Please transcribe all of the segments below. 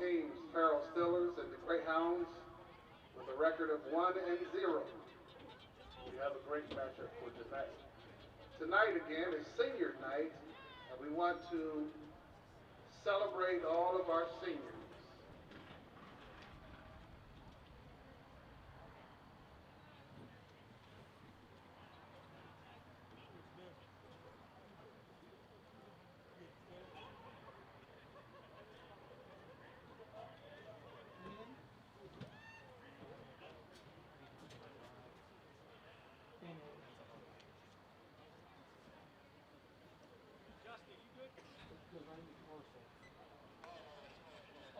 teams, Farrell Stillers and the Greyhounds, with a record of 1-0. We have a great matchup for tonight. Tonight again is senior night, and we want to celebrate all of our seniors.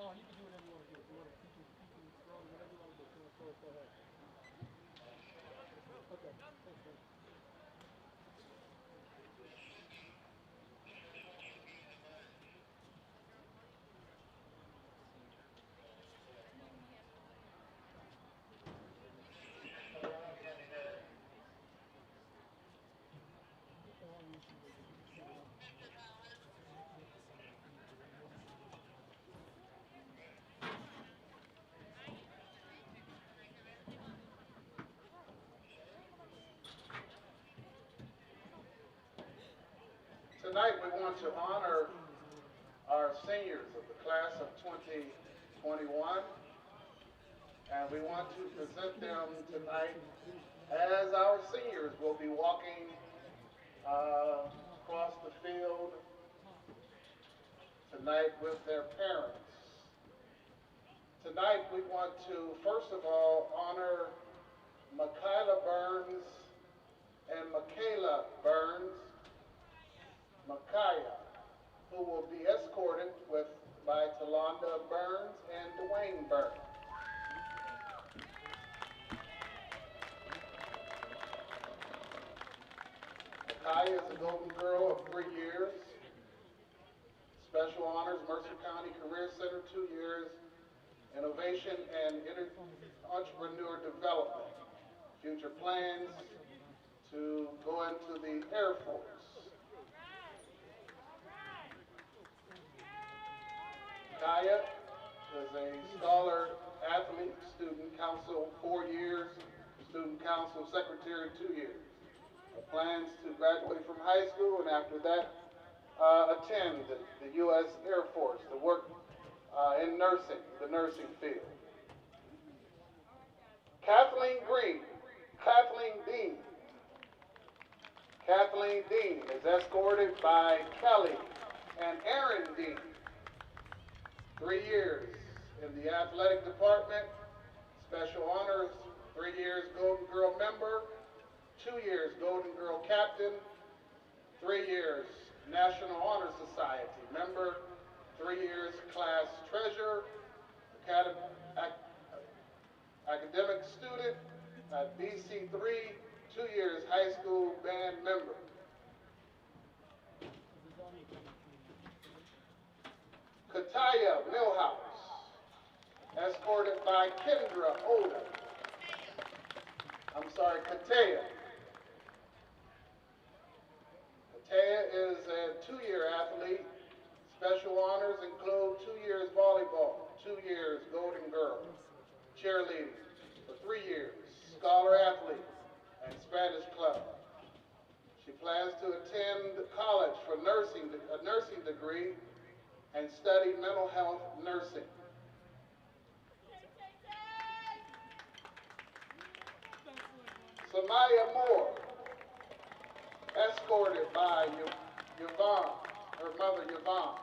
Oh, you can do whatever you want to do. If you want to, you can throw whatever you want to do. If you want to throw it, go ahead. Okay, thanks, man. Tonight we want to honor our seniors of the class of 2021, and we want to present them tonight as our seniors will be walking across the field tonight with their parents. Tonight we want to first of all honor Michaela Burns and Michaela Burns, Micaiah, who will be escorted by Talonda Burns and Dwayne Burns. Micaiah is a Golden Girl of 3 years, Special Honors Mercer County Career Center 2 years, Innovation and Entrepreneur Development. Future plans to go into the Air Force. Kaya is a scholar athlete, student council 4 years, student council secretary 2 years. Plans to graduate from high school and after that attend the U.S. Air Force to work in nursing, the nursing field. Kathleen Dean. Kathleen Dean is escorted by Kelly and Aaron Dean. 3 years in the athletic department, Special Honors, 3 years Golden Girl member, 2 years Golden Girl captain, 3 years National Honor Society member, 3 years class treasurer, academic student at BC3, 2 years high school band member. Kataya Millhouse, escorted by Kendra Oda. Kataya. Kataya is a 2-year athlete. Special honors include 2 years volleyball, 2 years Golden Girl, cheerleading for 3 years, scholar athlete, and Spanish club. She plans to attend college for a nursing degree and study mental health nursing. Samaya Moore, escorted by Yvonne, her mother Yvonne.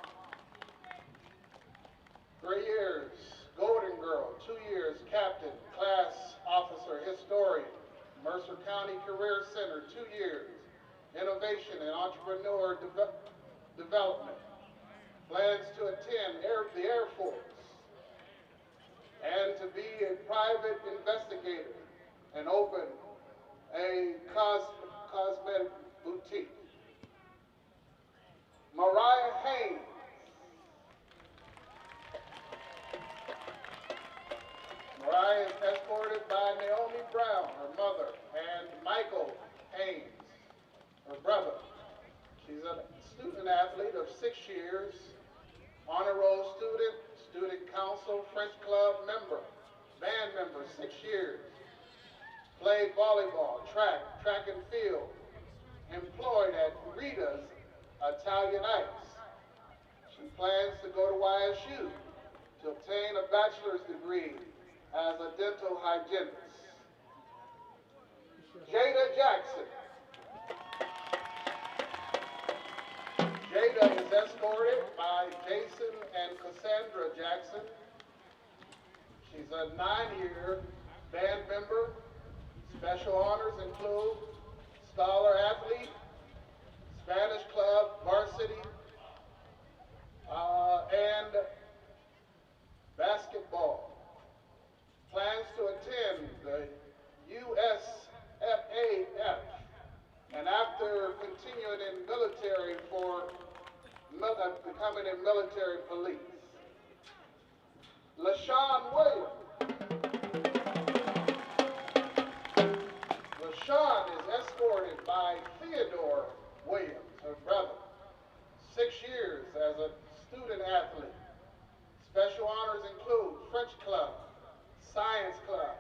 3 years Golden Girl, 2 years captain, class officer, historian, Mercer County Career Center, 2 years, innovation and entrepreneur development. Plans to attend the Air Force and to be a private investigator and open a cosmetic boutique. Mariah Haynes. Mariah is escorted by Naomi Brown, her mother, and Michael Haynes, her brother. She's a student athlete of 6 years, honor roll student, student council Council French Club member, band member, 6 years. Played volleyball, track and field. Employed at Rita's Italian Ice. She plans to go to YSU to obtain a bachelor's degree as a dental hygienist. Jada Jackson. Jada is escorted by Jason and Cassandra Jackson. She's a 9-year band member. Special honors include scholar athlete, Spanish club, Varsity, and basketball. Plans to attend the USFAF, and after continuing in military for becoming a military police. LaShawn Williams. LaShawn is escorted by Theodore Williams, her brother. 6 years as a student athlete. Special honors include French club, science club,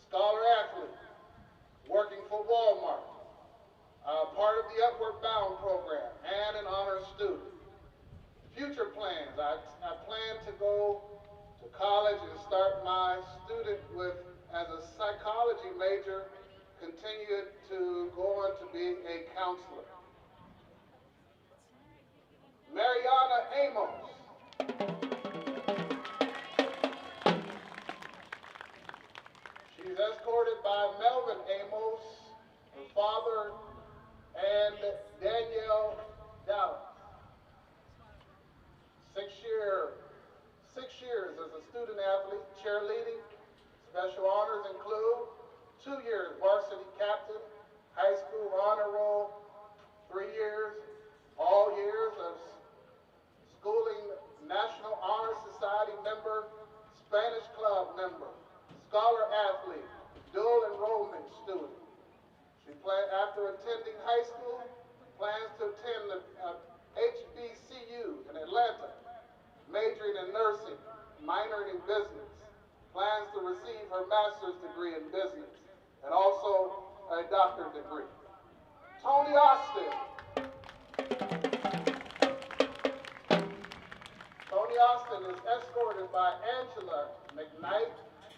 scholar athlete, working for Walmart, part of the Upward Bound program, and an honors student. Future plans, I plan to go to college and start my student with as a psychology major, continue to go on to be a counselor. Mariana Amos. She's escorted by Melvin Amos, her father, and Danielle Dallas. 6 years as a student athlete, cheerleading. Special honors include 2 years varsity captain, high school honor roll, 3 years, all years of schooling, National Honor Society member, Spanish club member, scholar athlete, dual enrollment student. After attending high school, plans to attend the HBCU in Atlanta, majoring in nursing, minoring in business. Plans to receive her master's degree in business and also a doctorate degree. Tony Austin. Tony Austin is escorted by Angela McKnight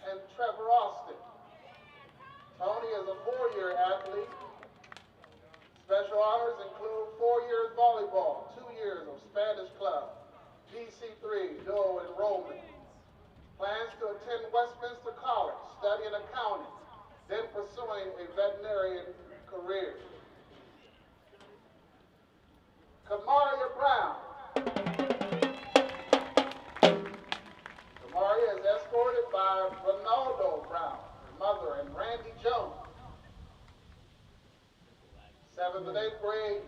and Trevor Austin. Tony is a 4-year athlete. Special honors include 4 years volleyball, 2 years of Spanish club, DC3 dual enrollment. Plans to attend Westminster College, studying accounting, then pursuing a veterinarian career. Kamaria Brown. Kamaria is escorted by Ronaldo Brown, her mother, and Randy Jones. 7th and 8th grade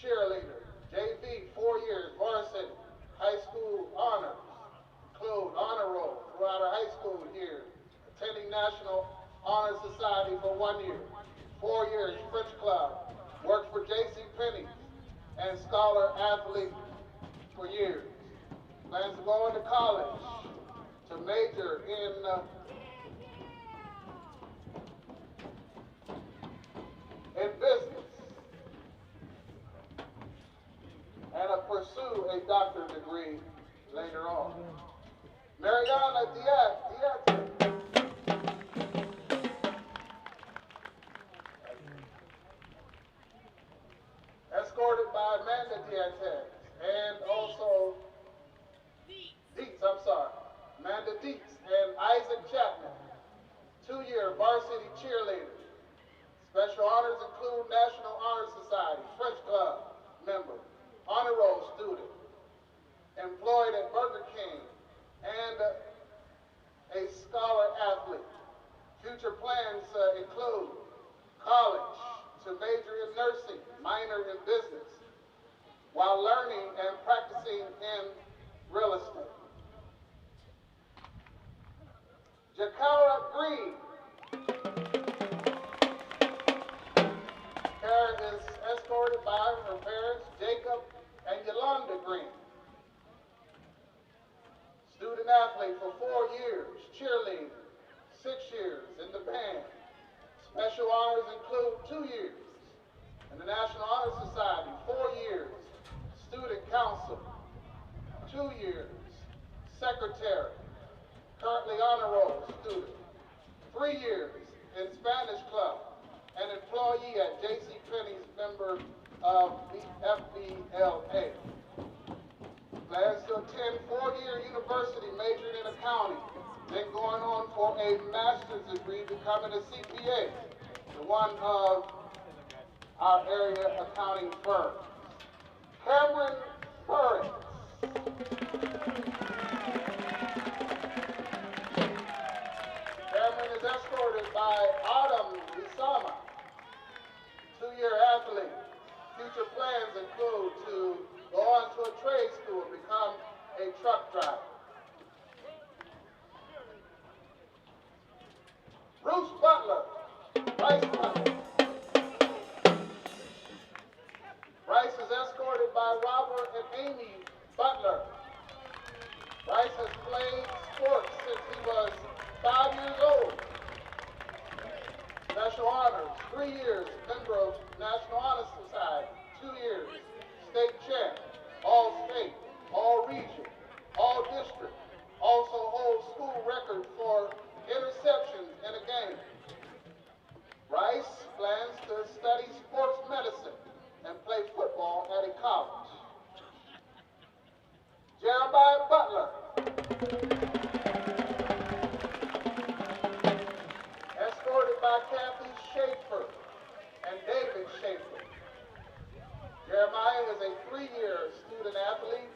cheerleader, JV, 4 years, varsity, high school honors, include honor roll throughout her high school year, attending National Honor Society for 1 year, 4 years, French club, worked for J.C. Penney, and scholar athlete for years. Plans to go into college to major in business and pursue a doctorate degree later on. Mariana Diaz. Escorted by Amanda Diaz and also Amanda Dietz and Isaac Chapman, 2-year varsity cheerleader. Special honors include National Honor Society, French Club member, honor roll student, employed at Burger King, and a scholar athlete. Future plans include college to major in nursing, minor in business, while learning and practicing in real estate. Jakara Green. Kara is escorted by her parents, Jacob and Yolanda Green. athlete for 4 years, cheerleading, 6 years in the band. Special honors include 2 years in the National Honor Society, 4 years, student council, 2 years, secretary, currently honor roll student, 3 years in Spanish club, an employee at J.C. Penney's, member of the FBLA. Plans to attend 4-year university, majoring in accounting, then going on for a master's degree, becoming a CPA, to one of our area accounting firms. Cameron Farrell. Cameron is escorted by Autumn Isama, 2-year athlete. Future plans include to go on to a trade school, become a truck driver. Bruce Butler, Bryce Butler. Bryce is escorted by Robert and Amy Butler. Bryce has played sports since he was 5 years old. Special honors, 3 years, member of National Honor Society, 2 years, state champ, all state, all region, all district. Also holds school record for interceptions in a game. Bryce plans to study sports medicine and play football at a college. Jeremiah Butler. Escorted by Kathy Schaefer and David Schaefer. Jeremiah is a 3-year student athlete.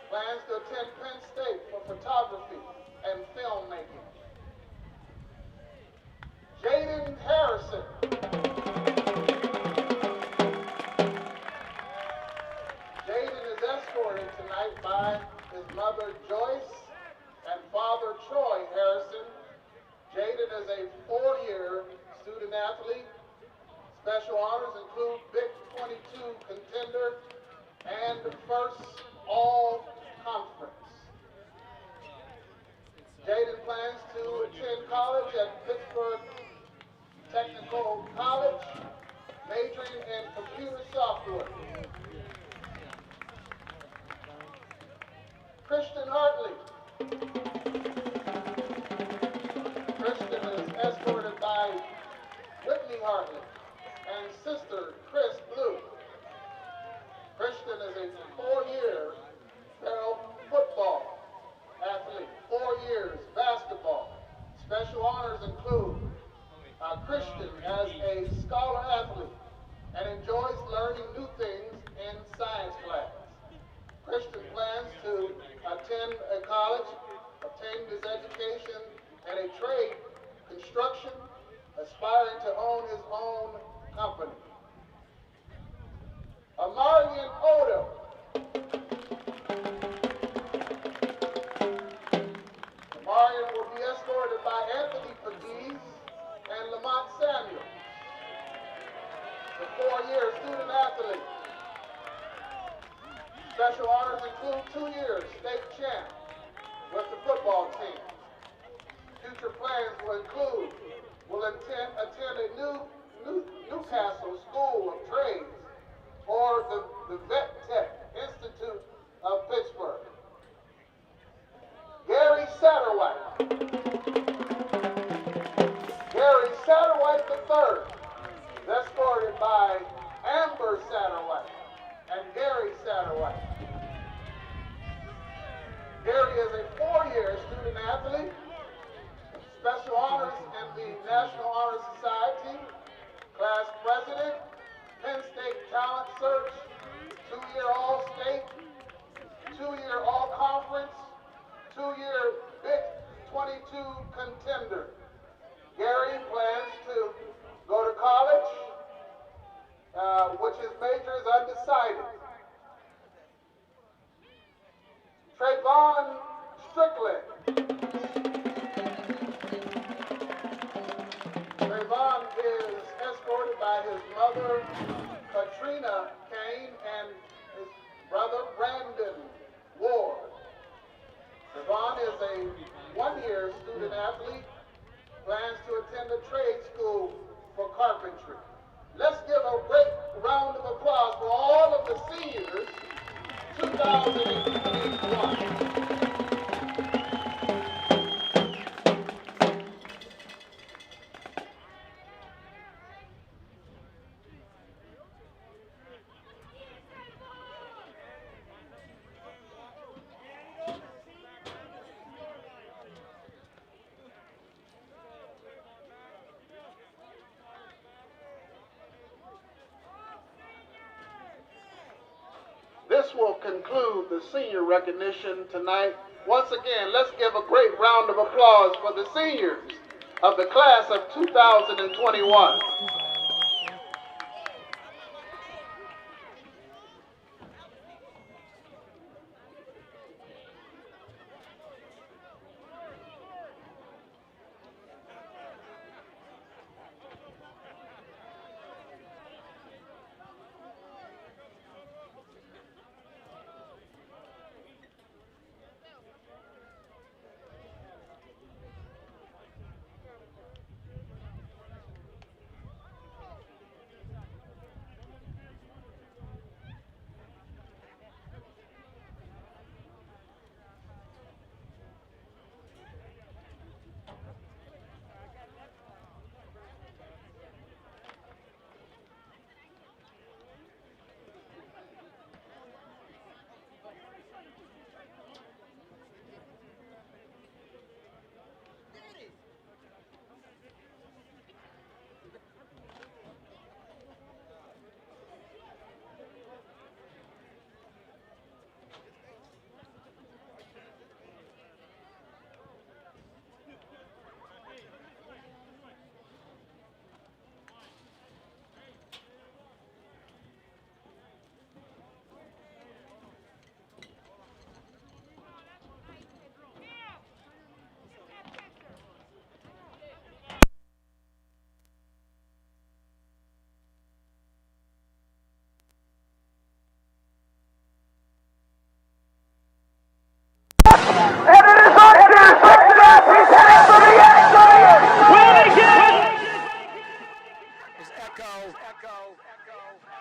Plans to attend Penn State for photography and filmmaking. Jaden Harrison. Jaden is escorted tonight by his mother Joyce and father Troy Harrison. Jaden is a 4-year student athlete. Special honors include Big 22 contender and first all conference. Jaden plans to attend college at Pittsburgh Technical College, majoring in computer software. Christian Hartley. Christian is escorted by Whitney Hartley and sister Chris Blue. Christian is a 4-year Farrell football athlete, 4 years basketball. Special honors include Christian as a scholar athlete and enjoys learning new things in science class. Christian plans to attend a college, obtain his education in a trade, construction, aspiring to own his own company. Amarian Odom. Amarian will be escorted by Anthony Padiz and Lamont Samuel, the 4-year student athlete. Special honors include 2 years state champ with the football team. Future plans will attend a Newcastle School of Trades or the Vet Tech Institute of Pittsburgh. Gary Satterwhite. Gary Satterwhite III is escorted by Amber Satterwhite and Gary Satterwhite. Gary is a 4-year student athlete. Special honors in the National Honor Society, class president, Penn State Talent Search, 2-year All-State, 2-year All-Conference, 2-year Big 22 contender. Gary plans to go to college, which his major is undecided. Trayvon Strickland. athlete, plans to attend a trade school for carpentry. Let's give a great round of applause for all of the seniors 2021. This will conclude the senior recognition tonight. Once again, let's give a great round of applause for the seniors of the class of 2021.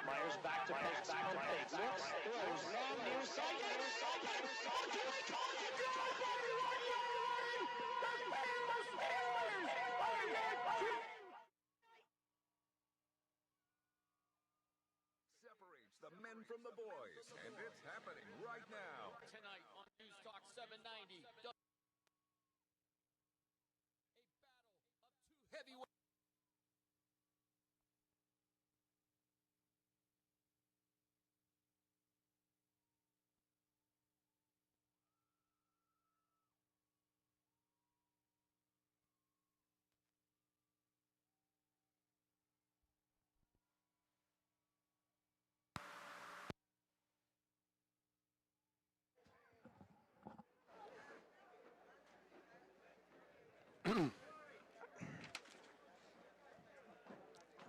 Myers back to pass. Looks, throws, long near side. Separates the men from the boys, and it's happening right now. Tonight on News Talk 790. A battle of two heavyweights.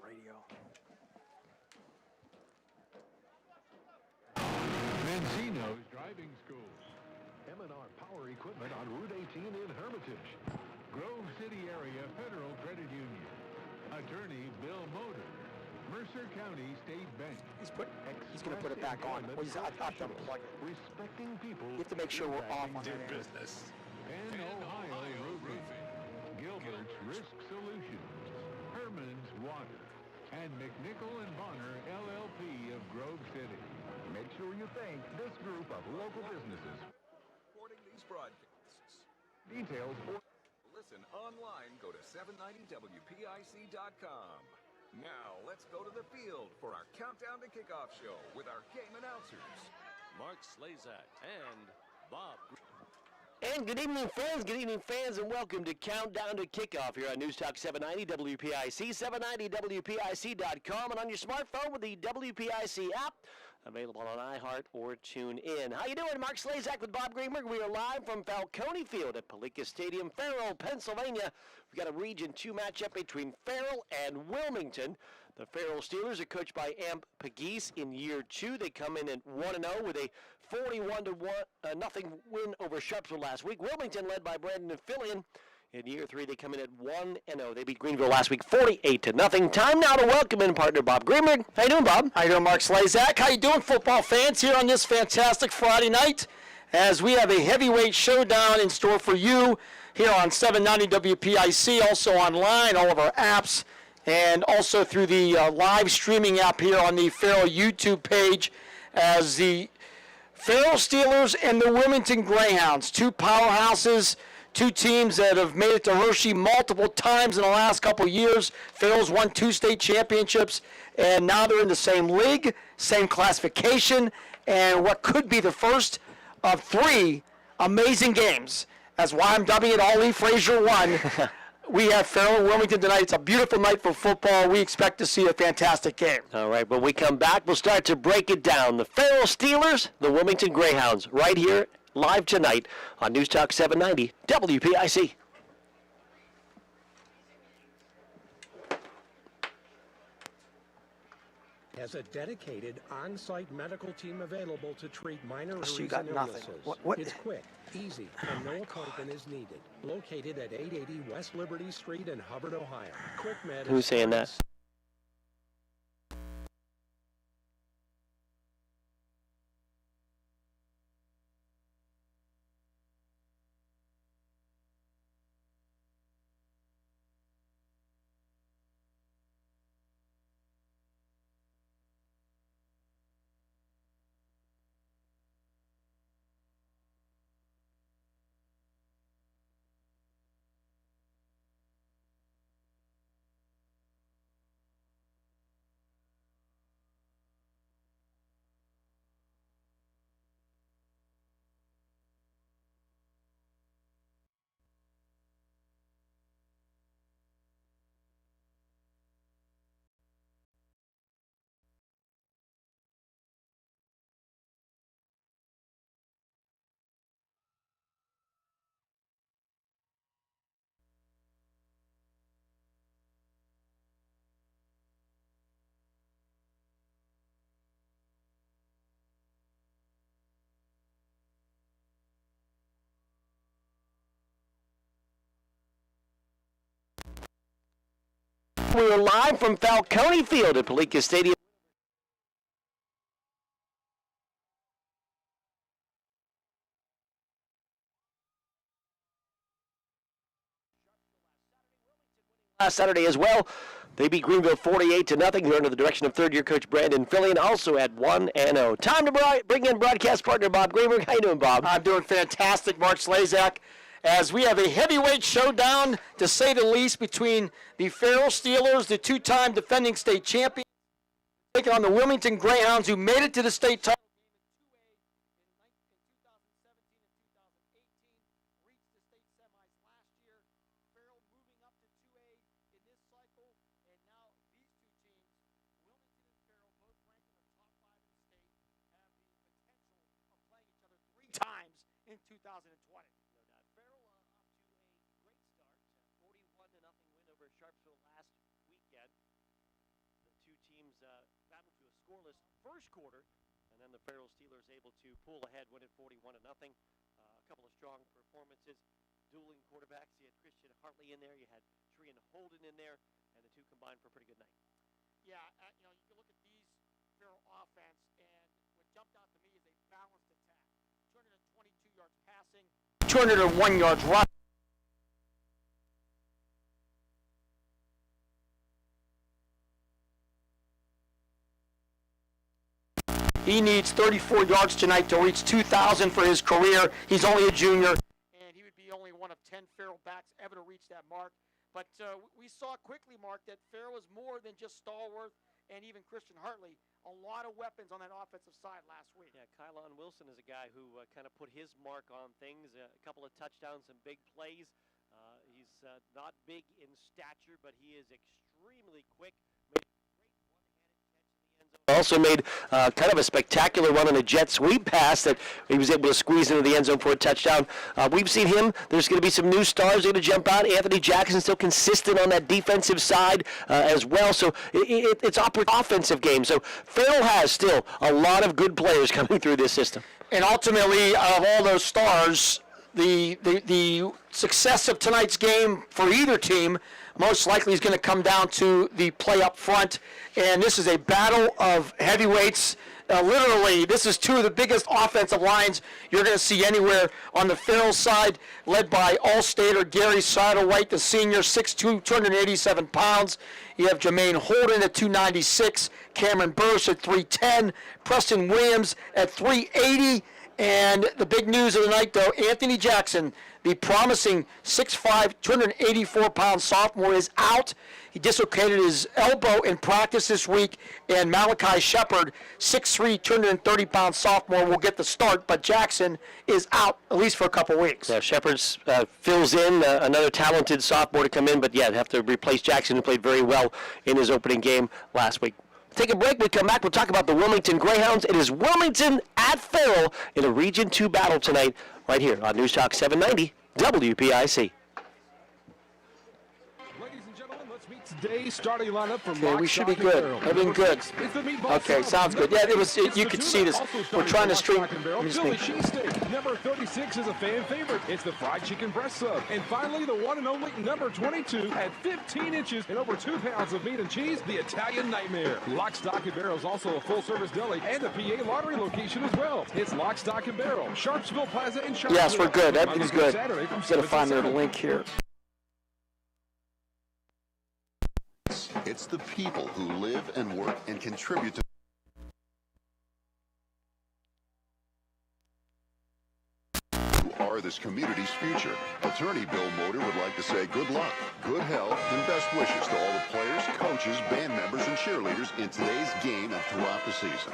Radio. Benzino's Driving School. M&R Power Equipment on Route 18 in Hermitage. Grove City Area Federal Credit Union. Attorney Bill Motor. Mercer County State Bank. He's going to put it back on. Well, I've got to unplug it. Respecting people. You have to make sure we're off on that end. Penn, Ohio Roofing. Gilbert's Risk Solutions. Herman's Water. And McNichol and Bonner, LLP of Grove City. Make sure you thank this group of local businesses supporting these broadcasts. Details or listen online, go to 790WPIC.com. Now, let's go to the field for our Countdown to Kickoff show with our game announcers, Mark Slazak and Bob. And good evening, fans, and welcome to Countdown to Kickoff here on News Talk 790 WPIC, 790WPIC.com, and on your smartphone with the WPIC app, available on iHeart or TuneIn. How you doing? Mark Slazak with Bob Greenberg. We are live from Falcone Field at Palica Stadium, Farrell, Pennsylvania. We've got a Region 2 matchup between Farrell and Wilmington. The Farrell Steelers are coached by Amp Pegues in year 2. They come in at 1-0 with a 41-0 win over Sharpsville last week. Wilmington, led by Brandon Fillion, In year 3, they come in at 1-0. They beat Greenville last week 48-0. Time now to welcome in partner Bob Greenberg. How you doing, Bob? How you doing, Mark Slazak? How you doing, football fans, here on this fantastic Friday night as we have a heavyweight showdown in store for you here on 790 WPIC, also online, all of our apps, and also through the live streaming app here on the Farrell YouTube page as the Farrell Steelers and the Wilmington Greyhounds, two powerhouses, two teams that have made it to Hershey multiple times in the last couple years. Farrell's won 2 state championships, and now they're in the same league, same classification, and what could be the first of 3 amazing games. As YMW and All Lee Frazier won, we have Farrell and Wilmington tonight. It's a beautiful night for football. We expect to see a fantastic game. All right, when we come back, we'll start to break it down. The Farrell Steelers, the Wilmington Greyhounds, right here, live tonight on News Talk 790 WPIC. Has a dedicated on-site medical team available to treat minor So injuries you got and nothing. illnesses. What? It's quick, easy, and no appointment is needed. Located at 880 West Liberty Street in Hubbard, Ohio. Quick Med. Who's saying that? We are live from Falcone Field at Palica Stadium. Last Saturday as well, they beat Greenville 48-0. They're under the direction of third-year coach Brandon Fillion, also at 1-0. Time to bring in broadcast partner Bob Greenberg. How you doing, Bob? I'm doing fantastic, Mark Slazak, as we have a heavyweight showdown, to say the least, between the Farrell Steelers, the 2-time defending state champions, taking on the Wilmington Greyhounds, who made it to the state title. Times in 2020. Farrell up to a great start, 41-0 win over Sharpsville last weekend. The two teams battled to a scoreless first quarter, and then the Farrell Steelers able to pull ahead, win it 41-0. A couple of strong performances, dueling quarterbacks. You had Christian Hartley in there, you had Trian Holden in there, and the two combined for a pretty good night. Yeah, you can look at these Farrell offense, and what jumped out to me is a balanced attack. 222 yards passing, 201 yards rushing. He needs 34 yards tonight to reach 2,000 for his career. He's only a junior. and he would be only one of 10 Farrell backs ever to reach that mark. But we saw quickly, Mark, that Farrell was more than just Stallworth and even Christian Hartley. A lot of weapons on that offensive side last week. Yeah, Kylon Wilson is a guy who kind of put his mark on things. A couple of touchdowns, some big plays. He's not big in stature, but he is extremely quick. Also made kind of a spectacular run on a jet sweep pass that he was able to squeeze into the end zone for a touchdown. We've seen him. There's going to be some new stars going to jump out. Anthony Jackson still consistent on that defensive side as well. So it's an offensive game. So Farrell has still a lot of good players coming through this system. And ultimately, of all those stars, the success of tonight's game for either team most likely is going to come down to the play up front. And this is a battle of heavyweights. Literally, this is two of the biggest offensive lines you're going to see anywhere. On the Farrell side, led by All-Stater Gary Satterwhite, the senior, 6'2", 287 pounds. You have Jermaine Holden at 296, Cameron Burris at 310, Preston Williams at 380. And the big news of the night, though, Anthony Jackson, the promising 6'5", 284-pound sophomore, is out. He dislocated his elbow in practice this week, and Malachi Shepard, 6'3", 230-pound sophomore, will get the start, but Jackson is out, at least for a couple weeks. Yeah, Shepard fills in, another talented sophomore to come in, but yeah, have to replace Jackson, who played very well in his opening game last week. Take a break. We come back. We'll talk about the Wilmington Greyhounds. It is Wilmington at Farrell in a Region 2 battle tonight, right here on News Talk 790 WPIC. Ladies and gentlemen, let's meet today's starting lineup from Okay, we should be good. Everything good. Okay, sounds good. Yeah, it was. You could see this. We're trying to stream. Philly cheesesteak. Number 36 is a fan favorite. It's the fried chicken breast sub. And finally, the one and only number 22 at 15 inches and over 2 pounds of meat and cheese, the Italian Nightmare. Lock, Stock, and Barrel is also a full-service deli and a PA lottery location as well. It's Lock, Stock, and Barrel, Sharpsville Plaza in Sharpsville. Yes, we're good. Everything's good. Saturday from I'm going to 7 find to their 7. link here. It's the people who live and work and contribute to who are this community's future. Attorney Bill Motor would like to say good luck, good health, and best wishes to all the players, coaches, band members, and cheerleaders in today's game and throughout the season.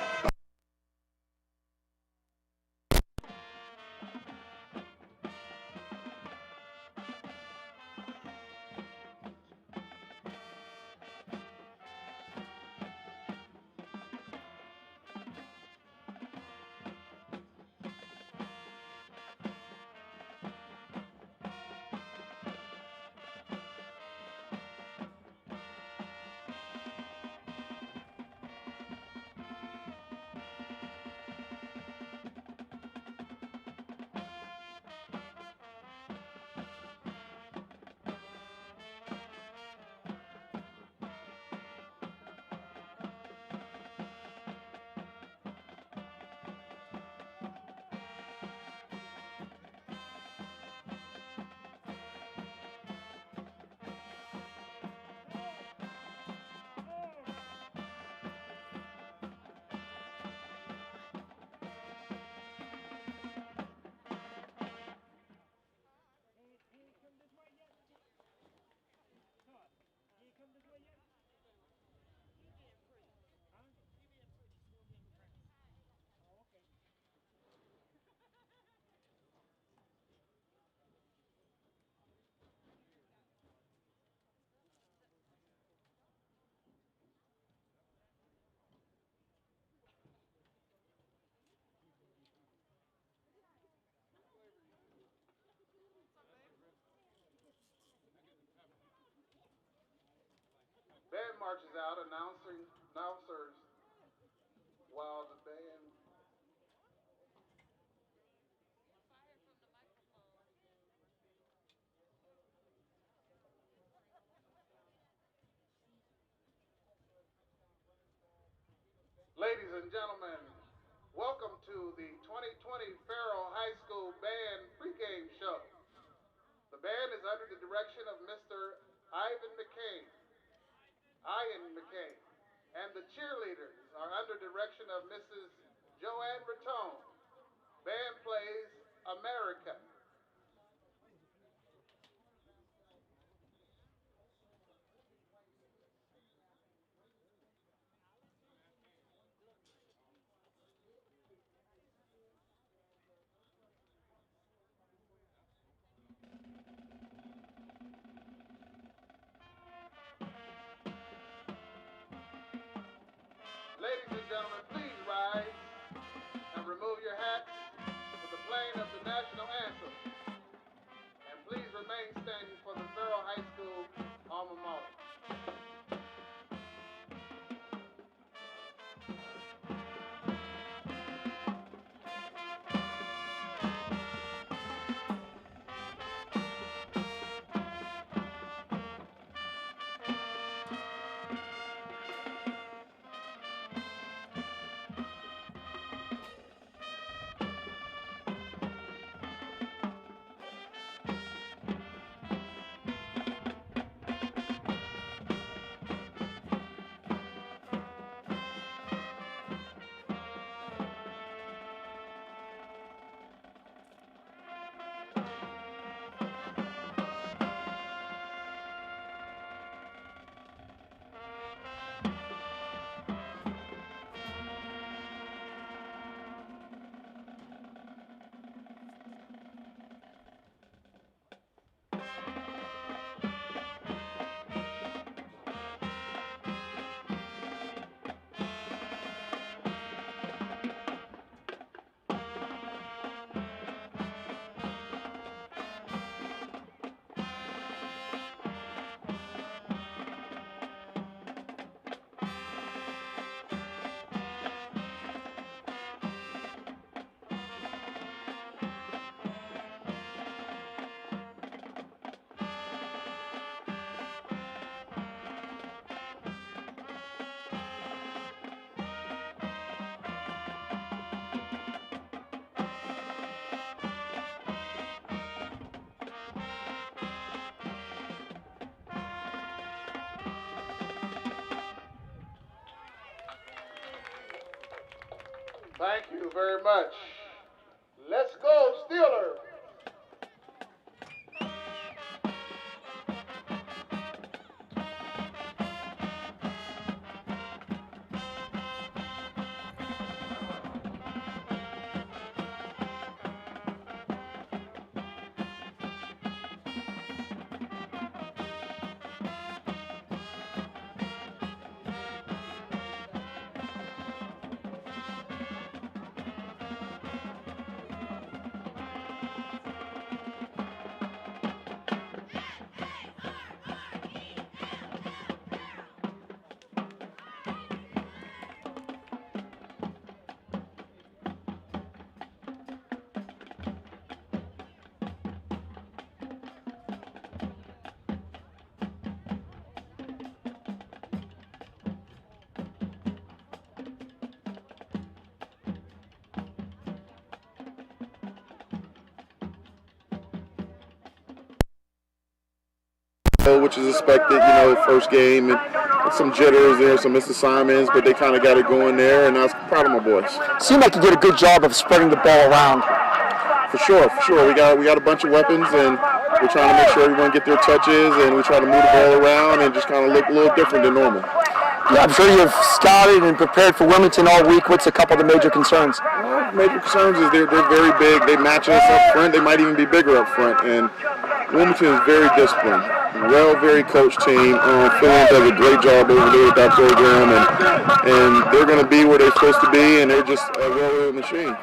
Band marches out, announcers, while the band. Ladies and gentlemen, welcome to the 2020 Farrell High School Band Pregame Show. The band is under the direction of Mr. Ian McCain, and the cheerleaders are under direction of Mrs. Joanne Raton. Band plays America. Ladies and gentlemen, please rise and remove your hats for the playing of the national anthem. And please remain standing for the Farrell High School alma mater. you very much. Let's go, Steelers. Which is expected, first game, and some jitters there, some missed assignments, but they kind of got it going there, and I was proud of my boys. Seemed like you did a good job of spreading the ball around. For sure. We got a bunch of weapons, and we're trying to make sure everyone get their touches, and we try to move the ball around and just kind of look a little different than normal. Yeah, I'm sure you've scouted and prepared for Wilmington all week. What's a couple of the major concerns? Well, major concerns is they're very big. They match us up front. They might even be bigger up front, and Wilmington is very disciplined. Very coached team. Farrell does a great job over there with that program, and they're going to be where they're supposed to be, and they're just a well-oiled machine.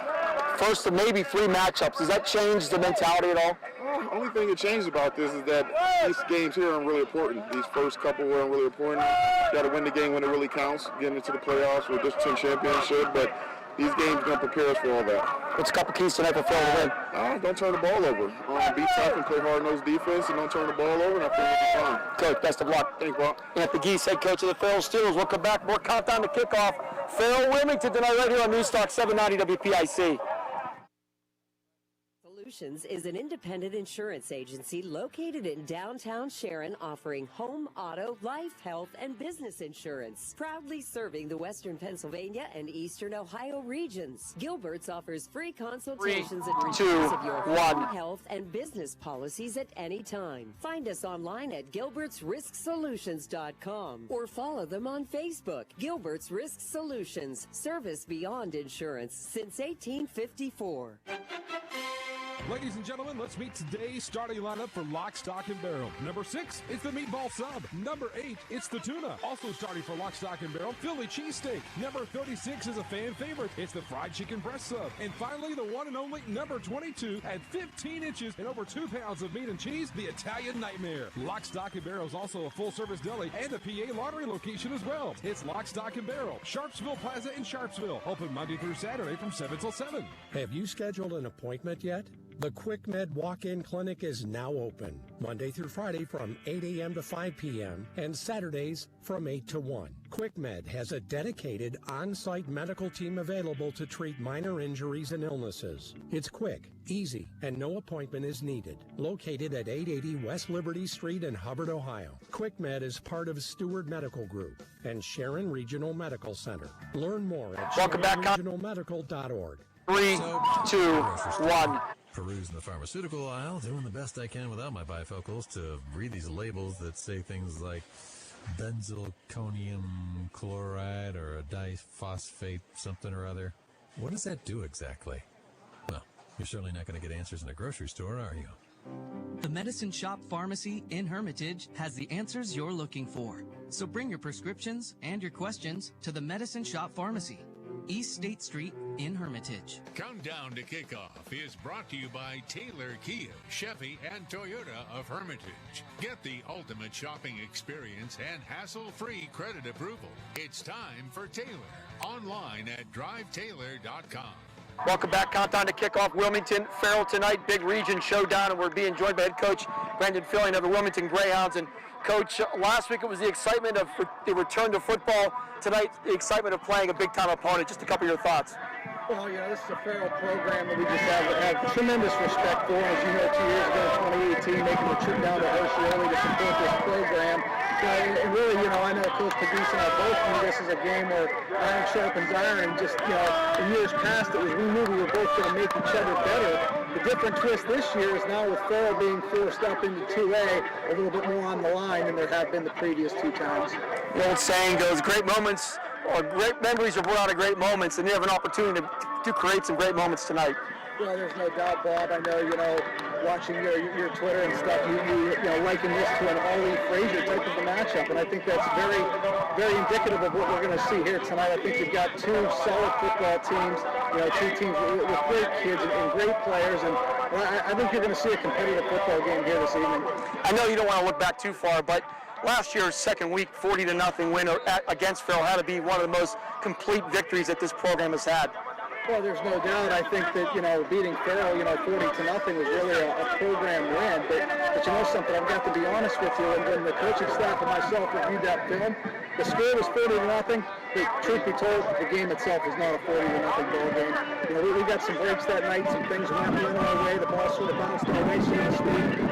First of maybe 3 matchups. Does that change the mentality at all? The only thing that changed about this is that these games here aren't really important. These first couple weren't really important. You got to win the game when it really counts, getting into the playoffs or District 10 championship, but these games are going to prepare us for all that. What's a couple keys tonight for Farrell to win? Don't turn the ball over. Be tough and play hard-nosed defense, and don't turn the ball over, and I think we'll be fine. Coach, best of luck. Thanks, Bob. Anthony Geese, head coach of the Farrell Steelers. We'll come back. More countdown to kickoff. Farrell Wilmington tonight right here on Newstalk 790 WPIC. Solutions is an independent insurance agency located in downtown Sharon, offering home, auto, life, health, and business insurance. Proudly serving the Western Pennsylvania and Eastern Ohio regions. Gilbert's offers free consultations and reviews of your home, health, and business policies at any time. Find us online at gilbertsrisksolutions.com or follow them on Facebook. Gilbert's Risk Solutions, service beyond insurance since 1854. Ladies and gentlemen, let's meet today's starting lineup for Lock, Stock, and Barrel. Number 6, it's the Meatball Sub. Number 8, it's the Tuna. Also starting for Lock, Stock, and Barrel, Philly Cheesesteak. Number 36 is a fan favorite. It's the Fried Chicken Breast Sub. And finally, the one and only number 22 at 15 inches and over 2 pounds of meat and cheese, the Italian Nightmare. Lock, Stock, and Barrel is also a full-service deli and a PA lottery location as well. It's Lock, Stock, and Barrel, Sharpsville Plaza in Sharpsville. Open Monday through Saturday from 7 till 7. Have you scheduled an appointment yet? The QuickMed Walk-In Clinic is now open, Monday through Friday from 8 a.m. to 5 p.m. and Saturdays from 8 to 1. QuickMed has a dedicated on-site medical team available to treat minor injuries and illnesses. It's quick, easy, and no appointment is needed. Located at 880 West Liberty Street in Hubbard, Ohio. QuickMed is part of Steward Medical Group and Sharon Regional Medical Center. Learn more at SharonRegionalMedical.org. 3, 2, 1. Perusing the pharmaceutical aisle, doing the best I can without my bifocals to read these labels that say things like benzalkonium chloride or a diphosphate something or other. What does that do exactly? Well, you're certainly not going to get answers in a grocery store, are you? The Medicine Shop Pharmacy in Hermitage has the answers you're looking for. So bring your prescriptions and your questions to the Medicine Shop Pharmacy, East State Street in Hermitage. Countdown to Kickoff is brought to you by Taylor Kia, Chevy, and Toyota of Hermitage. Get the ultimate shopping experience and hassle-free credit approval. It's time for Taylor. Online at drivetaylor.com. Welcome back. Countdown to kickoff. Wilmington, Farrell tonight. Big region showdown, and we're being joined by head coach Brendan Filling of the Wilmington Greyhounds. And Coach, last week it was the excitement of the return to football. Tonight, the excitement of playing a big-time opponent. Just a couple of your thoughts. Well, this is a Farrell program that we just have tremendous respect for. As you know, 2 years ago in 2018, making the trip down to Varsity to support this program. And really, I know Coach Pregame and I both knew this is a game where iron sharpens iron. Just, in years past, we knew we were both going to make each other better. The different twist this year is now with Farrell being forced up into 2A, a little bit more on the line than there have been the previous 2 times. The old saying goes, great moments, or great memories are born out of great moments, and you have an opportunity to create some great moments tonight. Well, there's no doubt, Bob. I know, watching your Twitter and stuff, you liken this to an Ollie Frazier type of a matchup, and I think that's very, very indicative of what we're going to see here tonight. I think you've got 2 solid football teams, 2 teams with great kids and great players, and I think you're going to see a competitive football game here this evening. I know you don't want to look back too far, but last year's second week 40-0 win against Farrell had to be one of the most complete victories that this program has had. Well, there's no doubt. I think that, beating Farrell, 40-0 was really a program win. But you know something, I've got to be honest with you, and when the coaching staff and myself reviewed that film, the score was 40-0, but truth be told, the game itself was not a 40-0 ball game. We got some breaks that night, some things went our way, the ball sort of bounced our way, so to speak.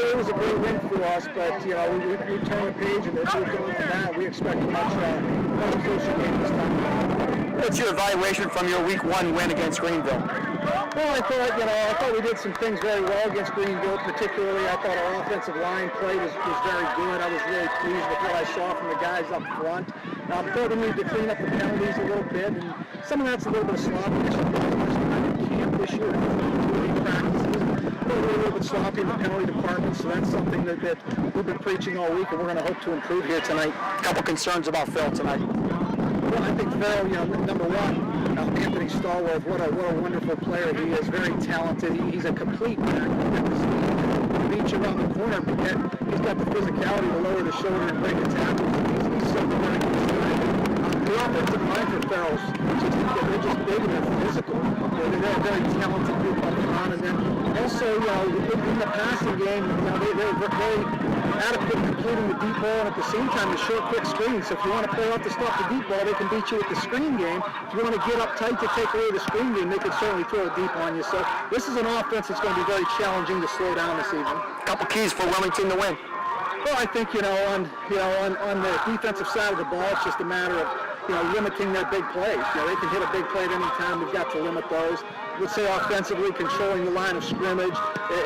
It was a great win for us, but, we turned the page and we're moved on from that. We expect a much closer game this time. What's your evaluation from your Week 1 win against Greenville? Well, I thought we did some things very well against Greenville. Particularly, I thought our offensive line play was very good. I was really pleased with what I saw from the guys up front. I thought we needed to clean up the penalties a little bit, and some of that's a little bit of sloppiness from the first time in camp this year. Practices. We're a little bit sloppy in the penalty department, so that's something that we've been preaching all week, and we're going to hope to improve here tonight. A couple concerns about Phil tonight. Well, I think Farrell, number one, Anthony Stallworth, what a wonderful player he is, very talented. He's a complete back. Reach around the corner, but yet he's got the physicality to lower the shoulder and break the tackles. He's so very good. The offensive line for Farrell's they're just big and they're physical. They're a very talented group up front. And then also, in the passing game, they're very adequate completing the deep ball and at the same time the short, quick screen. So if you want to play off the stuff the deep ball, they can beat you with the screen game. If you want to get up tight to take away the screen game, they can certainly throw it deep on you. So this is an offense that's going to be very challenging to slow down this evening. A couple keys for Wilmington to win. Well, I think on the defensive side of the ball, it's just a matter of limiting their big plays. They can hit a big play at any time. We've got to limit those. I would say offensively, controlling the line of scrimmage,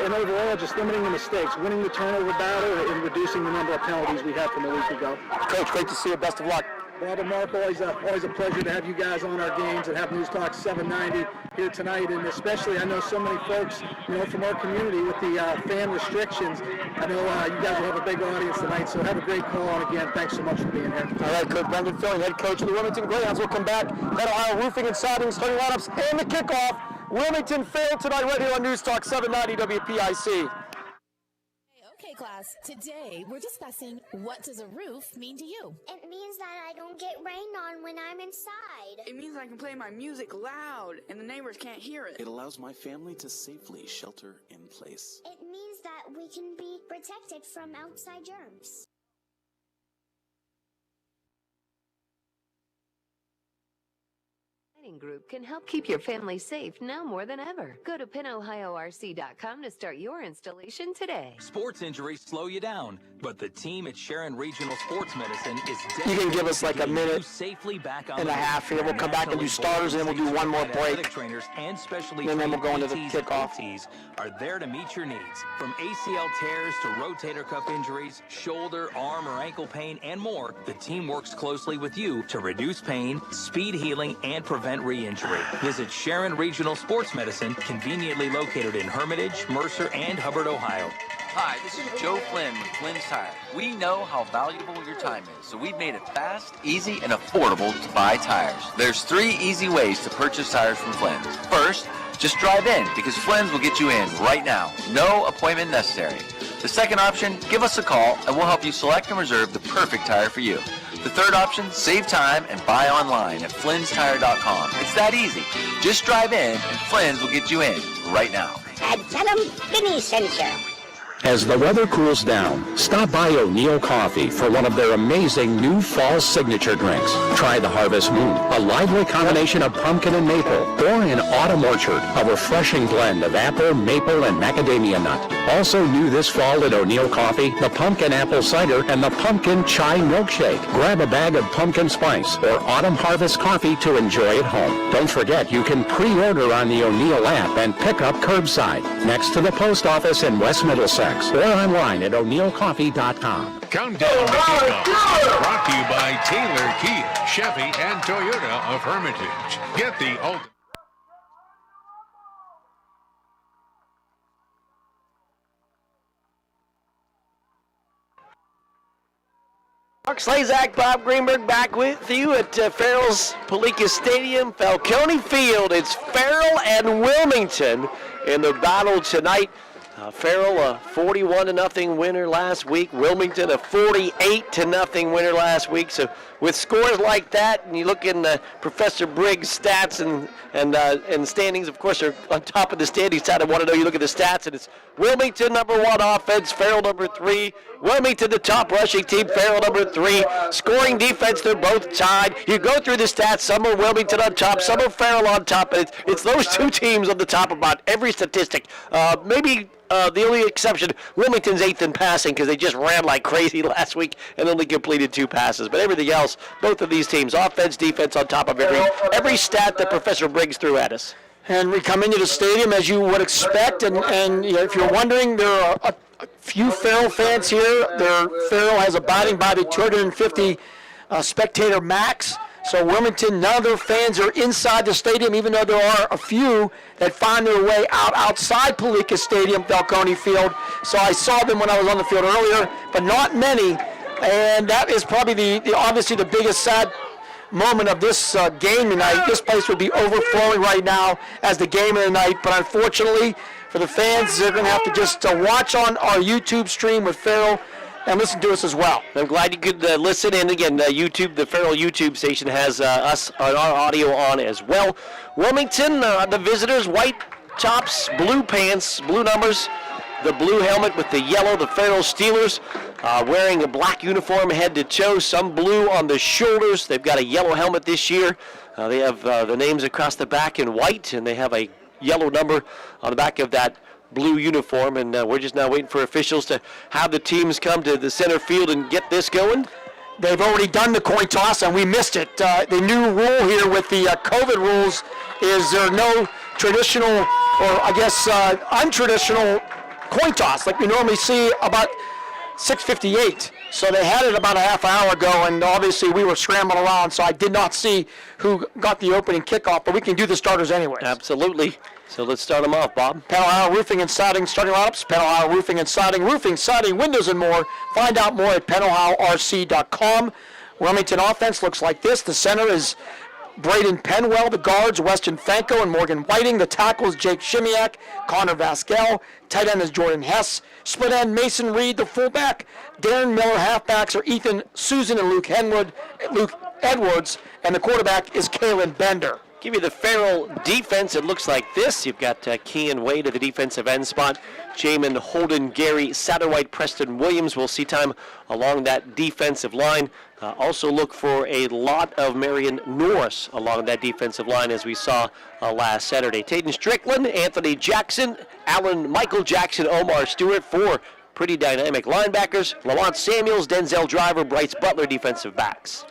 and overall just limiting the mistakes, winning the turnover battle, and reducing the number of penalties we had from a week ago. Coach, great to see you. Best of luck. Bob and Mark, always a pleasure to have you guys on our games and have News Talk 790 here tonight. And especially, I know so many folks, from our community with the fan restrictions. I know you guys will have a big audience tonight, so have a great call. And again, thanks so much for being here. All right, Coach Brendan Filling, head coach of the Wilmington Greyhounds, will come back. That Ohio Roofing and Siding starting lineups and the kickoff. Wilmington failed tonight right here on News Talk 790 WPIC. Okay, class, today we're discussing what does a roof mean to you? It means that I don't get rain on when I'm inside. It means I can play my music loud and the neighbors can't hear it. It allows my family to safely shelter in place. It means that we can be protected from outside germs. Group can help keep your family safe now more than ever. Go to PennOhioRC.com to start your installation today. Sports injuries slow you down, but the team at Sharon Regional Sports Medicine is You can give us like a minute safely back on and a half here. We'll come back and do starters, and then we'll do one more break. Trainers and specially and then we'll go into the kickoff. Are there to meet your needs. From ACL tears to rotator cuff injuries, shoulder, arm, or ankle pain, and more, the team works closely with you to reduce pain, speed healing, and prevent re-injury. Visit Sharon Regional Sports Medicine, conveniently located in Hermitage, Mercer, and Hubbard, Ohio. Hi, this is Joe Flynn with Flynn's Tire. We know how valuable your time is, so we've made it fast, easy, and affordable to buy tires. There's 3 easy ways to purchase tires from Flynn's. First, just drive in, because Flynn's will get you in right now. No appointment necessary. The second option, give us a call, and we'll help you select and reserve the perfect tire for you. The third option, save time and buy online at flynnstire.com. It's that easy. Just drive in, and Flynn's will get you in right now. And tell them Vinny sent you. As the weather cools down, stop by O'Neill Coffee for one of their amazing new fall signature drinks. Try the Harvest Moon, a lively combination of pumpkin and maple, or an Autumn Orchard, a refreshing blend of apple, maple, and macadamia nut. Also new this fall at O'Neill Coffee, the Pumpkin Apple Cider and the Pumpkin Chai Milkshake. Grab a bag of pumpkin spice or Autumn Harvest coffee to enjoy at home. Don't forget, you can pre-order on the O'Neill app and pick up curbside, next to the post office in West Middlesex, or online at o'neillcoffee.com. Countdown to Kickoff, brought to you by Taylor Kia, Chevy, and Toyota of Hermitage. Get the ultimate. Mark Slazak, Bob Greenberg back with you at Farrell's Palica Stadium, Falcone Field. It's Farrell and Wilmington in the battle tonight. Farrell a 41-0 winner last week. Wilmington a 48-0 winner last week. So with scores like that, and you look in Professor Briggs' stats and standings, of course, are on top of the standings side. I want to know, you look at the stats, and it's Wilmington number 1 offense, Farrell number 3. Wilmington the top rushing team, Farrell number 3. Scoring defense, they're both tied. You go through the stats, some are Wilmington on top, some are Farrell on top, and it's those two teams on the top about every statistic. Maybe the only exception, Wilmington's 8th in passing because they just ran like crazy last week and only completed 2 passes. But everything else, both of these teams, offense, defense on top of every stat that Professor Briggs threw at us. And we come into the stadium as you would expect, and you know, if you're wondering, there are a few Farrell fans here. Farrell has abiding by the 250 spectator max. So Wilmington, none of their fans are inside the stadium, even though there are a few that find their way outside Palica Stadium, Falcone Field. So I saw them when I was on the field earlier, but not many. And that is probably obviously the biggest sad moment of this game tonight. This place would be overflowing right now as the game of the night, but unfortunately for the fans, they're going to have to just watch on our YouTube stream with Farrell and listen to us as well. I'm glad you could listen. And again, YouTube, the Farrell YouTube station has us on our audio on as well. Wilmington, the visitors, white tops, blue pants, blue numbers, the blue helmet with the yellow. The Farrell Steelers wearing a black uniform head to toe, some blue on the shoulders. They've got a yellow helmet this year. They have the names across the back in white, and they have a yellow number on the back of that blue uniform, and we're just now waiting for officials to have the teams come to the center field and get this going. They've already done the coin toss, and we missed it. The new rule here with the COVID rules is there no traditional, or I guess untraditional coin toss like we normally see about 6:58. So they had it about a half hour ago, and obviously we were scrambling around, so I did not see who got the opening kickoff, but we can do the starters anyway. Absolutely. So let's start them off, Bob. Penn Ohio Roofing and Siding starting lineups. Penn Ohio Roofing and Siding, roofing, siding, windows, and more. Find out more at pennohiorc.com. Wilmington offense looks like this. The center is Braden Penwell. The guards, Weston Fanko and Morgan Whiting. The tackles, Jake Shimiak, Connor Vasquel. Tight end is Jordan Hess. Split end, Mason Reed. The fullback, Darren Miller. Halfbacks are Ethan Susan and Luke Edwards. And the quarterback is Kalen Bender. Give you the Farrell defense. It looks like this. You've got Kean Wade at the defensive end spot. Jamin Holden, Gary Satterwhite, Preston Williams will see time along that defensive line. Also look for a lot of Marion Norris along that defensive line as we saw last Saturday. Taden Strickland, Anthony Jackson, Michael Jackson, Omar Stewart, 4 pretty dynamic linebackers. Lamont Samuels, Denzel Driver, Bryce Butler, defensive backs.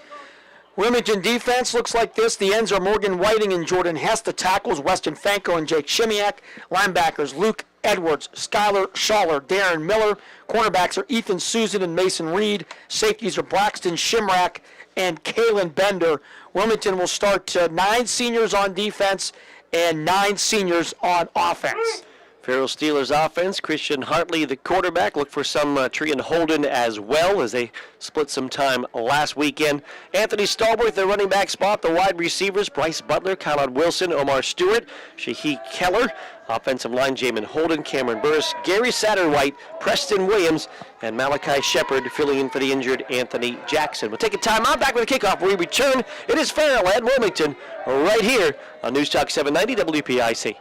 Wilmington defense looks like this. The ends are Morgan Whiting and Jordan Hess. The tackles, Weston Fanko and Jake Shimiak. Linebackers, Luke Edwards, Skylar Schaller, Darren Miller. Cornerbacks are Ethan Susan and Mason Reed. Safeties are Braxton Shimrack and Kalen Bender. Wilmington will start 9 seniors on defense and 9 seniors on offense. Farrell Steelers offense, Christian Hartley, the quarterback. Look for some Trian Holden as well as they split some time last weekend. Anthony Stallworth, the running back spot. The wide receivers, Bryce Butler, Kylon Wilson, Omar Stewart, Shaheed Keller. Offensive line, Jamin Holden, Cameron Burris, Gary Satterwhite, Preston Williams, and Malachi Shepard filling in for the injured Anthony Jackson. We'll take a timeout. Back with a kickoff. When we return, it is Farrell and Wilmington right here on News Talk 790 WPIC.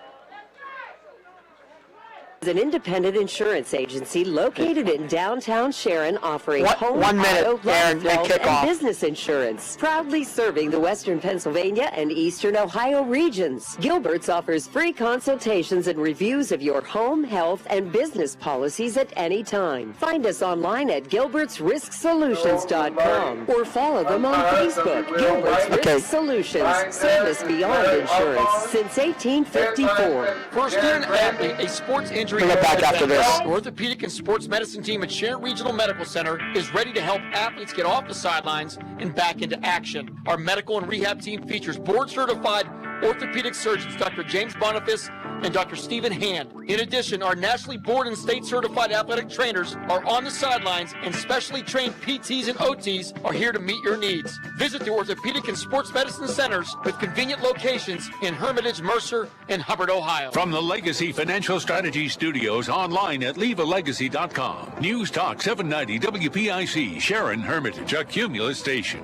is an independent insurance agency located in downtown Sharon, offering home, 1 minute, auto, Aaron, life, and health, kickoff. and business insurance. Proudly serving the Western Pennsylvania and Eastern Ohio regions. Gilbert's offers free consultations and reviews of your home, health, and business policies at any time. Find us online at gilbertsrisksolutions.com or follow them on Facebook. Gilbert's Risk Solutions. Service beyond insurance since 1854. For a student athlete, a sports injury. Bring it back after this. The orthopedic and sports medicine team at Sharon Regional Medical Center is ready to help athletes get off the sidelines and back into action. Our medical and rehab team features board-certified orthopedic surgeons Dr. James Boniface and Dr. Stephen Hand. In addition, our nationally board and state-certified athletic trainers are on the sidelines, and specially trained PTs and OTs are here to meet your needs. Visit the Orthopedic and Sports Medicine Centers with convenient locations in Hermitage, Mercer, and Hubbard, Ohio. From the Legacy Financial Strategy Studios, online at leavealegacy.com. News Talk 790 WPIC, Sharon, Hermitage, a Cumulus station.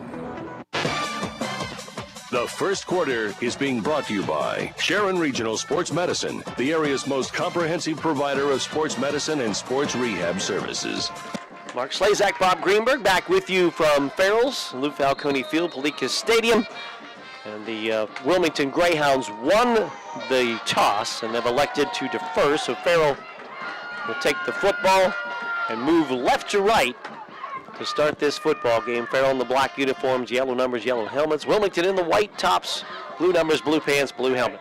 The first quarter is being brought to you by Sharon Regional Sports Medicine, the area's most comprehensive provider of sports medicine and sports rehab services. Mark Slazak, Bob Greenberg, back with you from Farrell's, Lou Falcone Field, Palikas Stadium. And the Wilmington Greyhounds won the toss and have elected to defer, so Farrell will take the football and move left to right to start this football game. Farrell in the black uniforms, yellow numbers, yellow helmets. Wilmington in the white tops, blue numbers, blue pants, blue helmet.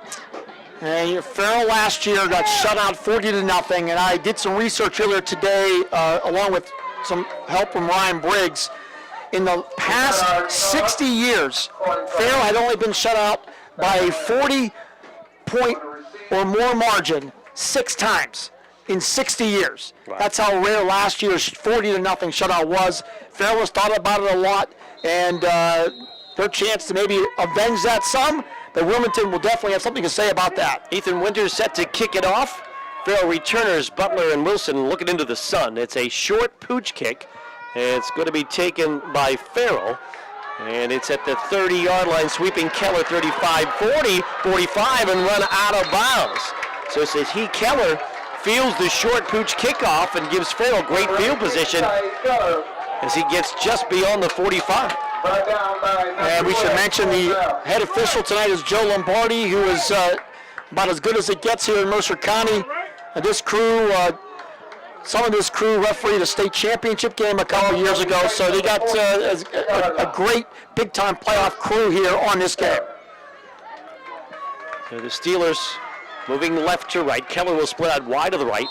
And Farrell last year got shut out 40-0, and I did some research earlier today, along with some help from Ryan Briggs. In the past 60 years, Farrell had only been shut out by a 40-point or more margin 6 times in 60 years. Wow. That's how rare last year's 40-0 shutout was. Farrell has thought about it a lot, and their chance to maybe avenge that some, but Wilmington will definitely have something to say about that. Ethan Winters set to kick it off. Farrell returners, Butler and Wilson looking into the sun. It's a short pooch kick. It's going to be taken by Farrell, and it's at the 30-yard line, sweeping Keller 35, 40, 45, and run out of bounds. So it says Keller fields the short pooch kickoff and gives Farrell great field position as he gets just beyond the 45. And we should mention the head official tonight is Joe Lombardi, who is about as good as it gets here in Mercer County. This crew, some of this crew refereed a state championship game a couple years ago, so they got a great big-time playoff crew here on this game. So the Steelers moving left to right. Keller will split out wide to the right.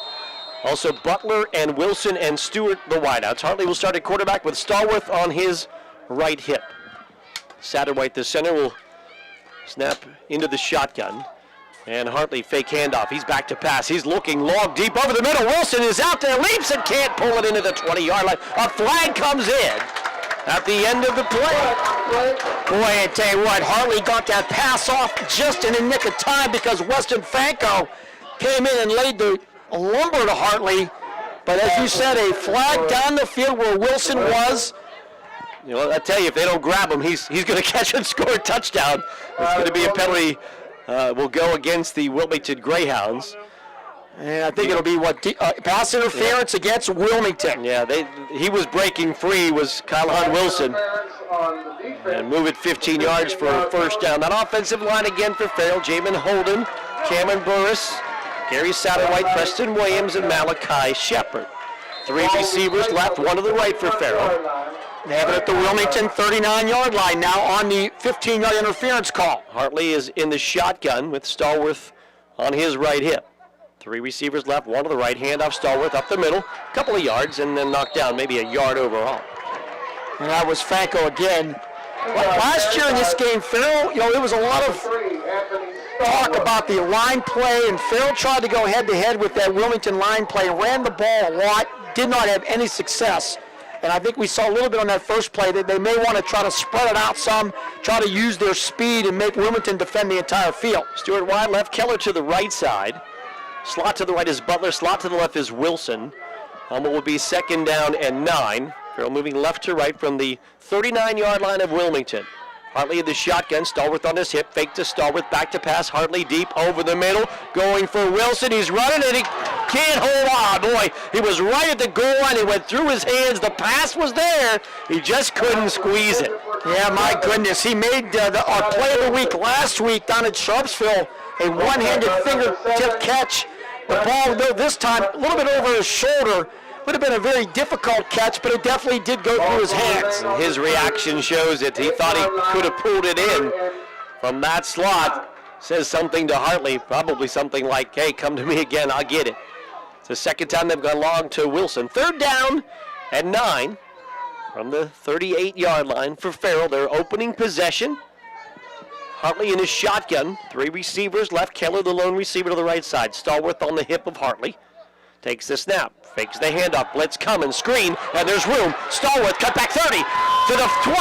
Also Butler and Wilson and Stewart the wideouts. Hartley will start at quarterback with Stallworth on his right hip. Satterwhite, the center, will snap into the shotgun. And Hartley fake handoff. He's back to pass. He's looking long, deep over the middle. Wilson is out there, leaps and can't pull it into the 20-yard line. A flag comes in at the end of the play. Boy, I tell you what, Hartley got that pass off just in the nick of time because Weston Fanco came in and laid the lumber to Hartley. But as you said, a flag down the field where Wilson was. You know, I tell you, if they don't grab him, he's going to catch and score a touchdown. It's going to be a penalty. Will go against the Wilmington Greyhounds. And I think it'll be pass interference against Wilmington. Yeah, he was breaking free, was Kyle Hunt Wilson. And move it 15 yards for a first down. That offensive line again for Farrell, Jamin Holden, Cameron Burris, Gary Satterwhite, Preston Williams, and Malachi Shepard. 3 receivers left, 1 to the right for Farrell. They have it at the Wilmington 39-yard line now on the 15-yard interference call. Hartley is in the shotgun with Stallworth on his right hip. 3 receivers left, 1 to the right, handoff Stallworth up the middle, couple of yards, and then knocked down, maybe a yard overall. And that was Fanco again. Last year in this game, Farrell, it was a lot of talk about the line play, and Farrell tried to go head-to-head with that Wilmington line play, ran the ball a lot, did not have any success. And I think we saw a little bit on that first play that they may want to try to spread it out some, try to use their speed and make Wilmington defend the entire field. Stewart wide left, Keller to the right side. Slot to the right is Butler, slot to the left is Wilson. What will be 2nd down and 9. Farrell moving left to right from the 39-yard line of Wilmington. Hartley in the shotgun, Stallworth on his hip, fake to Stallworth, back to pass, Hartley deep over the middle, going for Wilson, he's running and he can't hold on. Boy, he was right at the goal line. He went through his hands. The pass was there. He just couldn't squeeze it. Yeah, my goodness. He made our play of the week last week down at Sharpsville, a one-handed fingertip catch. The ball, though, this time, a little bit over his shoulder. Would have been a very difficult catch, but it definitely did go through his hands. His reaction shows it. He thought he could have pulled it in from that slot. Says something to Hartley, probably something like, hey, come to me again, I'll get it. It's the second time they've gone long to Wilson. 3rd down and 9 from the 38-yard line for Farrell. Their opening possession. Hartley in his shotgun. 3 receivers left. Keller, the lone receiver, to the right side. Stallworth on the hip of Hartley. Takes the snap. Fakes the handoff. Blitz coming. Screen. And there's room. Stallworth cut back 30 to the 20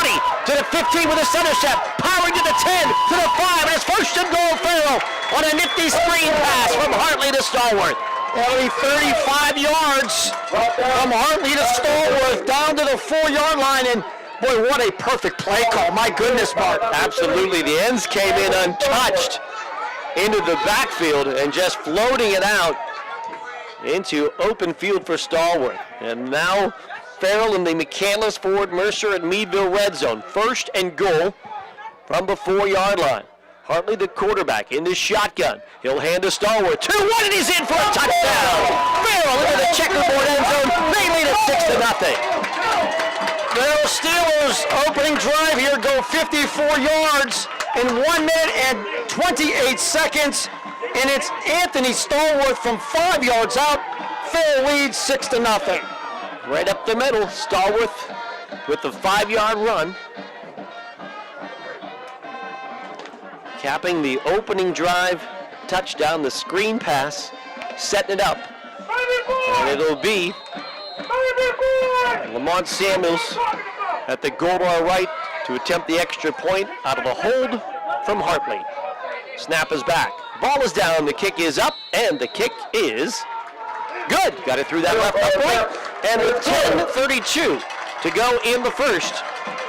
to the 15 with a center step. Powering to the 10 to the 5. And it's 1st and goal. Farrell on a nifty screen pass from Hartley to Stallworth. Only 35 yards from Hartley to Stallworth down to the 4-yard line. And boy, what a perfect play call. My goodness, Mark. Absolutely. The ends came in untouched into the backfield and just floating it out into open field for Stallworth. And now Farrell in the McCandless, Ford, Mercer, and Meadville red zone. 1st and goal from the 4-yard line. Hartley, the quarterback, in the shotgun. He'll hand to Stallworth. 2-1, and he's in for a touchdown. Farrell into the checkerboard end zone. They lead it 6-0. Farrell Steelers opening drive here go 54 yards in 1 minute and 28 seconds. And it's Anthony Stallworth from 5 yards out. Farrell leads 6-0. Right up the middle, Stallworth with the 5-yard run. Capping the opening drive, touchdown, the screen pass, setting it up. And it'll be Lamont Samuels at the goal line right to attempt the extra point out of a hold from Hartley. Snap is back. Ball is down, the kick is up, and the kick is good. Got it through that left upright, and with 10:32 to go in the first.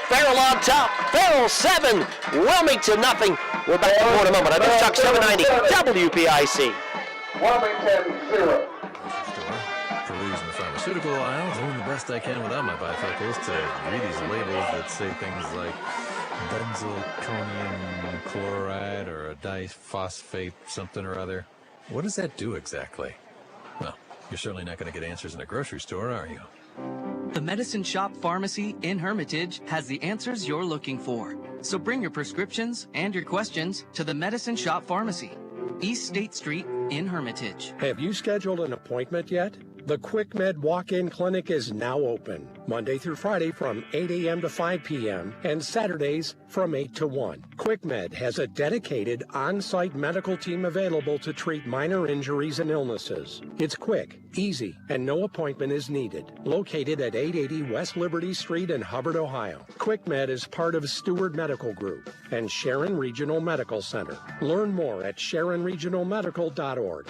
Farrell on top. Farrell 7, Wilmington nothing. We're back to more in a moment. News Talk 790 WPIC. Wilmington 0. Peruse in the pharmaceutical aisle, doing the best I can without my bifocals to read these labels that say things like benzylconium chloride or a diphosphate something or other. What does that do exactly? Well, you're certainly not going to get answers in a grocery store, are you? The Medicine Shop Pharmacy in Hermitage has the answers you're looking for. So bring your prescriptions and your questions to the Medicine Shop Pharmacy, East State Street in Hermitage. Have you scheduled an appointment yet? The QuickMed Walk-In Clinic is now open, Monday through Friday from 8 a.m. to 5 p.m. and Saturdays from 8 to 1. QuickMed has a dedicated on-site medical team available to treat minor injuries and illnesses. It's quick, easy, and no appointment is needed. Located at 880 West Liberty Street in Hubbard, Ohio. QuickMed is part of Steward Medical Group and Sharon Regional Medical Center. Learn more at SharonRegionalMedical.org.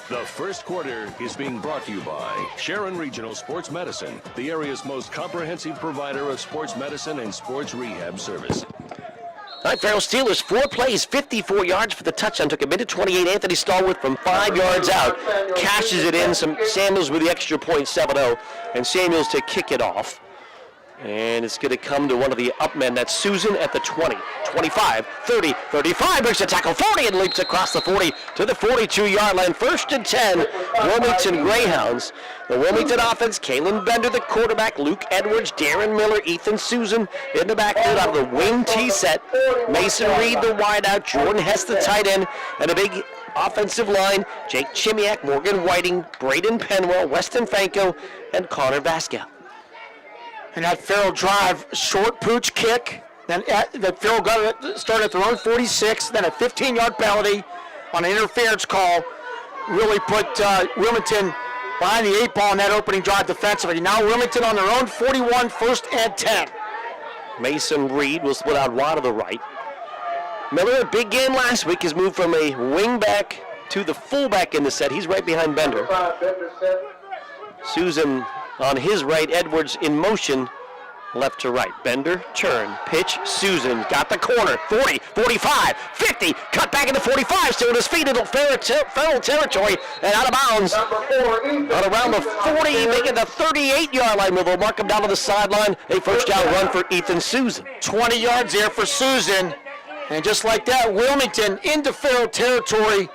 The first quarter is being brought to you by Sharon Regional Sports Medicine, the area's most comprehensive provider of sports medicine and sports rehab service. All right, Farrell Steelers, 4 plays, 54 yards for the touchdown. Took a minute 28. Anthony Stallworth from 5 yards out. Cashes it in. Samuels with the extra point, 7-0. And Samuels to kick it off. And it's going to come to one of the up men. That's Susan at the 20, 25, 30, 35. Breaks the tackle, 40, and leaps across the 40 to the 42-yard line. 1st and 10, Wilmington Greyhounds. The Wilmington offense, Kalen Bender, the quarterback, Luke Edwards, Darren Miller, Ethan Susan in the backfield out of the wing T set. Mason Reed, the wideout, Jordan Hess, the tight end, and a big offensive line, Jake Chimiak, Morgan Whiting, Braden Penwell, Weston Fanko, and Connor Vasquez. And that Farrell drive, short pooch kick. Then that Farrell got it, started at their own 46. Then a 15-yard penalty on an interference call really put Wilmington behind the 8 ball in that opening drive defensively. Now Wilmington on their own 41, 1st and 10. Mason Reed will split out wide to the right. Miller, a big game last week, has moved from a wing back to the fullback in the set. He's right behind Bender. Susan on his right, Edwards in motion left to right. Bender, turn, pitch, Susan, got the corner, 40, 45, 50, cut back into 45, still at his feet into Farrell territory, and out of bounds. Out around the 40, making the 38-yard line move. We'll mark him down to the sideline. A first down run for Ethan Susan. 20 yards there for Susan. And just like that, Wilmington into Farrell territory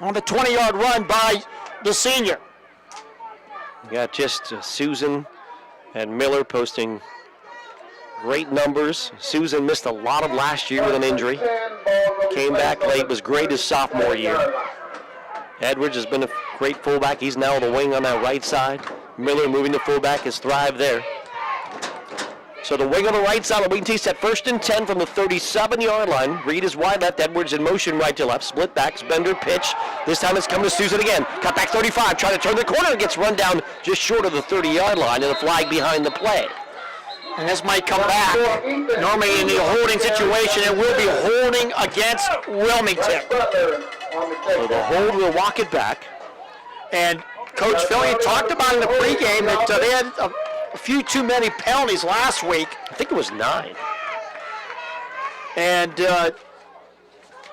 on the 20-yard run by the senior. We got just Susan and Miller posting great numbers. Susan missed a lot of last year with an injury. Came back late, was great his sophomore year. Edwards has been a great fullback. He's now on the wing on that right side. Miller moving to fullback has thrived there. So the wing on the right side of Wilmington set 1st and 10 from the 37-yard line. Reed is wide left, Edwards in motion right to left. Split backs, Bender pitch. This time it's coming to Susan again. Cut back 35, trying to turn the corner and gets run down just short of the 30-yard line and a flag behind the play. And this might come back. Normally in the holding situation, it will be holding against Wilmington. So the hold will walk it back. And Coach Philly talked about in the pregame that they had a few too many penalties last week. I think it was 9. And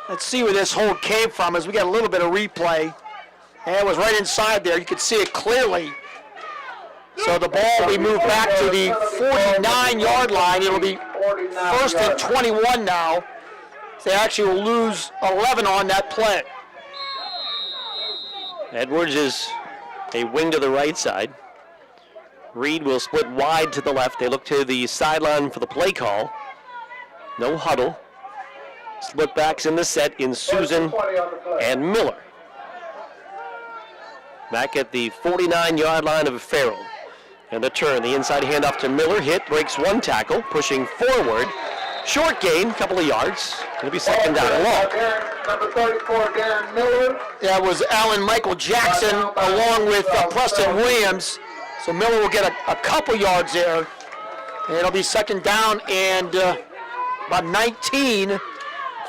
let's see where this hold came from as we got a little bit of replay. And it was right inside there. You could see it clearly. So the ball will be moved back to the 49-yard line. It'll be 1st and 21 now. They actually will lose 11 on that play. Edwards is a wing to the right side. Reed will split wide to the left. They look to the sideline for the play call. No huddle. Split backs in the set in Susan and Miller. Back at the 49-yard line of Farrell. And the turn, the inside handoff to Miller. Hit, breaks one tackle, pushing forward. Short gain, couple of yards. It'll be 2nd down and long. Number 34, Darren Miller. That was Alan Michael Jackson along with Preston Williams. So Miller will get a couple yards there. And it'll be 2nd down and about 19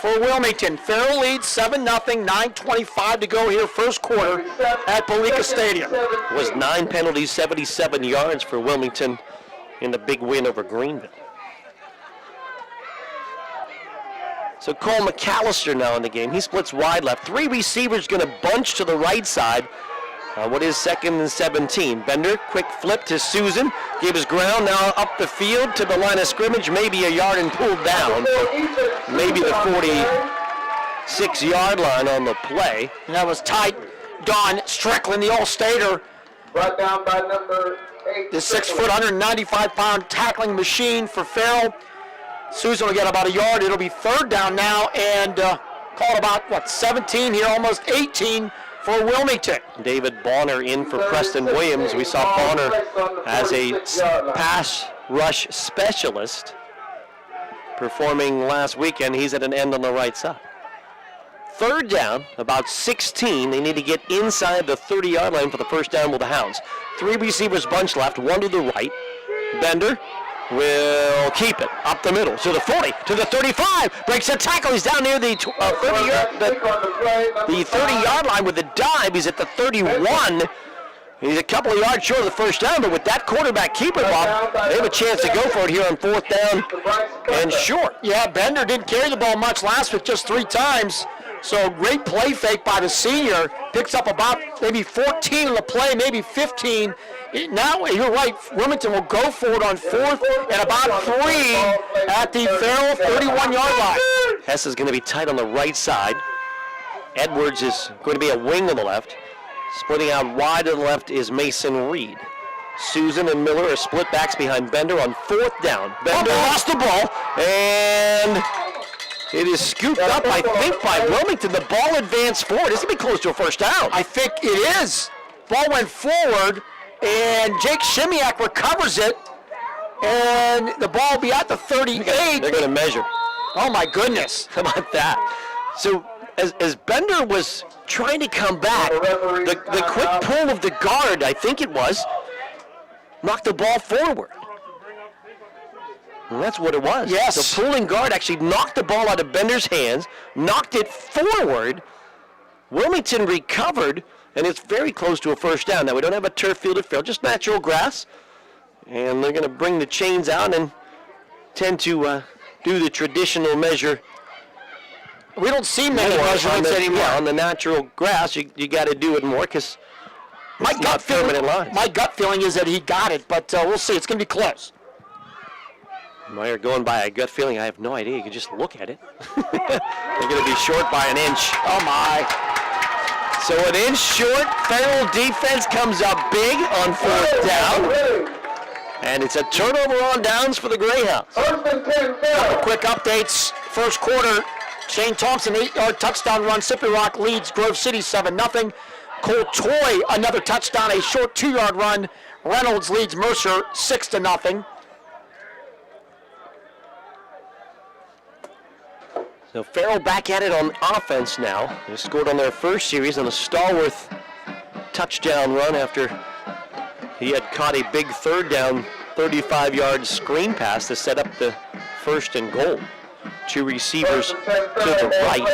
for Wilmington. Farrell leads 7-0, 9:25 to go here, first quarter at Palika Stadium. It was 9 penalties, 77 yards for Wilmington in the big win over Greenville. So Cole McAllister now in the game. He splits wide left. 3 receivers going to bunch to the right side. What is 2nd and 17. Bender, quick flip to Susan. Gave his ground now up the field to the line of scrimmage. Maybe a yard and pulled down. Maybe the 46-yard line on the play. And that was tight. Don Strickland, the All-Stater. Brought down by number 8. The 6-foot, 195-pound tackling machine for Farrell. Susan will get about a yard. It'll be 3rd down now and call about, 17 here, almost 18 for Wilmington. David Bonner in for Preston Williams. We saw Bonner as a pass rush specialist performing last weekend. He's at an end on the right side. 3rd down, about 16. They need to get inside the 30-yard line for the first down with the Hounds. 3 receivers bunch left, 1 to the right. Bender will keep it up the middle to the 40, to the 35, breaks a tackle. He's down near the 30-yard line with the dive. He's at the 31. He's a couple of yards short of the first down, but with that quarterback keeper, Bob, they have a chance to go for it here on 4th down and short. Yeah, Bender didn't carry the ball much last week, just 3 times. So great play fake by the senior. Picks up about maybe 14 on the play, maybe 15. Now, you're right, Wilmington will go for it on 4th and about 3 at the Farrell 31-yard line. Hess is going to be tight on the right side. Edwards is going to be a wing on the left. Splitting out wide to the left is Mason Reed. Susan and Miller are split backs behind Bender on 4th down. Bender lost the ball, and it is scooped up, I think, by Wilmington. The ball advanced forward. This will be close to a first down. I think it is. Ball went forward, and Jake Shimiak recovers it, and the ball will be at the 38. They're going to measure. Oh, my goodness. How about that? So as Bender was trying to come back, the quick pull of the guard, I think it was, knocked the ball forward. And that's what it was. Yes. The pulling guard actually knocked the ball out of Bender's hands, knocked it forward. Wilmington recovered, and it's very close to a first down. Now, we don't have a turf field at Farrell, just natural grass. And they're going to bring the chains out and tend to do the traditional measure. We don't see many measurements anymore. Yeah, on the natural grass, you got to do it more because my gut feeling is that he got it, but we'll see. It's going to be close. Meyer going by a gut feeling. I have no idea. You can just look at it. They're going to be short by an inch. Oh, my. So an inch short. Farrell defense comes up big on 4th down. And it's a turnover on downs for the Greyhounds. Couple quick updates. First quarter, Shane Thompson, 8-yard touchdown run. Sippy Rock leads Grove City 7-0. Cole Toy, another touchdown, a short 2-yard run. Reynolds leads Mercer 6-0. So Farrell back at it on offense now. They scored on their first series on a Stallworth touchdown run after he had caught a big 3rd down, 35-yard screen pass to set up the 1st and goal. 2 receivers to the right.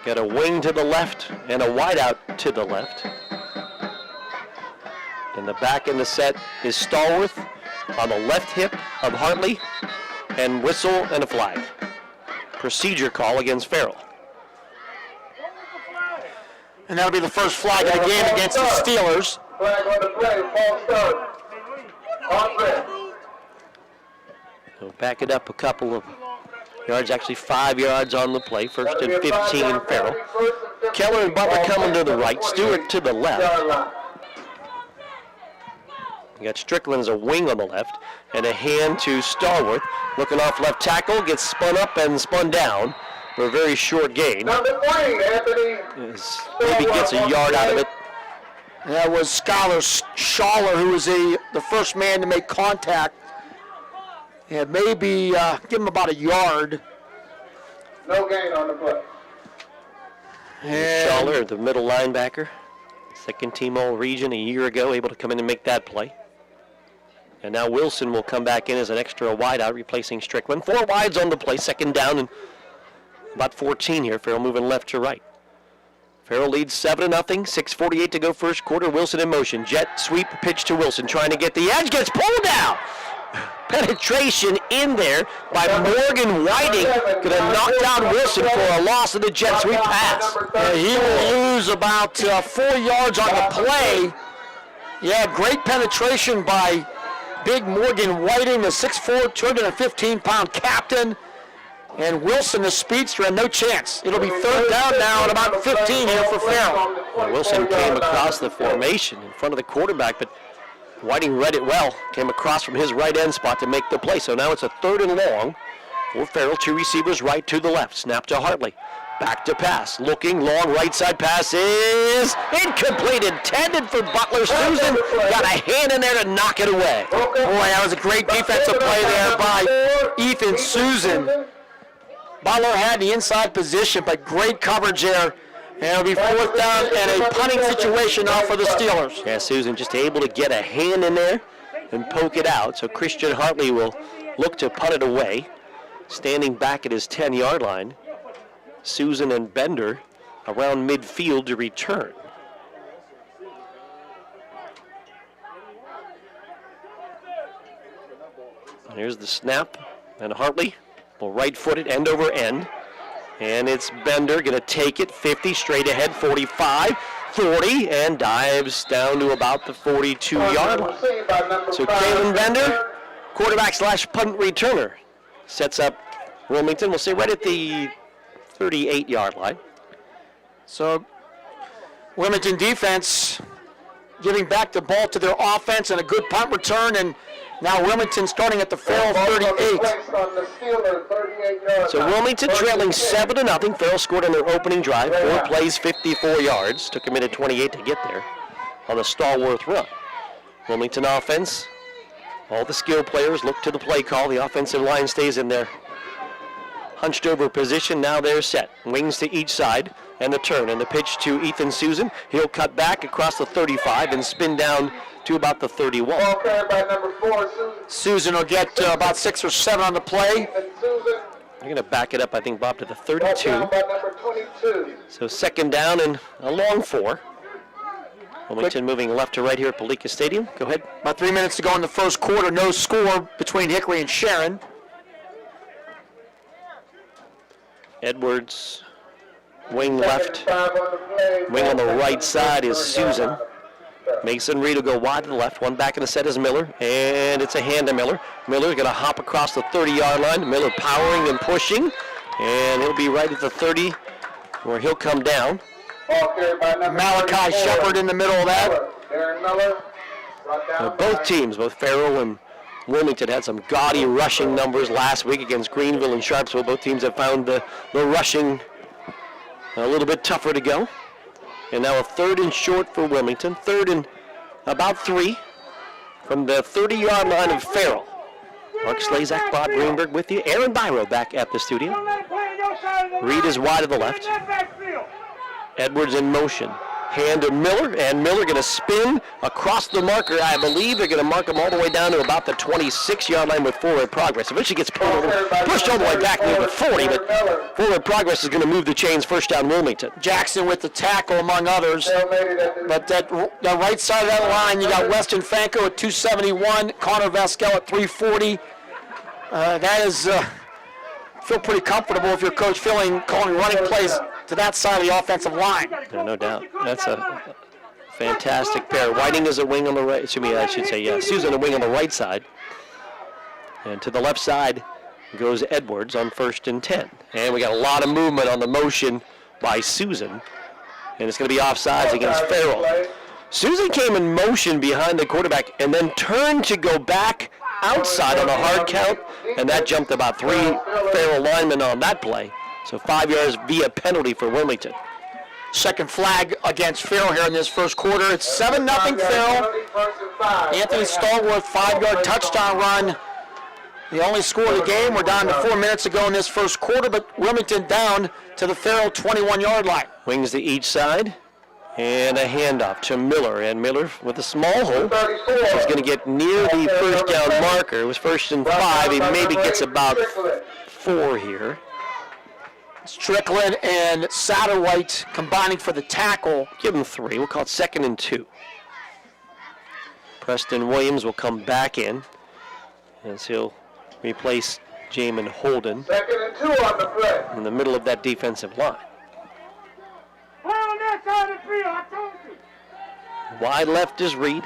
Got a wing to the left and a wide out to the left. And the back in the set is Stallworth on the left hip of Hartley, and whistle and a flag. Procedure call against Farrell. And that'll be the first flag of the game against the Steelers. Flag on the play, false start. On So back it up a couple of yards, actually 5 yards on the play. 1st and 15, Farrell. Keller and Butler coming to the right, Stewart to the left. You got Strickland as a wing on the left, and a hand to Stallworth. Looking off left tackle, gets spun up and spun down for a very short gain. Number 3, Anthony. Maybe gets a yard out of it. That was Skylar Schaller, who was the first man to make contact. Yeah, maybe give him about a yard. No gain on the play. Schaller, the middle linebacker. Second team All-Region a year ago, able to come in and make that play. And now Wilson will come back in as an extra wideout, replacing Strickland. 4 wides on the play, 2nd down and about 14 here. Farrell moving left to right. Farrell leads 7-0, 6:48 to go first quarter. Wilson in motion. Jet sweep pitch to Wilson, trying to get the edge, gets pulled down. Penetration in there by Morgan Whiting. Could have knocked down Wilson for a loss of the jet sweep pass. He will lose about 4 yards on the play. Yeah, great penetration by big Morgan Whiting, the 6'4", 215-pound captain. And Wilson, the speedster, had no chance. It'll be 3rd down now at about 15 here for Farrell. Well, Wilson came across the formation in front of the quarterback, but Whiting read it well. Came across from his right end spot to make the play. So now it's a 3rd and long for Farrell. 2 receivers right to the left. Snap to Hartley. Back to pass. Looking long right side pass is incomplete. Intended for Butler. Susan got a hand in there to knock it away. Boy, that was a great defensive play there by Ethan Susan. Butler had the inside position, but great coverage there. And it'll be 4th down and a punting situation now for the Steelers. Yeah, Susan just able to get a hand in there and poke it out. So Christian Hartley will look to punt it away. Standing back at his 10-yard line. Susan and Bender around midfield to return. Here's the snap, and Hartley will right-foot it end over end. And it's Bender going to take it 50 straight ahead, 45, 40, and dives down to about the 42-yard line. So Kalen Bender, quarterback / punt returner, sets up Wilmington, we'll say right at the 38-yard line. So Wilmington defense giving back the ball to their offense and a good punt return, and now Wilmington starting at the Farrell 38. So Wilmington trailing 7-0. Farrell scored on their opening drive. 4 plays, 54 yards. Took a minute 28 to get there on the Stallworth run. Wilmington offense, all the skill players look to the play call. The offensive line stays in their hunched over position. Now they're set. Wings to each side and the turn and the pitch to Ethan Susan. He'll cut back across the 35 and spin down to about the 31. Ball carried by number 4, Susan. Susan will get about 6 or 7 on the play. They're going to back it up, I think, Bob, to the 32. By number 22. So 2nd down and a long 4. Wilmington moving left to right here at Palika Stadium. Go ahead. About 3 minutes to go in the first quarter. No score between Hickory and Sharon. Edwards, wing left. Wing on the right side is Susan. Mason Reed will go wide to the left. One back in the set is Miller, and it's a hand to Miller. Miller's going to hop across the 30-yard line. Miller powering and pushing, and he'll be right at the 30 where he'll come down. Malachi Shepard in the middle of that. Both teams, both Farrell and Wilmington, had some gaudy rushing numbers last week against Greenville and Sharpsville. Both teams have found the rushing a little bit tougher to go. And now a 3rd and short for Wilmington. 3rd and about 3 from the 30-yard line of Farrell. Mark Slazak, Bob Greenberg with you. Aaron Byro back at the studio. Reed is wide to the left. Edwards in motion. Hand to Miller, and Miller going to spin across the marker. I believe they're going to mark him all the way down to about the 26-yard line with forward progress. Eventually gets pushed all the way back near the 40, but forward progress is going to move the chains. First down, Wilmington. Jackson with the tackle, among others. But that right side of that line, you got Weston Fanco at 271, Connor Vasquel at 340. That is, feel pretty comfortable if you're coach calling running plays to that side of the offensive line. No doubt. That's a fantastic pair. Whiting is a wing on the right. Susan a wing on the right side. And to the left side goes Edwards on 1st and 10. And we got a lot of movement on the motion by Susan. And it's going to be offsides against Farrell. Susan came in motion behind the quarterback and then turned to go back outside on a hard count. And that jumped about 3 Farrell linemen on that play. So 5 yards via penalty for Wilmington. Second flag against Farrell here in this first quarter. It's 7-0 Farrell. Anthony Stallworth, 5-yard touchdown run. The only score of the game. We're down to 4 minutes to go in this first quarter, but Wilmington down to the Farrell 21-yard line. Wings to each side, and a handoff to Miller. And Miller with a small hole. He's going to get near the first down marker. It was 1st and 5. He maybe gets about 4 here. Strickland and Satterwhite combining for the tackle. Give him 3. We'll call it 2nd and 2. Preston Williams will come back in as he'll replace Jamin Holden 2nd and 2 on the play. in the middle of that defensive line. Wide left is Reed.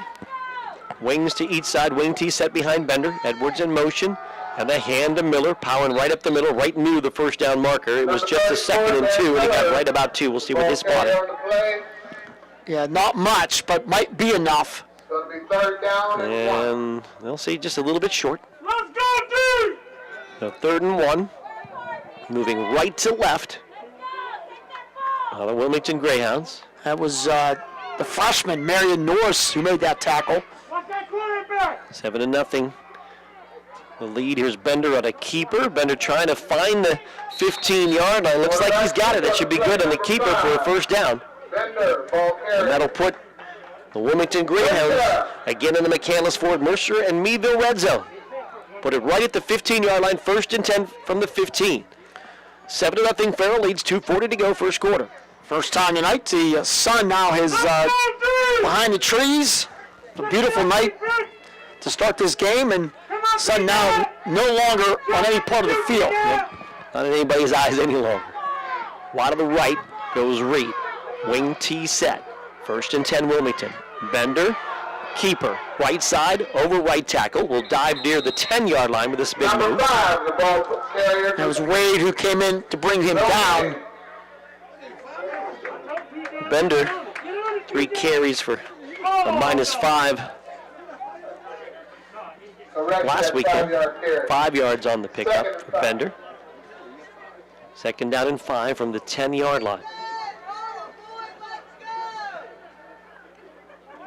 Wings to each side. Wing T set behind Bender. Edwards in motion. And a hand to Miller, powering right up the middle, right near the first down marker. It was just a 2nd and 2, and he got right about 2. We'll see what they spotted. Yeah, not much, but might be enough. Going to be 3rd down and they'll see just a little bit short. Let's go, dude! So 3rd and 1, moving right to left. The Wilmington Greyhounds. That was the freshman, Marion Norris, who made that tackle. 7-0. The lead, here's Bender on a keeper. Bender trying to find the 15-yard line. Looks like he's got it. That should be good on the keeper for a first down. And that'll put the Wilmington Greyhounds again in the McCandless Ford Mercer and Meadville red zone. Put it right at the 15-yard line, 1st and 10 from the 15. 7-0 Farrell leads, 2:40 to go, first quarter. First time tonight, the sun now is behind the trees. A beautiful night to start this game, and sun now no longer on any part of the field. Not in anybody's eyes any longer. Wide to the right goes Reed. Wing T set. 1st and 10 Wilmington. Bender, keeper. Right side, over right tackle. Will dive near the 10-yard line with this big move. That was Wade who came in to bring him down. Bender, 3 carries for a -5. Last weekend, 5 yards on the pickup for Bender. 2nd down and 5 from the 10-yard line.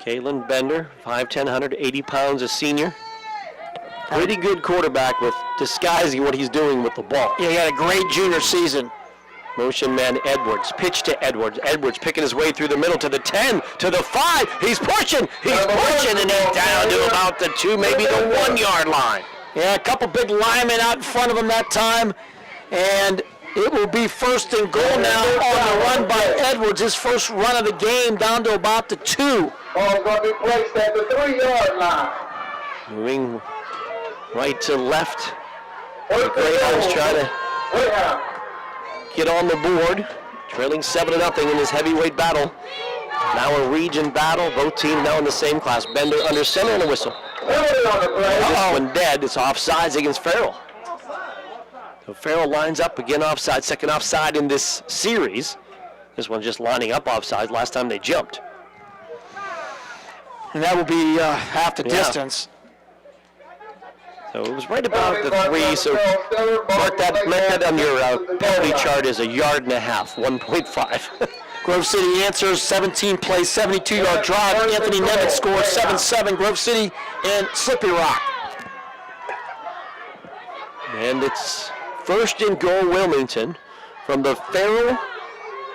Caitlin Bender, 5'10", 180 pounds, a senior. Pretty good quarterback with disguising what he's doing with the ball. Yeah, he had a great junior season. Motion man Edwards, pitch to Edwards. Edwards picking his way through the middle to the 10, to the 5. He's pushing, and he's down to about the 2, maybe the 1-yard line. Yeah, a couple big linemen out in front of him that time, and it will be 1st and goal now on the run by Edwards, his first run of the game, down to about the 2. Ball's going to be placed at the 3-yard line. Moving right to left. The Greyhounds trying to get on the board. Trailing 7-0 in this heavyweight battle. Now a region battle. Both teams now in the same class. Bender under center and a whistle. This one dead. It's offsides against Farrell. So Farrell lines up again offside. Second offside in this series. This one just lining up offside. Last time they jumped. And that will be half the distance. So it was right about the 3, so mark that on your penalty chart as 1.5 yards, 1.5. Grove City answers, 17 plays, 72-yard drive. Anthony Nemeth scores 7-7. Grove City and Slippery Rock. And it's first and goal Wilmington from the Farrell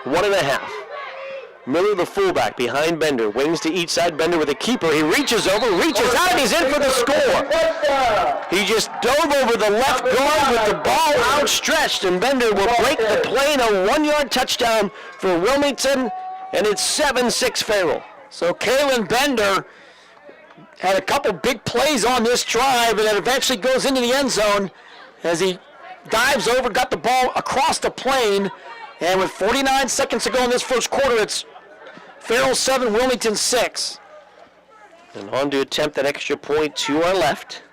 1.5. Miller, the fullback, behind Bender. Wings to each side. Bender with a keeper. He reaches over, reaches out, and he's in for the score. He just dove over the left guard with the ball outstretched, and Bender will break the play. A 1-yard touchdown for Wilmington, and it's 7-6 Farrell. So Kalen Bender had a couple big plays on this drive, and then eventually goes into the end zone as he dives over, got the ball across the plane, and with 49 seconds to go in this first quarter, it's Farrell 7, Wilmington 6. And on to attempt that extra point to our left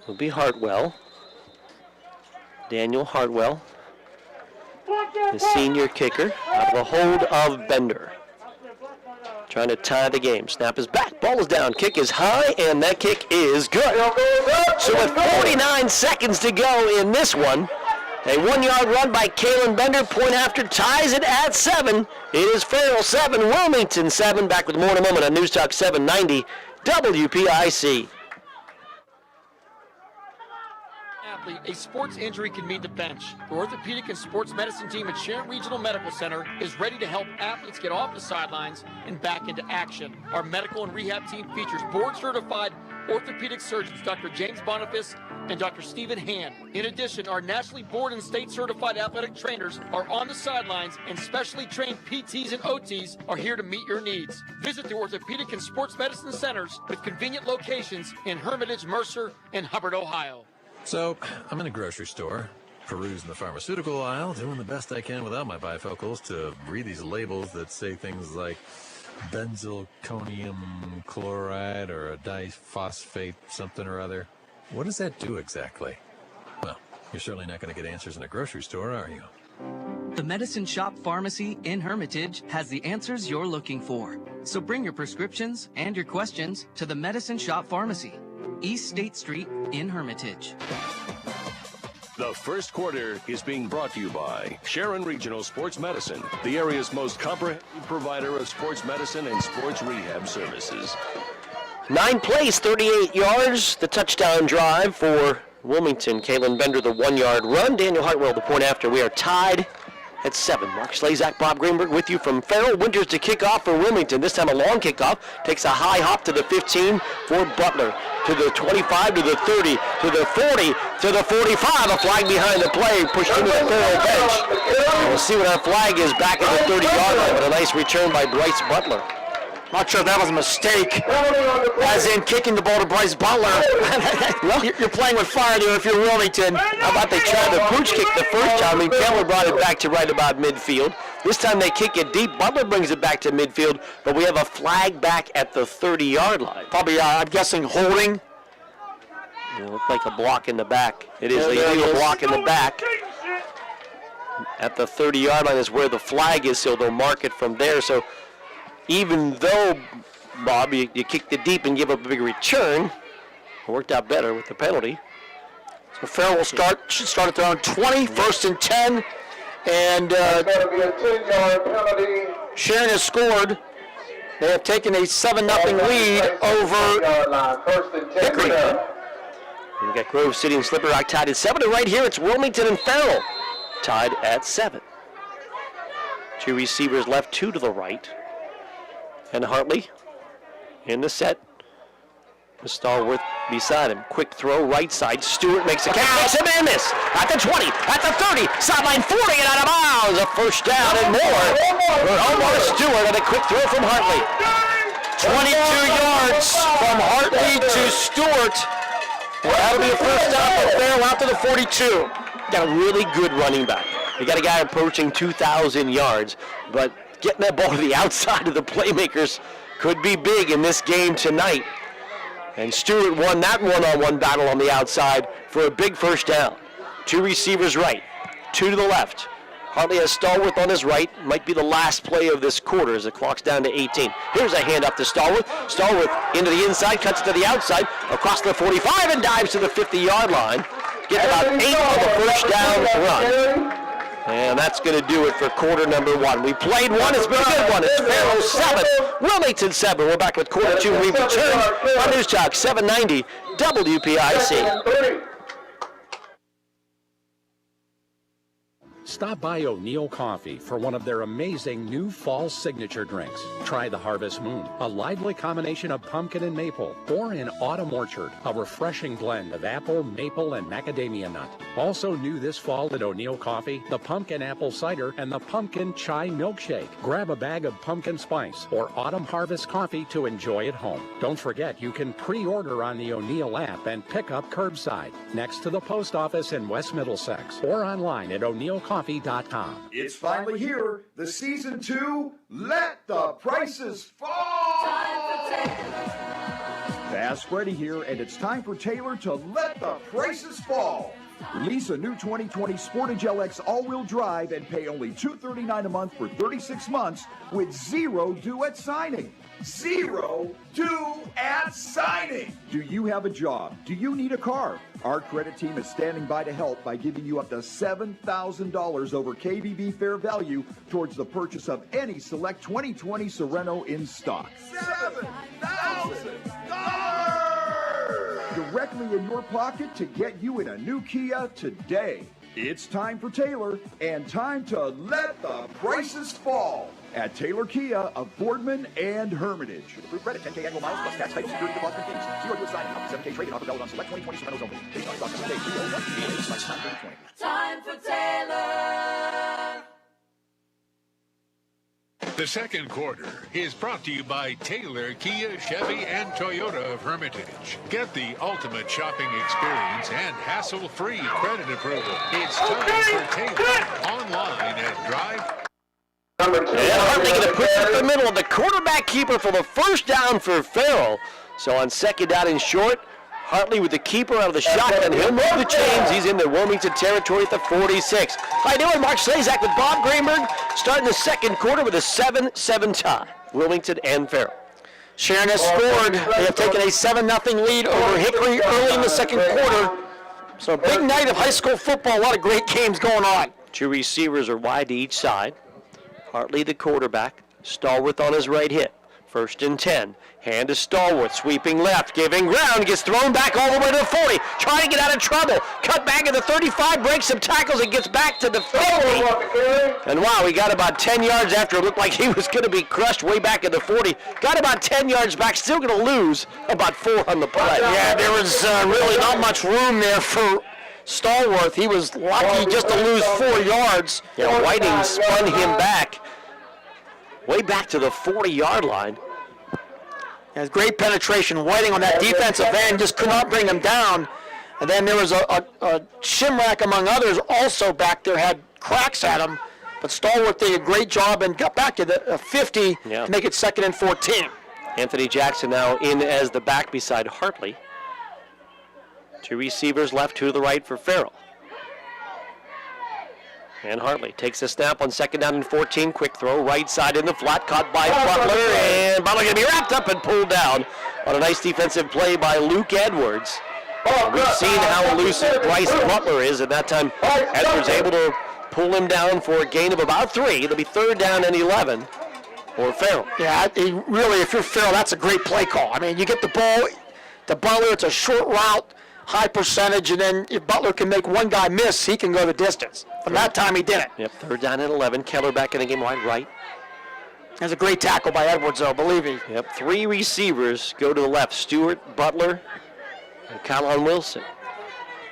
will be Hartwell. Daniel Hartwell, the senior kicker, out of the hold of Bender. Trying to tie the game. Snap is back, ball is down, kick is high, and that kick is good. So with 49 seconds to go in this one, a 1-yard run by Kalen Bender, point after, ties it at 7. It is Farrell 7, Wilmington 7. Back with more in a moment on News Talk 790 WPIC. A sports injury can mean the bench. The orthopedic and sports medicine team at Sharon Regional Medical Center is ready to help athletes get off the sidelines and back into action. Our medical and rehab team features board-certified orthopedic surgeons Dr. James Boniface and Dr. Stephen Hand. In addition, our nationally board and state-certified athletic trainers are on the sidelines, and specially trained PTs and OTs are here to meet your needs. Visit the orthopedic and sports medicine centers with convenient locations in Hermitage, Mercer, and Hubbard, Ohio. So, I'm in a grocery store, perusing the pharmaceutical aisle, doing the best I can without my bifocals to read these labels that say things like benzylconium chloride or a diphosphate something or other. What does that do exactly? Well, you're certainly not going to get answers in a grocery store, are you? The Medicine Shop Pharmacy in Hermitage has the answers you're looking for. So bring your prescriptions and your questions to the Medicine Shop Pharmacy, East State Street in Hermitage. The first quarter is being brought to you by Sharon Regional Sports Medicine, the area's most comprehensive provider of sports medicine and sports rehab services. 9 plays, 38 yards, the touchdown drive for Wilmington. Kalen Bender, the 1-yard run. Daniel Hartwell, the point after. We are tied at 7. Mark Slazak, Bob Greenberg with you from Farrell. Winters to kick off for Wilmington. This time a long kickoff. Takes a high hop to the 15 for Butler. To the 25, to the 30, to the 40, to the 45. A flag behind the play, pushed into the Farrell bench. We'll see what our flag is back at the 30-yard line, but a nice return by Bryce Butler. Not sure if that was a mistake, as in kicking the ball to Bryce Butler. You're playing with fire there if you're Wilmington. How about they tried the pooch kick the first time, and Keller brought it back to right about midfield. This time they kick it deep. Butler brings it back to midfield, but we have a flag back at the 30-yard line. Probably, I'm guessing, holding. It looked like a block in the back. It is a illegal block in the back. At the 30-yard line is where the flag is, so they'll mark it from there. So even though, Bob, you kicked it deep and give up a big return, it worked out better with the penalty. So Farrell will should start at their own 20, first and 10. And going to be a 10-yard penalty. Sharon has scored. They have taken a 7-0 lead over Hickory. We got Grove City and Slippery Rock tied at 7. And right here, it's Wilmington and Farrell tied at 7. 2 receivers left, 2 to the right. And Hartley in the set. The stalwart beside him. Quick throw, right side. Stewart makes a catch, makes a man miss. At the 20, at the 30, sideline 40 and out of bounds. A first down and more for Omar Stewart and a quick throw from Hartley. 22 yards from Hartley to Stewart. And that'll be a first down for Farrell out to the 42. Got a really good running back. You got a guy approaching 2,000 yards, but getting that ball to the outside of the playmakers could be big in this game tonight. And Stewart won that one-on-one battle on the outside for a big first down. 2 receivers right, 2 to the left. Hartley has Stallworth on his right. Might be the last play of this quarter as the clock's down to 18. Here's a handoff to Stallworth. Stallworth into the inside, cuts it to the outside, across the 45 and dives to the 50-yard line. Gets about 8 on the first down run. And that's going to do it for quarter number 1. We played one. It's been a good one. It's Farrell 7, Wilmington 7. We're back with quarter 2 when we return on News Talk 790 WPIC. Stop by O'Neill Coffee for one of their amazing new fall signature drinks. Try the Harvest Moon, a lively combination of pumpkin and maple, or an Autumn Orchard, a refreshing blend of apple, maple, and macadamia nut. Also new this fall at O'Neill Coffee, the Pumpkin Apple Cider and the Pumpkin Chai Milkshake. Grab a bag of pumpkin spice or Autumn Harvest coffee to enjoy at home. Don't forget, you can pre-order on the O'Neill app and pick up curbside, next to the post office in West Middlesex, or online at o'neillcoffee.com. It's finally here, the season 2, Let the Prices Fall! Fast Freddy here, and it's time for Taylor to let the prices fall. Lease a new 2020 Sportage LX all-wheel drive and pay only $239 a month for 36 months with 0 due at signing. 0 due at signing. Do you have a job? Do you need a car? Our credit team is standing by to help by giving you up to $7,000 over KBB fair value towards the purchase of any select 2020 Sorento in stock. $7,000! Directly in your pocket to get you in a new Kia today. It's time for Taylor and time to let the prices fall at Taylor Kia of Boardman and Hermitage. Approved credit, 10K annual miles plus tax, title, security deposit, and fees. 0 due at signing, up to 7K trade-in offer valid on select 2020 Sorentos only. Based on approximate date, 301, Time for Taylor. The second quarter is brought to you by Taylor, Kia, Chevy, and Toyota of Hermitage. Get the ultimate shopping experience and hassle-free credit approval. It's time for Taylor. Online at Drive. And Hartley going to push it in the middle of the quarterback keeper for the first down for Farrell. So on second down and short, Hartley with the keeper out of the shotgun. He'll move the chains. He's into Wilmington territory at the 46. How you doing? Mark Slazak with Bob Greenberg, starting the second quarter with a 7-7 tie. Wilmington and Farrell. Sharon has scored. They have taken a 7-0 lead over Hickory early in the second quarter. So a big night of high school football. A lot of great games going on. 2 receivers are wide to each side. Hartley the quarterback. Stallworth on his right hip. First and 10. Hand to Stallworth, sweeping left, giving ground, gets thrown back all the way to the 40, trying to get out of trouble. Cut back at the 35, breaks some tackles, and gets back to the 50. And wow, he got about 10 yards after it looked like he was going to be crushed way back at the 40. Got about 10 yards back, still going to lose about 4 on the play. Yeah, there was really not much room there for Stallworth. He was lucky just to lose 4 yards. Yeah, Whiting spun him back, way back to the 40-yard line. Has great penetration. Whiting on that defensive end just could not bring him down. And then there was a Shimrack, among others, also back there, had cracks at him. But Stallworth did a great job and got back to the 50 to make it 2nd and 14. Anthony Jackson now in as the back beside Hartley. 2 receivers left, 2 to the right for Farrell. And Hartley takes a snap on 2nd down and 14. Quick throw, right side in the flat, caught by Butler. And Butler going to be wrapped up and pulled down on a nice defensive play by Luke Edwards. We've seen how elusive Bryce Butler is, and that time Edwards able to pull him down for a gain of about 3. It'll be 3rd down and 11 for Farrell. Yeah, really, if you're Farrell, that's a great play call. I mean, you get the ball to Butler, it's a short route, high percentage, and then if Butler can make one guy miss, he can go the distance. From that time, he did it. Yep, 3rd down and 11. Keller back in the game wide right. That's a great tackle by Edwards, though, believe me. Yep, 3 receivers go to the left. Stewart, Butler, Colin Wilson.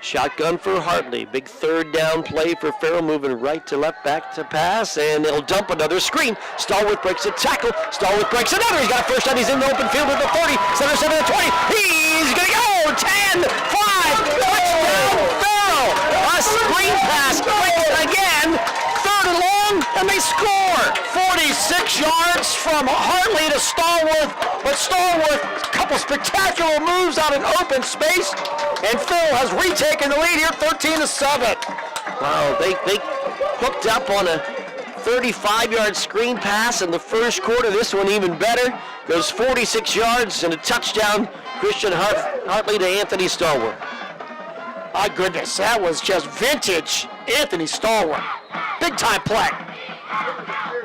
Shotgun for Hartley. Big third down play for Farrell, moving right to left, back to pass, and they'll dump another screen. Stallworth breaks a tackle. Stallworth breaks another. He's got a first down. He's in the open field with the 30, center 7 to 20. He's going to go 10, 5, touchdown Farrell. A screen pass breaks again. Third and long, and they score. 46 yards from Hartley to Stallworth, but Stallworth, a couple spectacular moves out in open space, and Phil has retaken the lead here, 13-7. Wow, they hooked up on a 35-yard screen pass in the first quarter. This one even better. Goes 46 yards and a touchdown. Christian Hartley to Anthony Stallworth. My goodness, that was just vintage Anthony Stallworth. Big time play.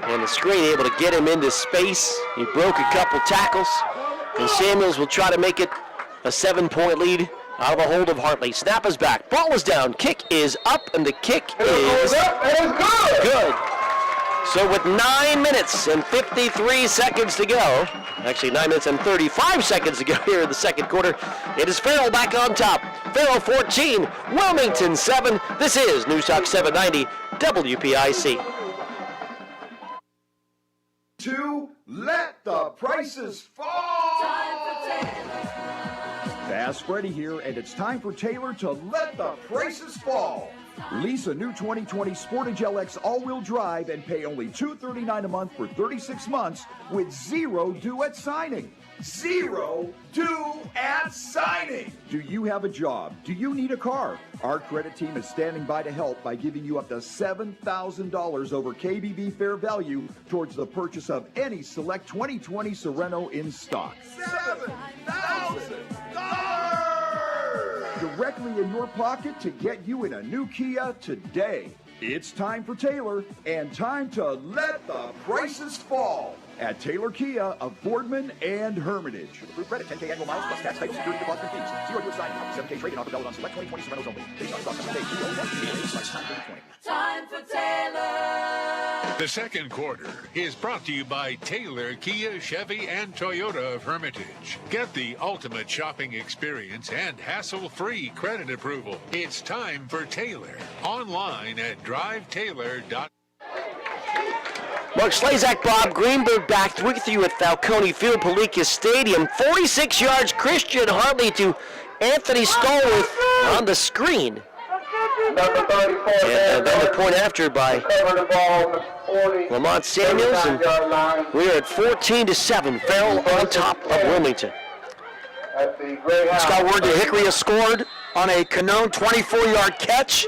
And the screen able to get him into space. He broke a couple tackles. And Samuels will try to make it a 7-point lead out of a hold of Hartley. Snap is back. Ball is down. Kick is up, and the kick is good. So with 9 minutes and 53 seconds to go, actually 9 minutes and 35 seconds to go here in the second quarter, it is Farrell back on top. Farrell 14, Wilmington 7. This is News Talk 790 WPIC. To let the prices fall. Fast Freddy here, and it's time for Taylor to let the prices fall. Lease a new 2020 Sportage LX all-wheel drive and pay only $239 a month for 36 months with zero due at signing. Zero due at signing. Do you have a job? Do you need a car? Our credit team is standing by to help by giving you up to $7,000 over KBB fair value towards the purchase of any select 2020 Sorento in stock. $7,000! Directly in your pocket to get you in a new Kia today. It's time for Taylor and time to let the prices fall at Taylor Kia of Boardman and Hermitage. Approved credit, 10K annual miles plus tax, title, security deposit, and fees. Zero US signing, 7K trade-in offer valid on select 2020 Sorentos only. Based on stock number page, Time for Taylor. The second quarter is brought to you by Taylor, Kia, Chevy, and Toyota of Hermitage. Get the ultimate shopping experience and hassle-free credit approval. It's time for Taylor. Online at drivetaylor.com. Mark Slazak, Bob Greenberg back with you at Falcone Field, Palica Stadium. 46 yards, Christian Hartley to Anthony Stallworth on the screen. Number 34. And then the point after by Lamont Samuels. And we're at 14-7. Farrell on top of Wilmington. Scott Ward to Hickory has scored on a Canone 24-yard catch.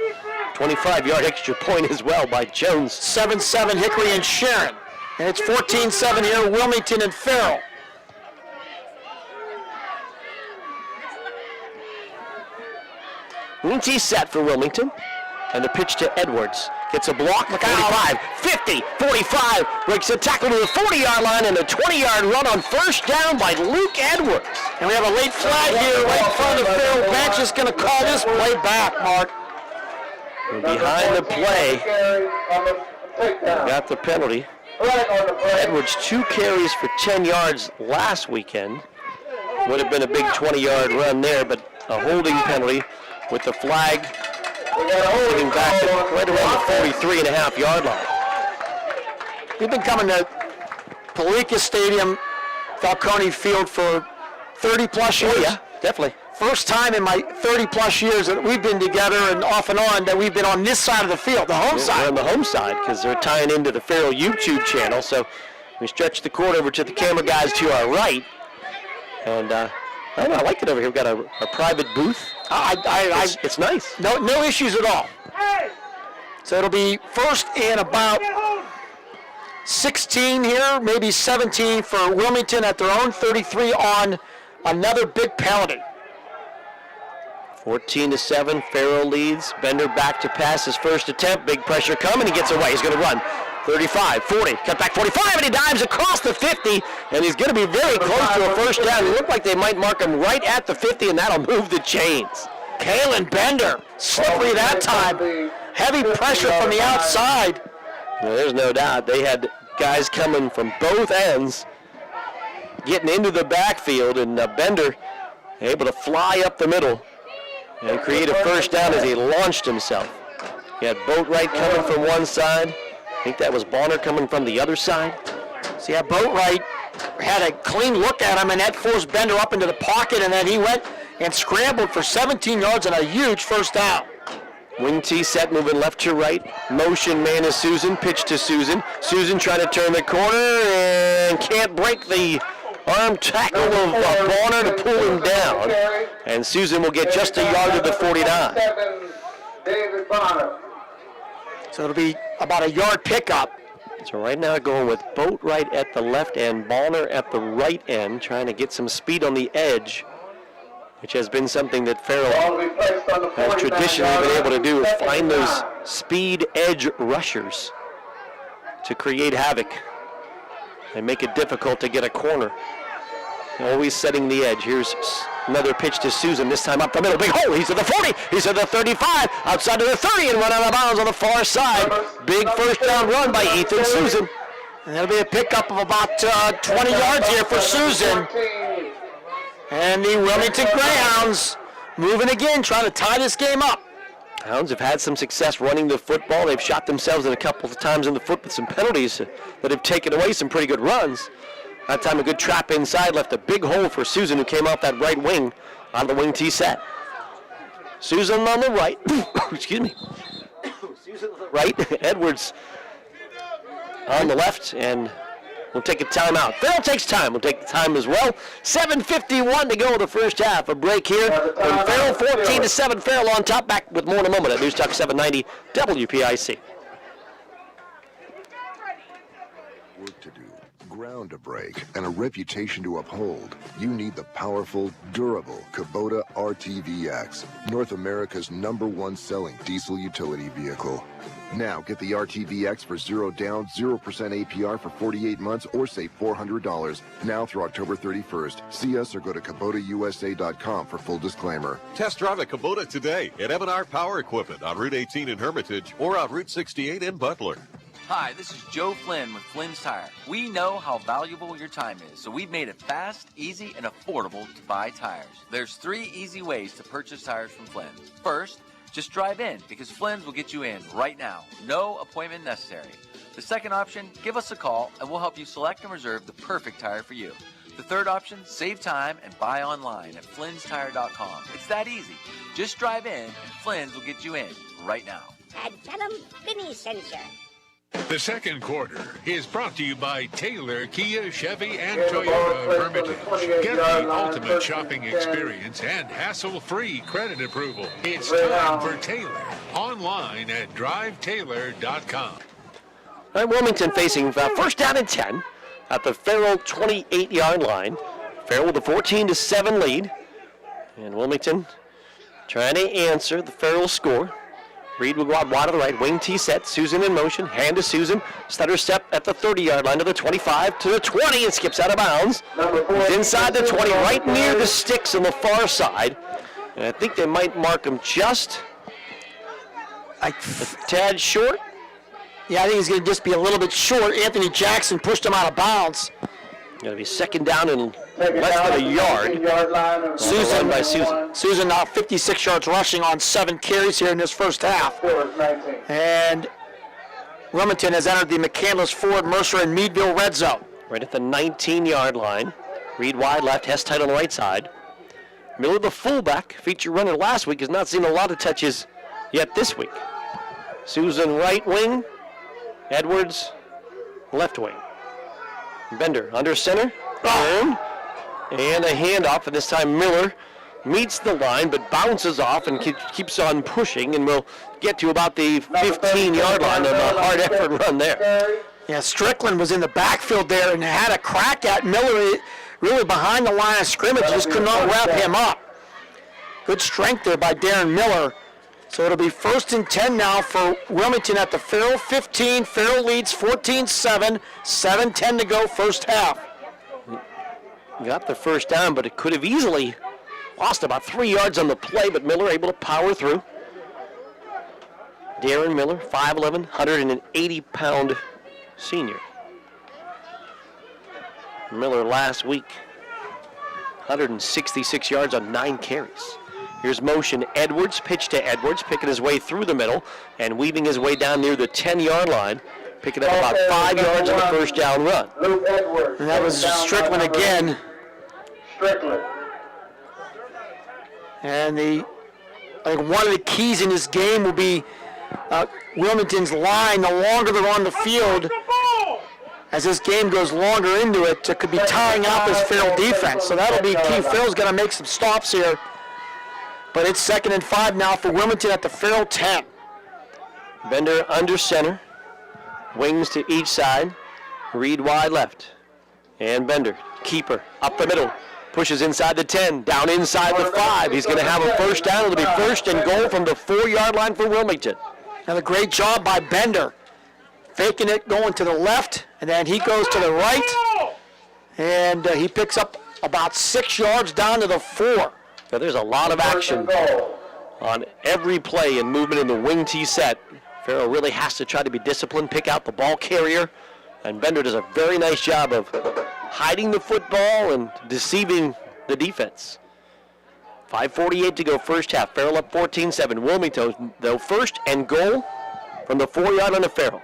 25-yard extra point as well by Jones. 7-7 Hickory and Sharon. And it's 14-7 here, Wilmington and Farrell. Lindsay set for Wilmington. And the pitch to Edwards. Gets a block, 45, 50, 45. Breaks a tackle to the 40-yard line and a 20-yard run on first down by Luke Edwards. And we have a late flag here right in front of the Farrell bench. Is going to call this play back, Mark. And behind the play, got the penalty. Edwards 2 carries for 10 yards last weekend. Would have been a big 20-yard run there, but a holding penalty with the flag holding back at right around the 43.5-yard line. We've been coming to Palica Stadium, Falcone Field for 30-plus years. Oh, yeah, definitely. First time in my 30-plus years that we've been together and off and on that we've been on this side of the field, the home side. We're on the home side because they're tying into the Farrell YouTube channel. So we stretch the cord over to the camera guys to our right. And I don't know, I like it over here. We've got a private booth. It's nice. No issues at all. So it'll be first and about 16 here, maybe 17 for Wilmington at their own 33 on another big penalty. 14-7, Farrell leads. Bender back to pass his first attempt. Big pressure coming. He gets away. He's going to run. 35, 40, cut back 45, and he dives across the 50, and he's going to be very close to a first down. It looked like they might mark him right at the 50, and that'll move the chains. Kalen Bender, slippery that time. Heavy pressure from the outside. Well, there's no doubt. They had guys coming from both ends, getting into the backfield, and Bender able to fly up the middle and create a first down as he launched himself. He had Boatwright coming from one side. I think that was Bonner coming from the other side. So yeah, Boatwright had a clean look at him, and that forced Bender up into the pocket, and then he went and scrambled for 17 yards and a huge first down. Wing T set, moving left to right. Motion man is Susan, pitch to Susan. Susan trying to turn the corner and can't break the arm tackle of Bonner to pull him down. And Susan will get just a yard to the 49. David Bonner. So it'll be about a yard pickup. So right now going with Boatwright at the left end, Bonner at the right end, trying to get some speed on the edge, which has been something that Farrell has traditionally been able to do, is find those speed edge rushers to create havoc and make it difficult to get a corner. Always setting the edge. Here's another pitch to Susan, this time up the middle. Big hole. He's at the 40. He's at the 35. Outside of the 30 and run out of bounds on the far side. Big first down run by Ethan Susan. And that'll be a pickup of about 20 yards here for Susan. And the Wilmington Greyhounds moving again, trying to tie this game up. Hounds have had some success running the football. They've shot themselves in a couple of times in the foot with some penalties that have taken away some pretty good runs. That time a good trap inside left a big hole for Susan, who came off that right wing out of the wing T set. Susan on the right. Excuse me. Susan on the right. Edwards on the left, and we'll take a timeout. Farrell takes time. We'll take the time as well. 7:51 to go in the first half. A break here from Farrell, 14-7. Farrell on top. Back with more in a moment at News Talk 790 WPIC. Work to do, ground to break, and a reputation to uphold. You need the powerful, durable Kubota RTVX, North America's #1 selling diesel utility vehicle. Now get the RTVX for 0 down, 0% APR for 48 months, or save $400 now through October 31st. See us or go to KubotaUSA.com for full disclaimer. Test drive a Kubota today at M&R Power Equipment on Route 18 in Hermitage or on Route 68 in Butler. Hi, this is Joe Flynn with Flynn's Tire. We know how valuable your time is, so we've made it fast, easy, and affordable to buy tires. There's 3 easy ways to purchase tires from Flynn's. First, just drive in, because Flynn's will get you in right now. No appointment necessary. The second option, give us a call and we'll help you select and reserve the perfect tire for you. The third option, save time and buy online at flynnstire.com. It's that easy. Just drive in and Flynn's will get you in right now. And tell them Vinny sent you. The second quarter is brought to you by Taylor, Kia, Chevy, and Toyota of Hermitage. Get the ultimate shopping experience and hassle-free credit approval. It's time for Taylor. Online at drivetaylor.com. All right, Wilmington facing first down and 10 at the Farrell 28-yard line. Farrell with a 14-7 lead. And Wilmington trying to answer the Farrell score. Reed will go out wide to the right, wing T set, Susan in motion, hand to Susan, stutter step at the 30-yard line to the 25, to the 20, and skips out of bounds. He's inside the 20, right near the sticks on the far side. And I think they might mark him just a tad short. Yeah, I think he's going to just be a little bit short. Anthony Jackson pushed him out of bounds. Going to be second down and less than a yard. Susan by Susan. Susan now 56 yards rushing on 7 carries here in this first half. And Wilmington has entered the McCandless, Ford, Mercer, and Meadville red zone. Right at the 19-yard line. Reed wide left, Hess tight on the right side. Miller, the fullback, feature runner last week, has not seen a lot of touches yet this week. Susan right wing, Edwards left wing. Bender under center, and a handoff, and this time Miller meets the line but bounces off and keeps on pushing, and will get to about the 15-yard line on a hard effort run there. Yeah, Strickland was in the backfield there and had a crack at Miller, really behind the line of scrimmage, just could not wrap him up. Good strength there by Darren Miller. So it'll be 1st and 10 now for Wilmington at the Farrell 15. Farrell leads 14-7, 7:10 to go first half. Got the first down, but it could have easily lost about 3 yards on the play, but Miller able to power through. Darren Miller, 5'11", 180-pound senior. Miller last week, 166 yards on 9 carries. Here's motion. Edwards, pitch to Edwards, picking his way through the middle and weaving his way down near the 10-yard line, picking up about 5 yards on the first down run. And that was Strickland again. And I think one of the keys in this game will be Wilmington's line. The longer they're on the field, as this game goes longer into it, it could be tying up his Farrell defense. So that'll be key. Farrell's going to make some stops here. But it's 2nd and 5 now for Wilmington at the Farrell 10. Bender under center. Wings to each side. Reed wide left. And Bender, keeper, up the middle. Pushes inside the 10, down inside the 5. He's going to have a first down. It'll be 1st and goal from the 4-yard line for Wilmington. And a great job by Bender. Faking it, going to the left, and then he goes to the right. And he picks up about 6 yards down to the 4. Now there's a lot of action on every play and movement in the wing T set. Farrell really has to try to be disciplined, pick out the ball carrier, and Bender does a very nice job of hiding the football and deceiving the defense. 5:48 to go first half. Farrell up 14-7. Wilmington, though, 1st and goal from the 4-yard line of Farrell.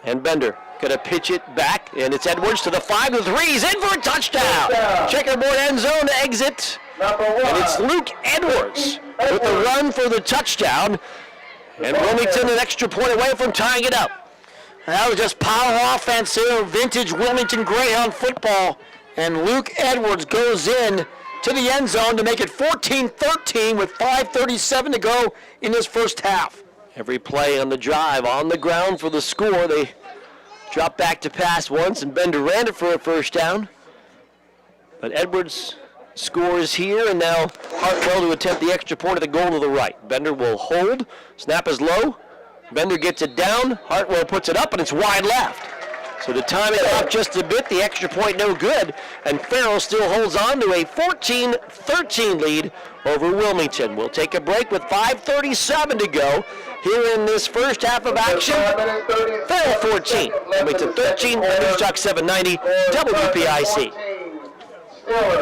And Bender going to pitch it back, and it's Edwards to the 5 to 3. He's in for a touchdown. Checkerboard end zone to exit. And it's Luke Edwards with the run for the touchdown. And Wilmington an extra point away from tying it up. And that was just power offense here, vintage Wilmington Greyhound football. And Luke Edwards goes in to the end zone to make it 14-13 with 5:37 to go in this first half. Every play on the drive on the ground for the score. They dropped back to pass once, and Bender ran it for a first down. But Edwards scores here, and now Hartwell to attempt the extra point at the goal to the right. Bender will hold. Snap is low. Bender gets it down. Hartwell puts it up, and it's wide left. So to time it up just a bit, the extra point no good, and Farrell still holds on to a 14-13 lead over Wilmington. We'll take a break with 5:37 to go here in this first half of action. Farrell 14, Wilmington 13, News Talk 790, WPIC.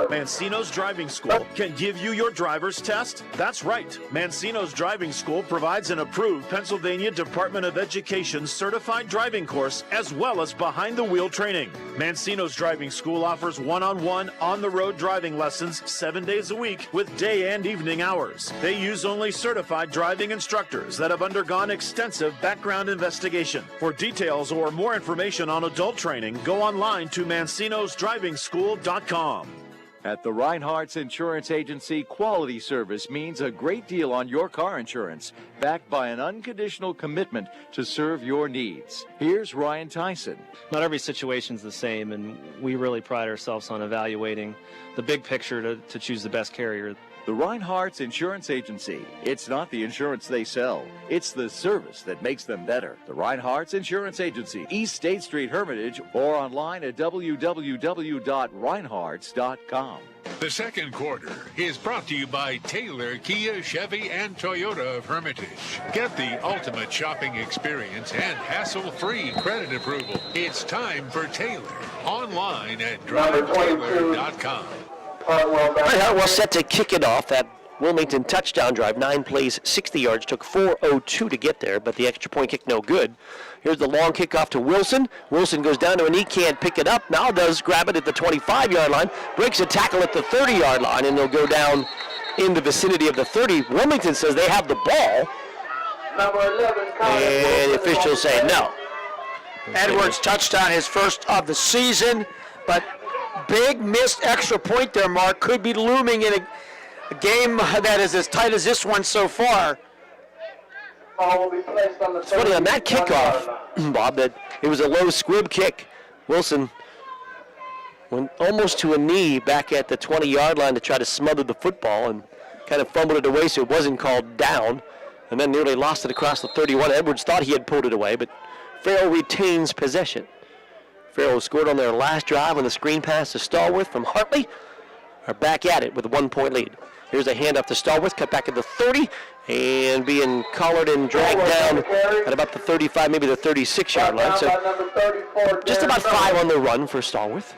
Mancino's Driving School can give you your driver's test? That's right. Mancino's Driving School provides an approved Pennsylvania Department of Education certified driving course as well as behind-the-wheel training. Mancino's Driving School offers one-on-one, on-the-road driving lessons 7 days a week with day and evening hours. They use only certified driving instructors that have undergone extensive background investigation. For details or more information on adult training, go online to mancinosdrivingschool.com. At the Reinhardt's Insurance Agency, quality service means a great deal on your car insurance, backed by an unconditional commitment to serve your needs. Here's Ryan Tyson. Not every situation's the same, and we really pride ourselves on evaluating the big picture to choose the best carrier. The Reinhardt's Insurance Agency. It's not the insurance they sell. It's the service that makes them better. The Reinhardt's Insurance Agency, East State Street, Hermitage, or online at www.reinhardts.com. The second quarter is brought to you by Taylor, Kia, Chevy, and Toyota of Hermitage. Get the ultimate shopping experience and hassle-free credit approval. It's time for Taylor. Online at drivetaylor.com. Hartwell set to kick it off. That Wilmington touchdown drive, 9 plays, 60 yards, took 4:02 to get there, but the extra point kick no good. Here's the long kickoff to Wilson. Wilson goes down to a knee, can't pick it up. Now does grab it at the 25-yard line, breaks a tackle at the 30-yard line, and they'll go down in the vicinity of the 30. Wilmington says they have the ball, and the officials say no. Edwards touchdown, his first of the season, but big missed extra point there, Mark. Could be looming in a game that is as tight as this one so far. It's funny, on that kickoff, Bob, that it was a low squib kick. Wilson went almost to a knee back at the 20-yard line to try to smother the football and kind of fumbled it away so it wasn't called down, and then nearly lost it across the 31. Edwards thought he had pulled it away, but Farrell retains possession. Farrell scored on their last drive on the screen pass to Stallworth from Hartley. Are back at it with a 1-point lead. Here's a handoff to Stallworth, cut back at the 30, and being collared and dragged down at about the 35, maybe the 36-yard line. So just about 5 on the run for Stallworth.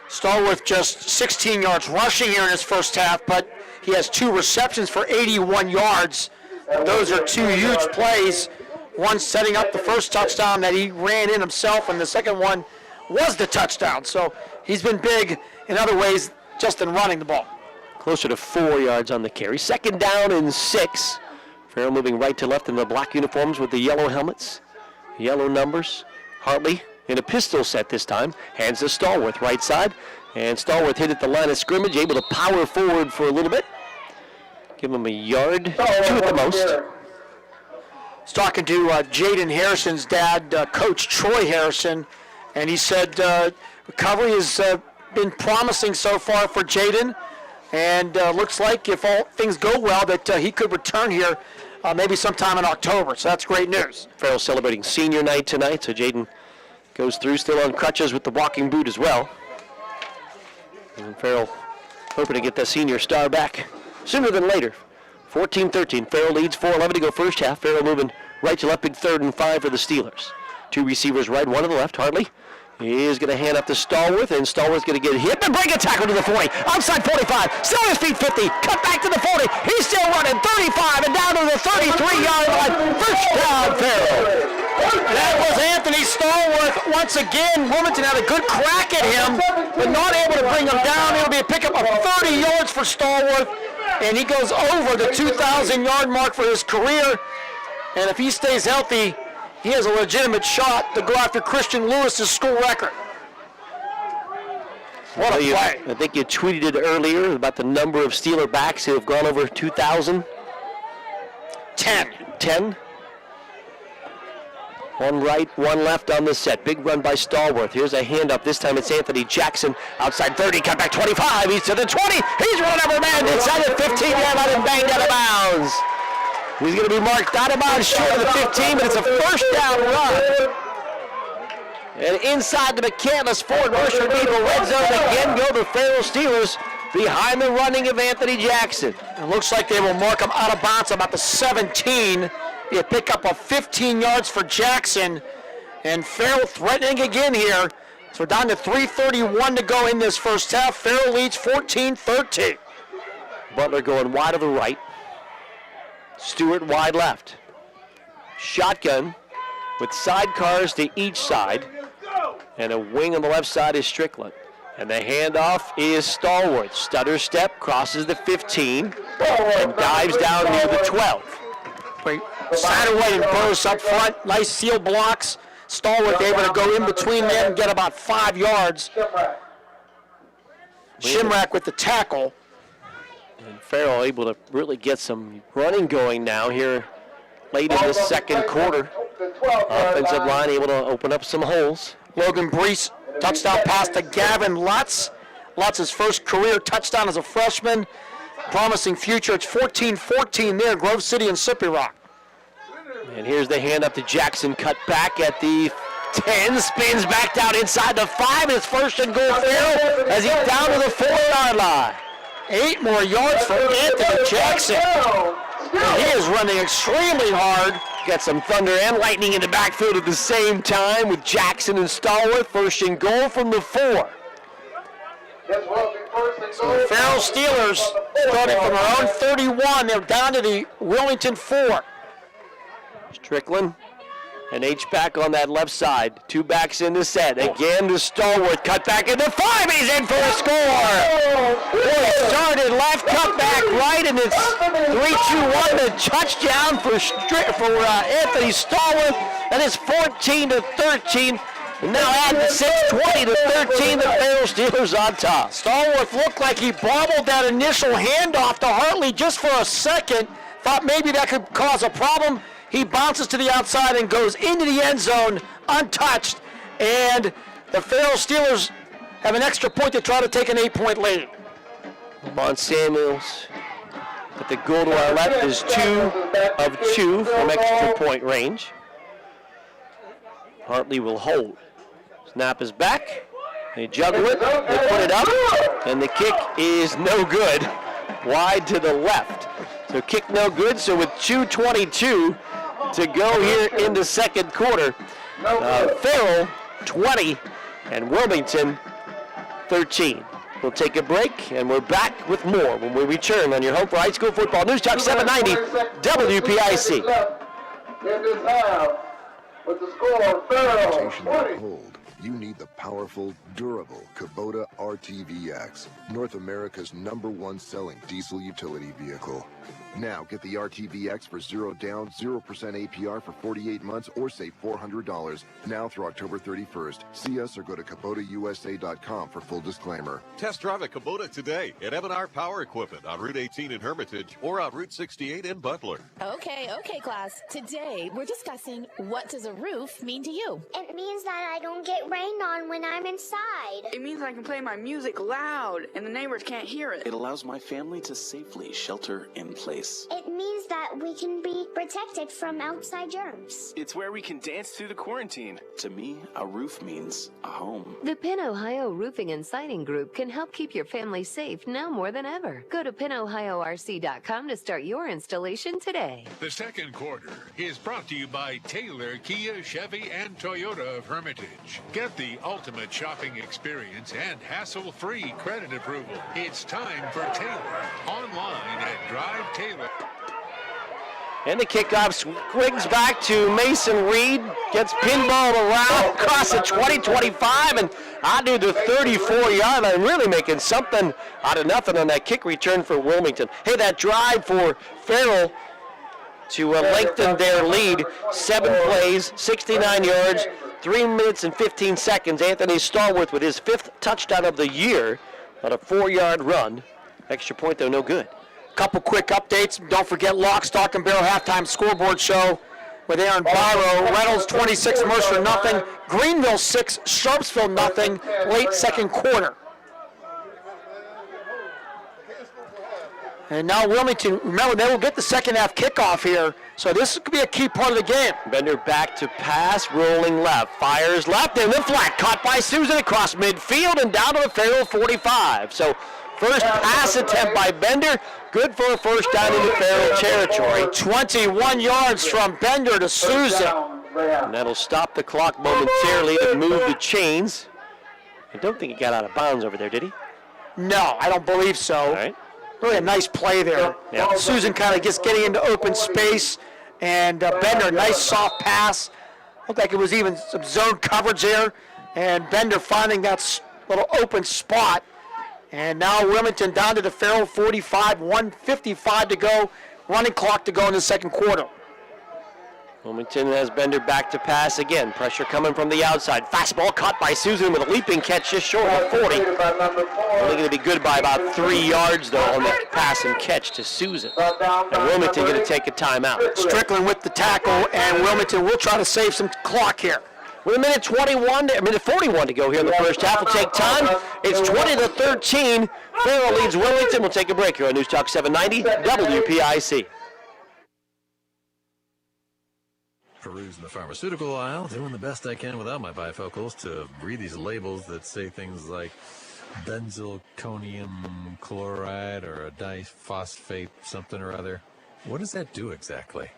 Stallworth just 16 yards rushing here in his first half, but he has 2 receptions for 81 yards. Those are 2 huge plays. One setting up the first touchdown that he ran in himself, and the second one was the touchdown. So he's been big in other ways just in running the ball. Closer to 4 yards on the carry. 2nd down and 6. Farrell moving right to left in the black uniforms with the yellow helmets, yellow numbers. Hartley in a pistol set this time. Hands to Stallworth, right side. And Stallworth hit at the line of scrimmage, able to power forward for a little bit. Give him a yard, 2 at the most. I was talking to Jaden Harrison's dad, Coach Troy Harrison, and he said recovery has been promising so far for Jaden, and looks like if all things go well that he could return here maybe sometime in October, so that's great news. Farrell celebrating senior night tonight, so Jaden goes through still on crutches with the walking boot as well. And Farrell hoping to get that senior star back sooner than later. 14-13, Farrell leads, 4:11 to go first half. Farrell moving right to left, big 3rd and 5 for the Steelers. 2 receivers right, 1 to the left. Hartley is going to hand up to Stallworth, and Stallworth's going to get hit and break a tackle to the 40. Outside 45, still on his feet 50, cut back to the 40. He's still running 35 and down to the 33-yard line. First down, Farrell. That was Anthony Stallworth. Once again, Wilmington had a good crack at him, but not able to bring him down. It'll be a pickup of 30 yards for Stallworth, and he goes over the 2,000-yard mark for his career. And if he stays healthy, he has a legitimate shot to go after Christian Lewis's school record. What a play. I think you tweeted it earlier about the number of Steeler backs who have gone over 2,000. 10. 1 right, 1 left on the set. Big run by Stallworth. Here's a handoff. This time it's Anthony Jackson. Outside 30, cut back 25. He's to the 20. He's run over man inside the 15-yard line and banged out of bounds. He's going to be marked out of bounds short of the 15, but it's a first down run. And inside the McCandless Ford Mercer Beagle red zone again go the Farrell Steelers behind the running of Anthony Jackson. It looks like they will mark him out of bounds about the 17. They pick up a 15 yards for Jackson. And Farrell threatening again here. So we're down to 3:31 to go in this first half. Farrell leads 14-13. Butler going wide to the right. Stewart wide left. Shotgun with sidecars to each side. And a wing on the left side is Strickland. And the handoff is Stallworth. Stutter step, crosses the 15, and dives down near the 12. Great. Satterwhite and Burris up front. Nice seal blocks. Stallworth able to go in between them and get about 5 yards. Shimrack with the tackle. And Farrell able to really get some running going now here late in the second quarter. Offensive line able to open up some holes. Logan Brees, touchdown pass to Gavin Lutz. Lutz's first career touchdown as a freshman. Promising future. It's 14-14 there, Grove City and Sippy Rock. And here's the hand up to Jackson, cut back at the 10, spins back down inside the 5. It's first and goal Farrell as he's down to the 4-yard line. 8 more yards for Anthony Jackson. And he is running extremely hard. Got some thunder and lightning in the backfield at the same time with Jackson and Stallworth. First and goal from the 4. So Farrell Steelers starting from their own 31. They're down to the Wilmington 4. Strickland and H-back on that left side. 2 backs in the set. Again to Stallworth. Cut back in the 5. He's in for a score. Boy, started left, cut back right, and it's 3-2-1. The touchdown for Anthony Stallworth. And it's 14-13. And now add the 6:20 to 13. The Farrell Steelers on top. Stallworth looked like he bobbled that initial handoff to Hartley just for a second. Thought maybe that could cause a problem. He bounces to the outside and goes into the end zone untouched. And the Farrell Steelers have an extra point to try to take an 8-point lead. Lamont Samuels at the goal to our left is 2 of 2 from extra point range. Hartley will hold. Snap is back. They juggle it. They put it up. And the kick is no good. Wide to the left. So kick no good. So with 2:22 to go here in the second quarter, Farrell 20 and Wilmington 13. We'll take a break, and we're back with more when we return on your home for high school football. News Talk 790 WPIC. In this half, with the score, Farrell, 20. You need the powerful, durable Kubota RTVX, North America's #1 selling diesel utility vehicle. Now get the RTVX for 0 down, 0% APR for 48 months or save $400 now through October 31st. See us or go to KubotaUSA.com for full disclaimer. Test drive a Kubota today at M&R Power Equipment on Route 18 in Hermitage or on Route 68 in Butler. Okay, class. Today, we're discussing what does a roof mean to you? It means that I don't get rained on when I'm inside. It means I can play my music loud and the neighbors can't hear it. It allows my family to safely shelter in place. It means that we can be protected from outside germs. It's where we can dance through the quarantine. To me, a roof means a home. The Penn Ohio Roofing and Siding Group can help keep your family safe now more than ever. Go to PennOhioRC.com to start your installation today. The second quarter is brought to you by Taylor, Kia, Chevy, and Toyota of Hermitage. Get the ultimate shopping experience and hassle-free credit approval. It's time for Taylor. Online at Drive Taylor. And the kickoff swings back to Mason Reed. Gets pinballed around across the 20-25 and out to the 34-yard line. Really making something out of nothing on that kick return for Wilmington. Hey, that drive for Farrell to lengthen their lead. 7 plays, 69 yards, 3 minutes and 15 seconds. Anthony Stallworth with his 5th touchdown of the year on a 4-yard run. Extra point, though, no good. Couple quick updates. Don't forget Lock, Stock, and Barrel halftime scoreboard show with Aaron Barrow. Reynolds 26, Mercer nothing. Greenville 6, Sharpsville nothing. Late second quarter. And now Wilmington, remember, they will get the second half kickoff here. So this could be a key part of the game. Bender back to pass, rolling left. Fires left in the flat. Caught by Susan across midfield and down to the Farrell 45. So first pass attempt by Bender. Good for a first down into Farrell territory. 21 yards from Bender to Susan. And that'll stop the clock momentarily to move the chains. I don't think he got out of bounds over there, did he? No, I don't believe so. All right. Really a nice play there. Yeah. Susan kind of just getting into open space. And Bender, nice soft pass. Looked like it was even some zone coverage there. And Bender finding that little open spot. And now Wilmington down to the Farrell 45, 1:55 to go. Running clock to go in the second quarter. Wilmington has Bender back to pass again. Pressure coming from the outside. Fastball caught by Susan with a leaping catch just short of 40. Only going to be good by about 3 yards, though, on that pass and catch to Susan. And Wilmington going to take a timeout. Strickland with the tackle, and Wilmington will try to save some clock here. With a minute 41 to 41 to go here in the first half. We'll take time. It's 20-13. Farrell leads Wilmington. We'll take a break here on News Talk 790 WPIC. Perusing the pharmaceutical aisle, doing the best I can without my bifocals to read these labels that say things like benzylconium chloride or a diphosphate something or other. What does that do exactly?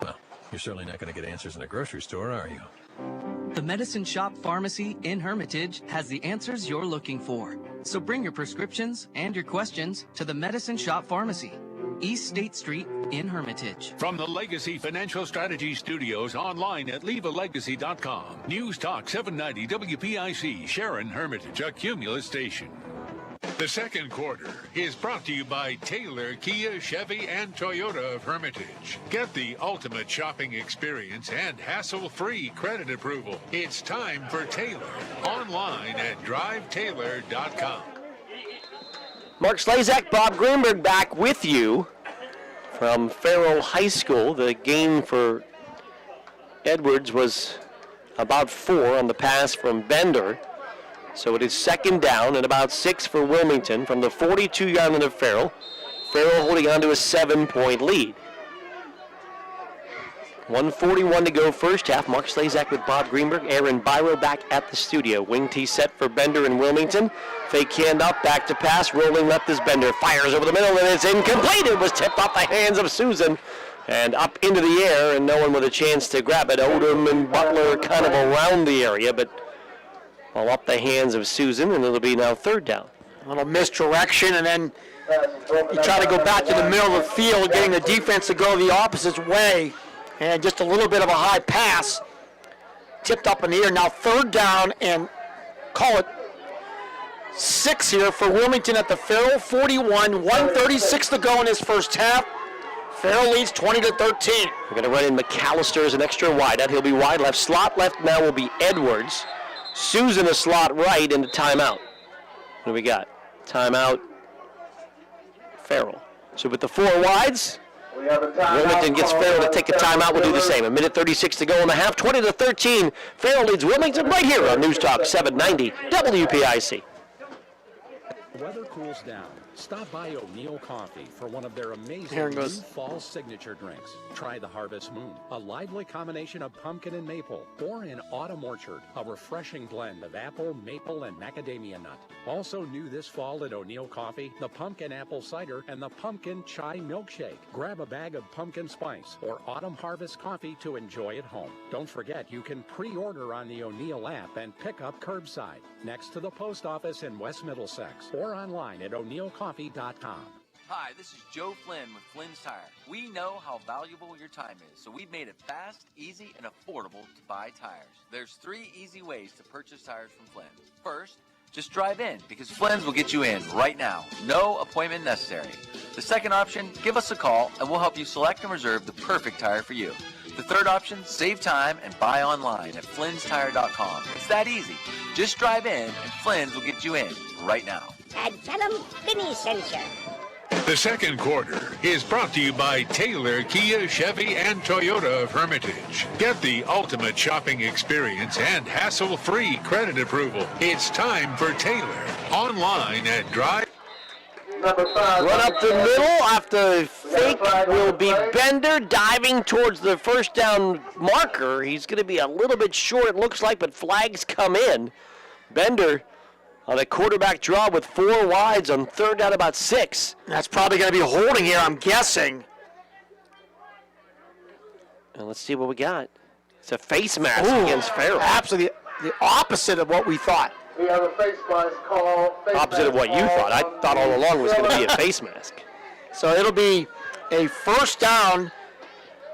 Well, you're certainly not going to get answers in a grocery store, are you? The Medicine Shop Pharmacy in Hermitage has the answers you're looking for. So bring your prescriptions and your questions to the Medicine Shop Pharmacy, East State Street in Hermitage. From the Legacy Financial Strategy Studios, online at leavalegacy.com. News Talk 790 WPIC, Sharon, Hermitage, a Cumulus station. The second quarter is brought to you by Taylor, Kia, Chevy, and Toyota of Hermitage. Get the ultimate shopping experience and hassle-free credit approval. It's time for Taylor. Online at drivetaylor.com. Mark Slazak, Bob Greenberg back with you from Farrell High School. The gain for Edwards was about 4 on the pass from Bender. So it is second down and about 6 for Wilmington from the 42-yard line of Farrell. Farrell holding on to a 7-point lead. 1:41 to go first half. Mark Slazak with Bob Greenberg. Aaron Byro back at the studio. Wing tee set for Bender and Wilmington. Fake handoff, back to pass. Rolling left is Bender. Fires over the middle and it's incomplete. It was tipped off the hands of Susan and up into the air and no one with a chance to grab it. Odom and Butler kind of around the area, but Ball up the hands of Susan, and it'll be now third down. A little misdirection, and then you try to go back to the middle of the field, getting the defense to go the opposite way, and just a little bit of a high pass, tipped up in the air. Now third down, and call it 6 here for Wilmington at the Farrell 41, 1:36 to go in his first half. Farrell leads 20-13. We're going to run in McAllister as an extra wideout. He'll be wide left. Slot left now will be Edwards. Susan a slot right into timeout. What do we got? Timeout, Farrell. So with the 4 wides, Wilmington gets Farrell to take a timeout. We'll do the same. 1:36 to go in the half. 20-13. Farrell leads Wilmington right here on News Talk 790 WPIC. The weather cools down. Stop by O'Neill Coffee for one of their amazing Here it new goes. fall signature drinks. Try the Harvest Moon, a lively combination of pumpkin and maple, or an autumn orchard, a refreshing blend of apple, maple, and macadamia nut. Also new this fall at O'Neill Coffee, the pumpkin apple cider and the pumpkin chai milkshake. Grab a bag of pumpkin spice or autumn harvest coffee to enjoy at home. Don't forget you can pre-order on the O'Neill app and pick up curbside next to the post office in West Middlesex or online at o'neillcoffee.com. Hi, this is Joe Flynn with Flynn's Tire. We know how valuable your time is, so we've made it fast, easy, and affordable to buy tires. There's 3 easy ways to purchase tires from Flynn. First, just drive in, because Flynn's will get you in right now. No appointment necessary. The second option, give us a call, and we'll help you select and reserve the perfect tire for you. The third option, save time and buy online at flynnstire.com. It's that easy. Just drive in, and Flynn's will get you in right now. And tell them Vinny sent you. The second quarter is brought to you by Taylor, Kia, Chevy, and Toyota of Hermitage. Get the ultimate shopping experience and hassle-free credit approval. It's time for Taylor. Online at Drive. Run up the middle after fake will be Bender diving towards the first down marker. He's going to be a little bit short, it looks like, but flags come in. Bender on a quarterback draw with 4 wides on third down about 6. That's probably going to be holding here, I'm guessing. And let's see what we got. It's a face mask against Farrell. Absolutely the opposite of what we thought. We have a face mask call. Opposite of what you thought. I thought all along it was going to be a face mask. So it'll be a first down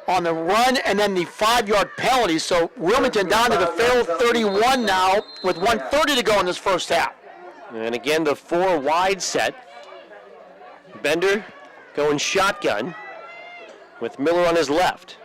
on the run and then the 5-yard penalty. So Wilmington down to the Farrell 31 now with 1:30 to go in this first half. And again, the 4 wide set. Bender going shotgun with Miller on his left.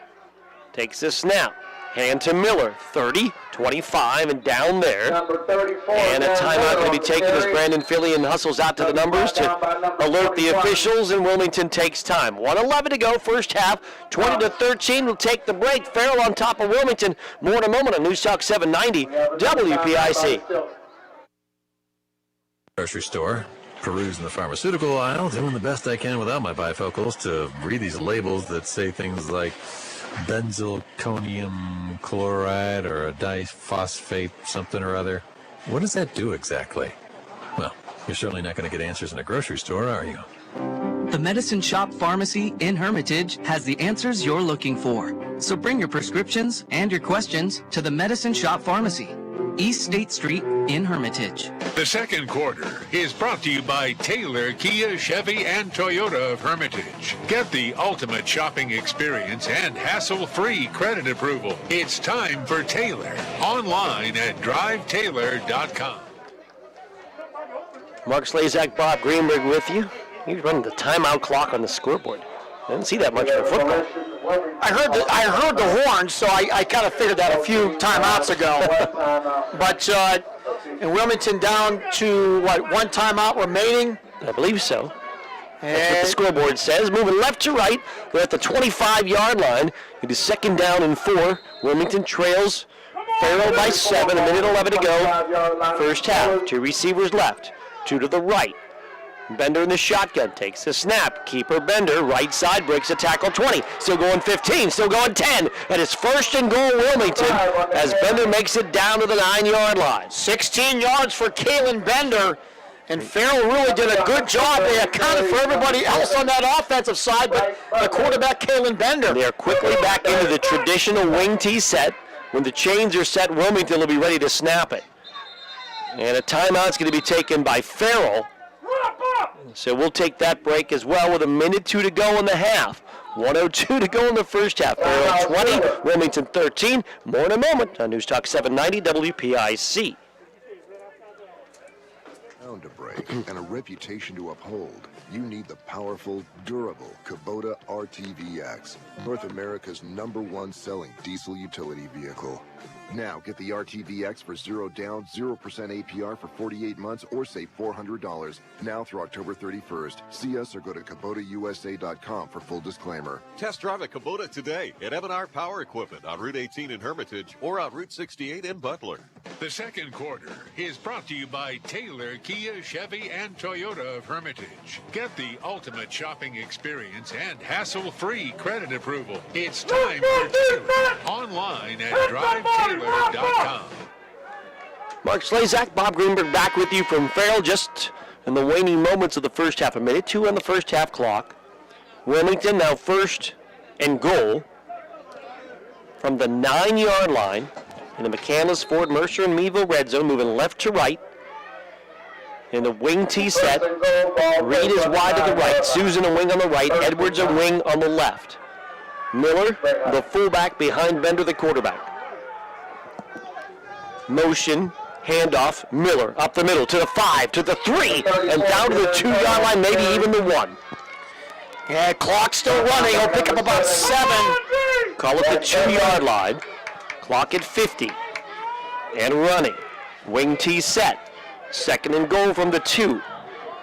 Takes the snap. Hand to Miller. 30, 25, and down there. Number 34. And a timeout going to be taken as Brandon Fillion hustles out to the numbers to alert the officials, and Wilmington takes time. 1:11 to go, first half. 20-13 will take the break. Farrell on top of Wilmington. More in a moment on News Talk 790 WPIC. Grocery store, perusing the pharmaceutical aisle, doing the best I can without my bifocals to read these labels that say things like benzalkonium chloride or a diphosphate something or other. What does that do exactly? Well, you're certainly not going to get answers in a grocery store, are you? The Medicine Shop Pharmacy in Hermitage has the answers you're looking for. So bring your prescriptions and your questions to the Medicine Shop Pharmacy, East State Street in Hermitage. The second quarter is brought to you by Taylor, Kia, Chevy, and Toyota of Hermitage. Get the ultimate shopping experience and hassle-free credit approval. It's time for Taylor. Online at drivetaylor.com. Mark Slazak, Bob Greenberg with you. He's running the timeout clock on the scoreboard. I didn't see that much for football. I heard the horn, so I kind of figured that a few timeouts ago. But in Wilmington down to, what, 1 timeout remaining? I believe so. That's what the scoreboard says. Moving left to right. They're at the 25-yard line. It is second down and 4. Wilmington trails Farrell by 7. 1:11 to go. First half. 2 receivers left. 2 to the right. Bender in the shotgun takes the snap. Keeper Bender, right side, breaks a tackle 20. Still going 15, still going 10. And it's first and goal Wilmington as Bender makes it down to the 9-yard line. 16 yards for Kalen Bender. And Farrell really did a good job. They accounted for everybody else on that offensive side, but the quarterback, Kalen Bender. They are quickly back into the traditional wing tee set. When the chains are set, Wilmington will be ready to snap it. And a timeout's going to be taken by Farrell. So we'll take that break as well with 1:02 to go in the half. 1:02 to go in the first half. Farrell 20, Wilmington 13. More in a moment on News Talk 790 WPIC. To break and a reputation to uphold, you need the powerful, durable Kubota RTVX, North America's #1 selling diesel utility vehicle. Now get the RTVX for 0 down, 0% APR for 48 months or save $400 now through October 31st. See us or go to KubotaUSA.com for full disclaimer. Test drive a Kubota today at M&R Power Equipment on Route 18 in Hermitage or on Route 68 in Butler. The second quarter is brought to you by Taylor, Kia, Chevy, and Toyota of Hermitage. Get the ultimate shopping experience and hassle-free credit approval. It's time for Taylor. Online at DriveTaylor.com. Mark Slazak, Bob Greenberg back with you from Farrell just in the waning moments of the first half. 1:02 on the first half clock. Wilmington now first and goal from the 9-yard line in the McCandless, Ford, Mercer, and Meadville red zone, moving left to right. In the wing T set, Reed is wide to the right, Susan a wing on the right, Edwards a wing on the left. Miller, the fullback behind Bender, the quarterback. Motion, handoff, Miller up the middle to the 5, to the 3, and down to the 2-yard line, maybe even the 1. Yeah, clock still running. He'll pick up about 7. Call it the 2-yard line. Clock at 50. And running. Wing T set. Second and goal from the 2.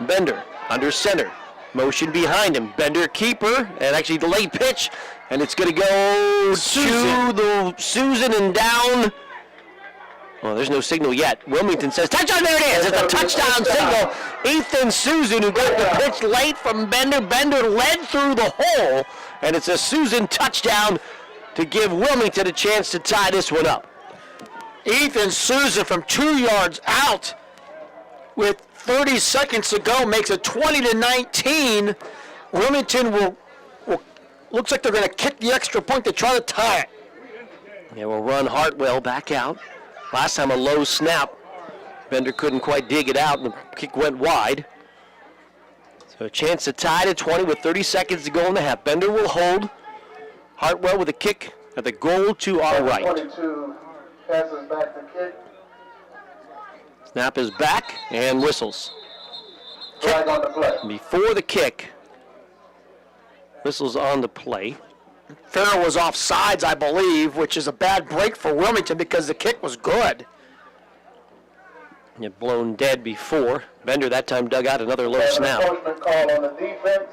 Bender under center. Motion behind him. Bender keeper, and actually the late pitch, and it's going to go to the Susan and down. Well, there's no signal yet. Wilmington says, touchdown, there it is. It's a touchdown signal. Ethan Susan, who got the pitch late from Bender. Bender led through the hole, and it's a Susan touchdown to give Wilmington a chance to tie this one up. Ethan Susan from 2 yards out with 30 seconds to go makes it 20-19. Wilmington will looks like they're going to kick the extra point to try to tie it. Yeah, we'll run Hartwell back out. Last time a low snap. Bender couldn't quite dig it out, and the kick went wide. So a chance to tie to 20 with 30 seconds to go in the half. Bender will hold. Hartwell with a kick at the goal to our right. 22 passes back the kick. Snap is back and whistles. Flag on the play. Before the kick, whistles on the play. Farrell was off sides, I believe, which is a bad break for Wilmington because the kick was good. It blown dead before. Bender that time dug out another low snap. Call on the defense.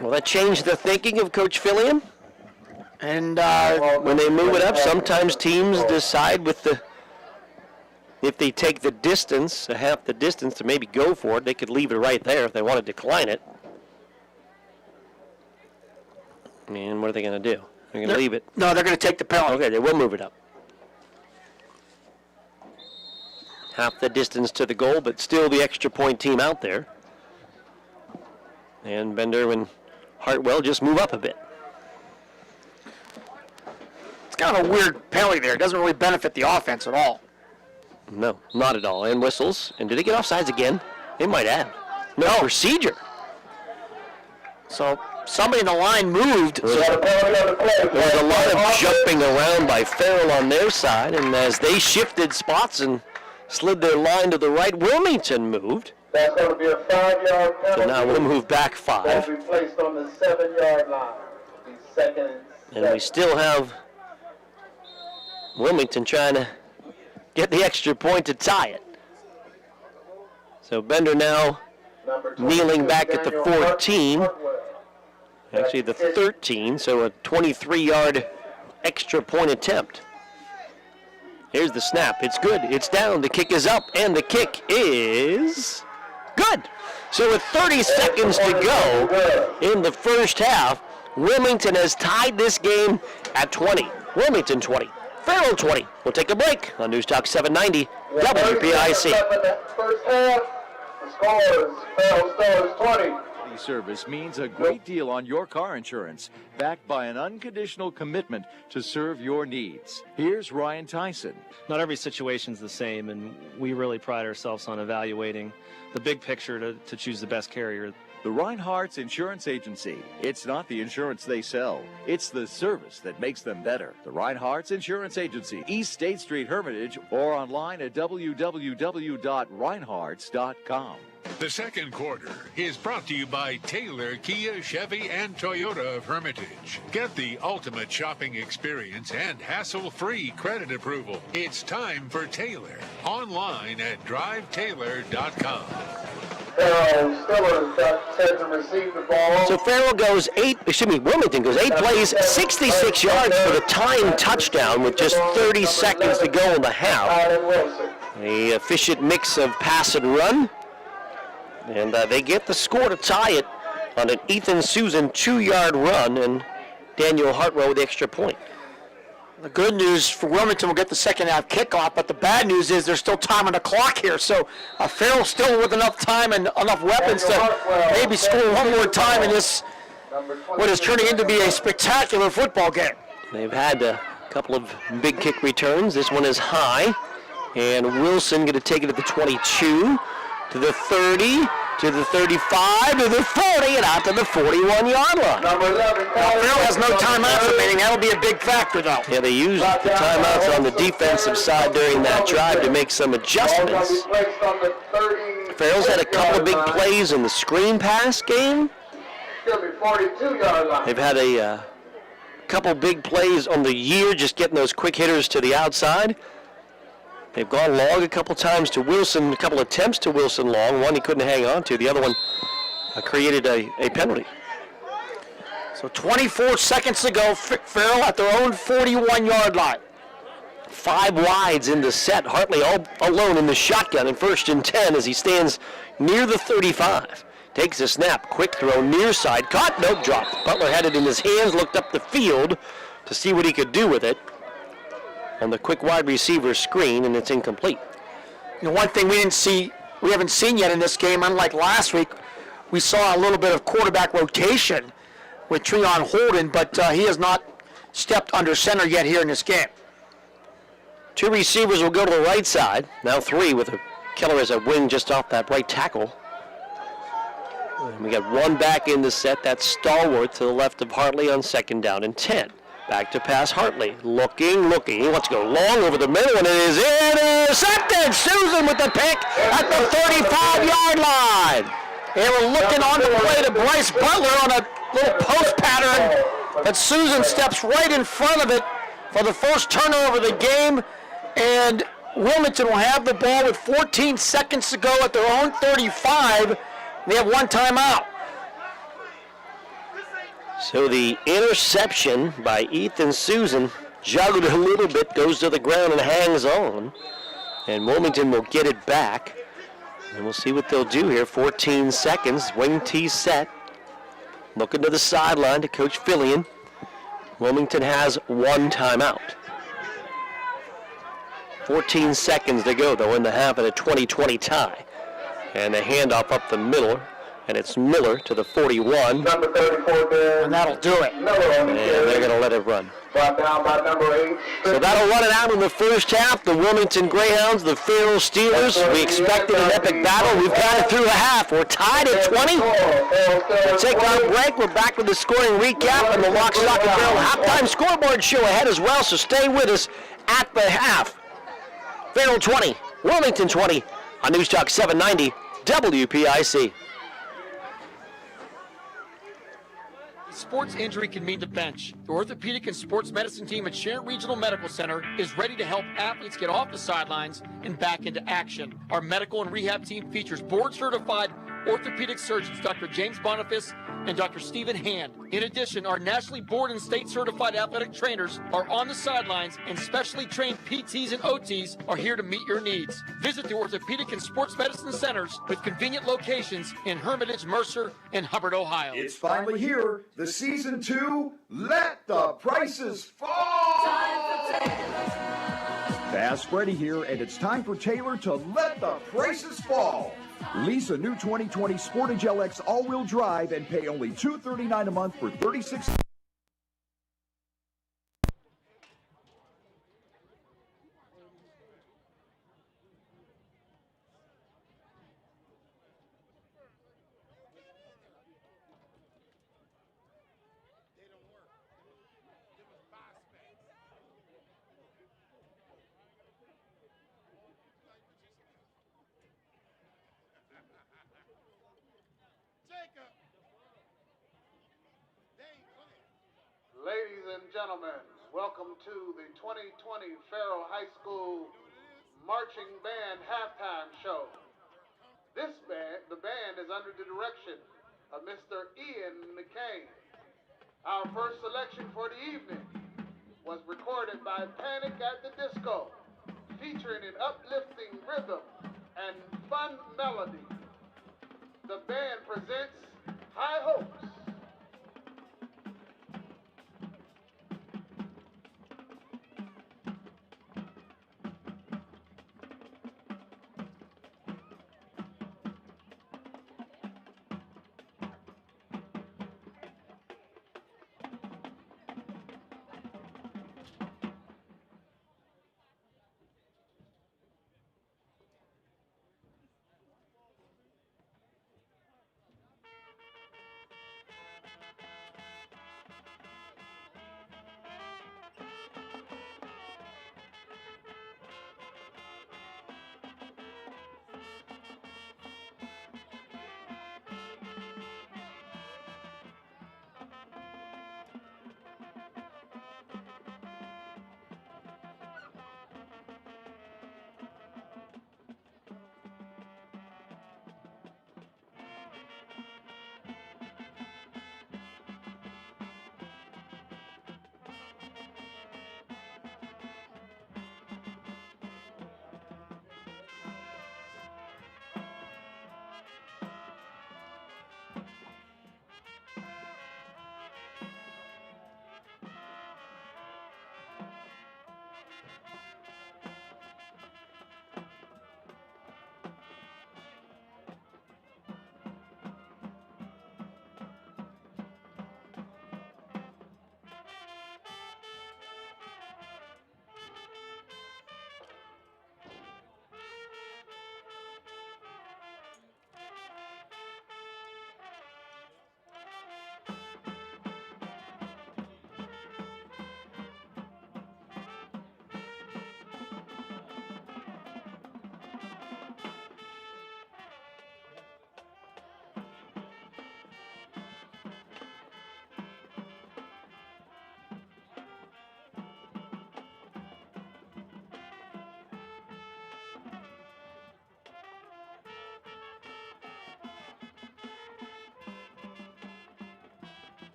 Well, that changed the thinking of Coach Fillion. And when they move it up, sometimes teams decide if they take the distance, half the distance, to maybe go for it. They could leave it right there if they want to decline it. And what are they going to do? They're going to leave it. No, they're going to take the penalty. Okay, they will move it up. Half the distance to the goal, but still the extra point team out there. And Bender and Hartwell just move up a bit. It's kind of a weird penalty there. It doesn't really benefit the offense at all. No, not at all. And whistles. And did they get offsides again? They might have. No, procedure. So somebody in the line moved. There's a lot of jumping around by Farrell on their side, and as they shifted spots and slid their line to the right, Wilmington moved. That's going to be a 5-yard penalty. So now we'll move back 5. That'll be placed on the 7-yard line. The second and we still have Wilmington trying to get the extra point to tie it. So Bender now kneeling back at the 14. Actually the 13, so a 23-yard extra point attempt. Here's the snap. It's good. It's down. The kick is up, and the kick is good. So with 30 seconds to go in the first half, Wilmington has tied this game at 20. Wilmington 20. Farrell 20. We'll take a break on News Talk 790 WPIC. First half, the score is Farrell Stars 20, Quality service means a great deal on your car insurance, backed by an unconditional commitment to serve your needs. Here's Ryan Tyson. Not every situation's the same, and we really pride ourselves on evaluating the big picture to choose the best carrier. The Reinhardt's Insurance Agency. It's not the insurance they sell. It's the service that makes them better. The Reinhardt's Insurance Agency, East State Street, Hermitage, or online at www.reinhardts.com. The second quarter is brought to you by Taylor, Kia, Chevy, and Toyota of Hermitage. Get the ultimate shopping experience and hassle-free credit approval. It's time for Taylor. Online at drivetaylor.com. Farrell Stiller got set to receive the ball. So Farrell goes Wilmington goes 8 plays, 66 yards for the tying touchdown with just 30 seconds to go in the half. A efficient mix of pass and run. And they get the score to tie it on an Ethan Susan 2-yard run, and Daniel Hartwell with the extra point. The good news for Wilmington will get the second half kickoff, but the bad news is there's still time on the clock here. So Farrell still with enough time and enough weapons to maybe score one more time in this, what is turning into be a spectacular football game. They've had a couple of big kick returns. This one is high, and Wilson going to take it to the 22, to the 30, to the 35, to the 40, and out to the 41-yard line. Now, Farrell has no timeouts remaining. That'll be a big factor, though. Yeah, they used the timeouts on the defensive side during that drive to make some adjustments. Farrell's had a couple of big plays in the screen pass game. They've had a couple big plays on the year, just getting those quick hitters to the outside. They've gone long a couple times to Wilson, a couple attempts to Wilson long. One he couldn't hang on to. The other one created a penalty. So 24 seconds to go. Farrell at their own 41-yard line. 5 wides in the set. Hartley all alone in the shotgun in 1st and 10 as he stands near the 35. Takes a snap. Quick throw near side. Caught. Nope. Dropped. Butler had it in his hands. Looked up the field to see what he could do with it on the quick wide receiver screen, and it's incomplete. You know, one thing we haven't seen yet in this game, unlike last week, we saw a little bit of quarterback rotation with Treon Holden, but he has not stepped under center yet here in this game. 2 receivers will go to the right side. Now 3 with Keller as a wing just off that right tackle. And we got 1 back in the set. That's Stallworth to the left of Hartley on 2nd down and 10. Back to pass Hartley. Looking. He wants to go long over the middle, and it is intercepted. Susan with the pick at the 35-yard line. They were looking on the play to Bryce Butler on a little post pattern, but Susan steps right in front of it for the first turnover of the game, and Wilmington will have the ball with 14 seconds to go at their own 35. They have 1 timeout. So the interception by Ethan Susan juggled a little bit, goes to the ground and hangs on. And Wilmington will get it back. And we'll see what they'll do here. 14 seconds, wing tee set. Looking to the sideline to Coach Fillion. Wilmington has 1 timeout. 14 seconds to go, though, in the half at a 20-20 tie. And the handoff up the middle. And it's Miller to the 41. Number 34, and that'll do it. And they're going to let it run. Brought down by number 8. So that'll run it out in the first half. The Wilmington Greyhounds, the Farrell Steelers. We expected an epic battle. We've got it through a half. We're tied at 20. We'll take our break. We're back with the scoring recap and the Lock, Stock, and Barrel halftime scoreboard show ahead as well. So stay with us at the half. Farrell 20, Wilmington 20 on News Talk 790 WPIC. Sports injury can mean the bench. The orthopedic and sports medicine team at Sharon Regional Medical Center is ready to help athletes get off the sidelines and back into action. Our medical and rehab team features board-certified orthopedic surgeons Dr. James Boniface and Dr. Stephen Hand. In addition, our nationally board and state-certified athletic trainers are on the sidelines, and specially trained PTs and OTs are here to meet your needs. Visit the Orthopedic and Sports Medicine Centers with convenient locations in Hermitage, Mercer, and Hubbard, Ohio. It's finally here, the Season 2, Let the Prices Fall! Fast Freddy here, and it's time for Taylor to let the prices fall. Lease a new 2020 Sportage LX all-wheel drive and pay only $239 a month for 36. Ladies and gentlemen, welcome to the 2020 Farrell High School Marching Band Halftime Show. The band is under the direction of Mr. Ian McCain. Our first selection for the evening was recorded by Panic at the Disco, featuring an uplifting rhythm and fun melody. The band presents High Hopes.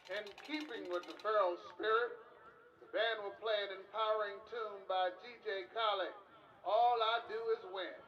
In keeping with the Farrell spirit, the band will play an empowering tune by G.J. Khaled, All I Do Is Win.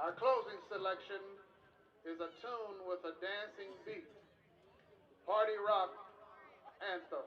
Our closing selection is a tune with a dancing beat, party rock anthem.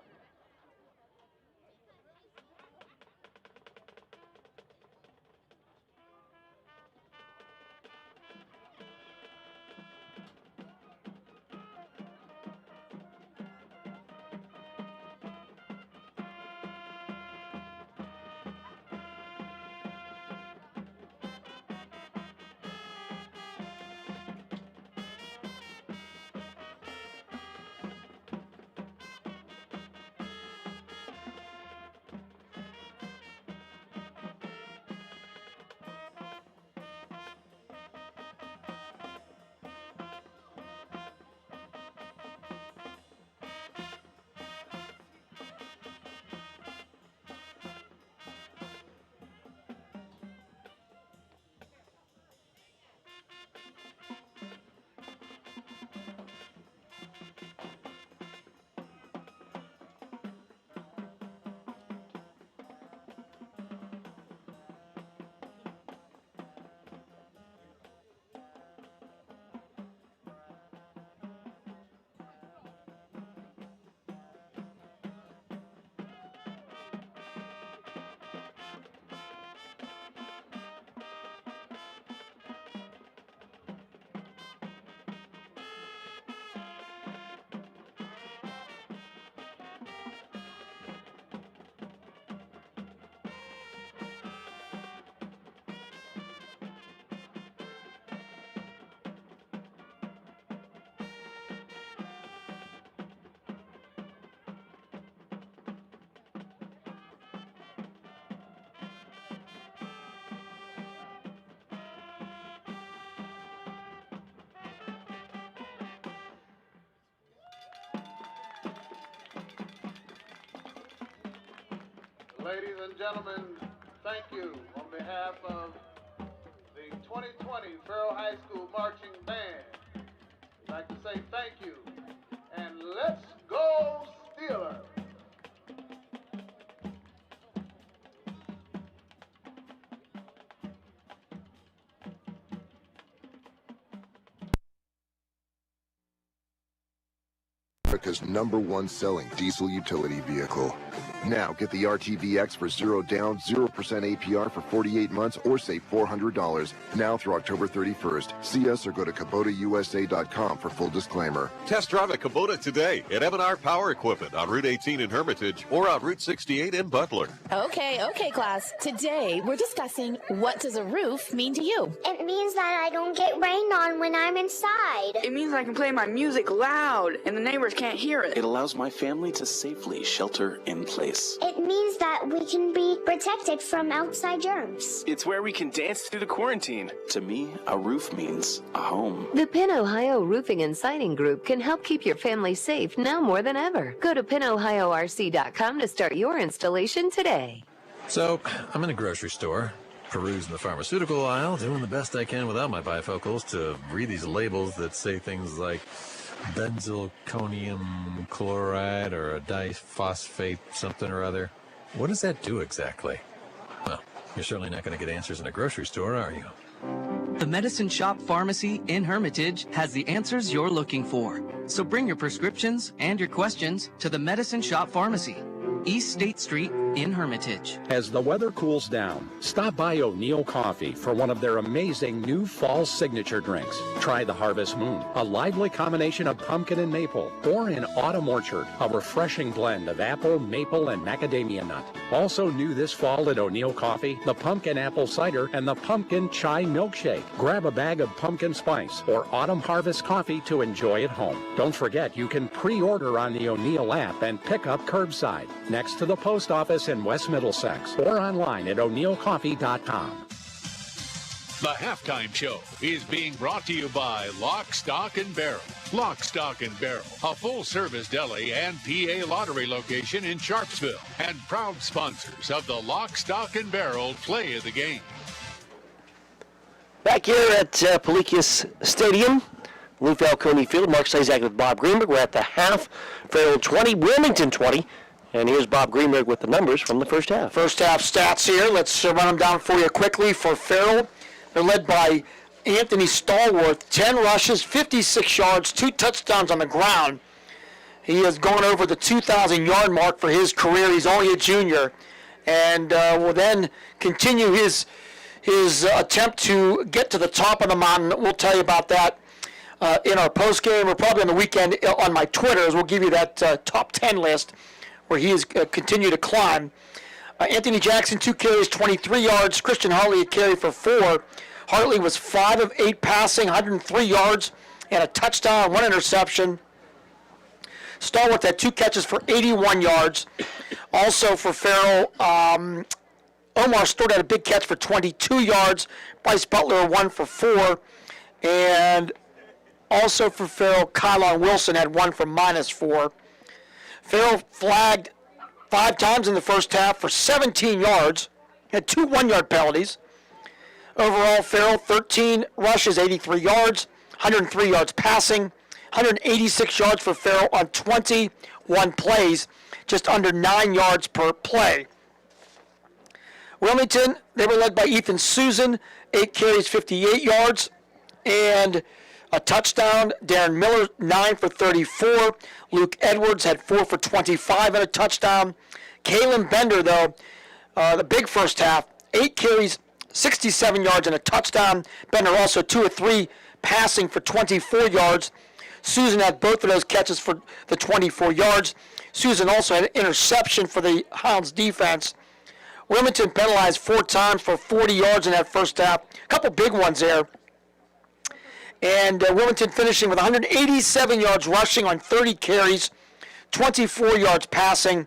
Ladies and gentlemen, thank you on behalf of the 2020 Farrell High School Marching Band. I'd like to say thank you, and let's go Steelers! America's #1 selling diesel utility vehicle. Now get the RTVX for 0 down, 0% APR for 48 months or save $400 now through October 31st. See us or go to KubotaUSA.com for full disclaimer. Test drive a Kubota today at M&R Power Equipment on Route 18 in Hermitage or on Route 68 in Butler. Okay, class. Today, we're discussing what does a roof mean to you? It means that I don't get rained on when I'm inside. It means I can play my music loud and the neighbors can't hear it. It allows my family to safely shelter in place. It means that we can be protected from outside germs. It's where we can dance through the quarantine. To me, a roof means a home. The Penn Ohio Roofing and Siding Group can help keep your family safe now more than ever. Go to PennOhioRC.com to start your installation today. So, I'm in a grocery store, perusing the pharmaceutical aisle, doing the best I can without my bifocals to read these labels that say things like benzalkonium chloride or a diphosphate something or other. What does that do exactly? Well, you're certainly not going to get answers in a grocery store, are you? The Medicine Shop Pharmacy in Hermitage has the answers you're looking for. So bring your prescriptions and your questions to the Medicine Shop Pharmacy, East State Street in Hermitage. As the weather cools down, stop by O'Neill Coffee for one of their amazing new fall signature drinks. Try the Harvest Moon, a lively combination of pumpkin and maple, or an Autumn Orchard, a refreshing blend of apple, maple, and macadamia nut. Also new this fall at O'Neill Coffee, the Pumpkin Apple Cider and the Pumpkin Chai Milkshake. Grab a bag of pumpkin spice or Autumn Harvest coffee to enjoy at home. Don't forget you can pre-order on the O'Neill app and pick up curbside, next to the post office in West Middlesex, or online at o'neillcoffee.com. The Halftime Show is being brought to you by Lock, Stock, and Barrel. Lock, Stock, and Barrel, a full-service deli and PA lottery location in Sharpsville, and proud sponsors of the Lock, Stock, and Barrel Play of the Game. Back here at Palikius Stadium, Lou Falcone Field, Mark Slazak with Bob Greenberg. We're at the half. Farrell 20, Wilmington 20. And here's Bob Greenberg with the numbers from the first half. First half stats here. Let's run them down for you quickly. For Farrell, they're led by Anthony Stallworth, 10 rushes, 56 yards, 2 touchdowns on the ground. He has gone over the 2,000-yard mark for his career. He's only a junior, and will then continue his attempt to get to the top of the mountain. We'll tell you about that in our post game, or probably on the weekend on my Twitter. We'll give you that top 10 list where he has continued to climb. Anthony Jackson, 2 carries, 23 yards. Christian Hartley, a carry for 4. Hartley was 5 of 8 passing, 103 yards, and a touchdown, 1 interception. Stallworth had 2 catches for 81 yards. Also for Farrell, Omar Stewart had a big catch for 22 yards. Bryce Butler, 1 for 4. And also for Farrell, Kylon Wilson had 1 for -4. Farrell flagged 5 times in the first half for 17 yards, had 2 one-yard penalties. Overall, Farrell, 13 rushes, 83 yards, 103 yards passing, 186 yards for Farrell on 21 plays, just under 9 yards per play. Wilmington, they were led by Ethan Susan, 8 carries, 58 yards, and a touchdown. Darren Miller, 9 for 34. Luke Edwards had 4 for 25 and a touchdown. Kalen Bender, though, the big first half, 8 carries, 67 yards and a touchdown. Bender also 2 of 3 passing for 24 yards. Susan had both of those catches for the 24 yards. Susan also had an interception for the Hounds defense. Wilmington penalized 4 times for 40 yards in that first half. A couple big ones there. And Wilmington finishing with 187 yards rushing on 30 carries, 24 yards passing,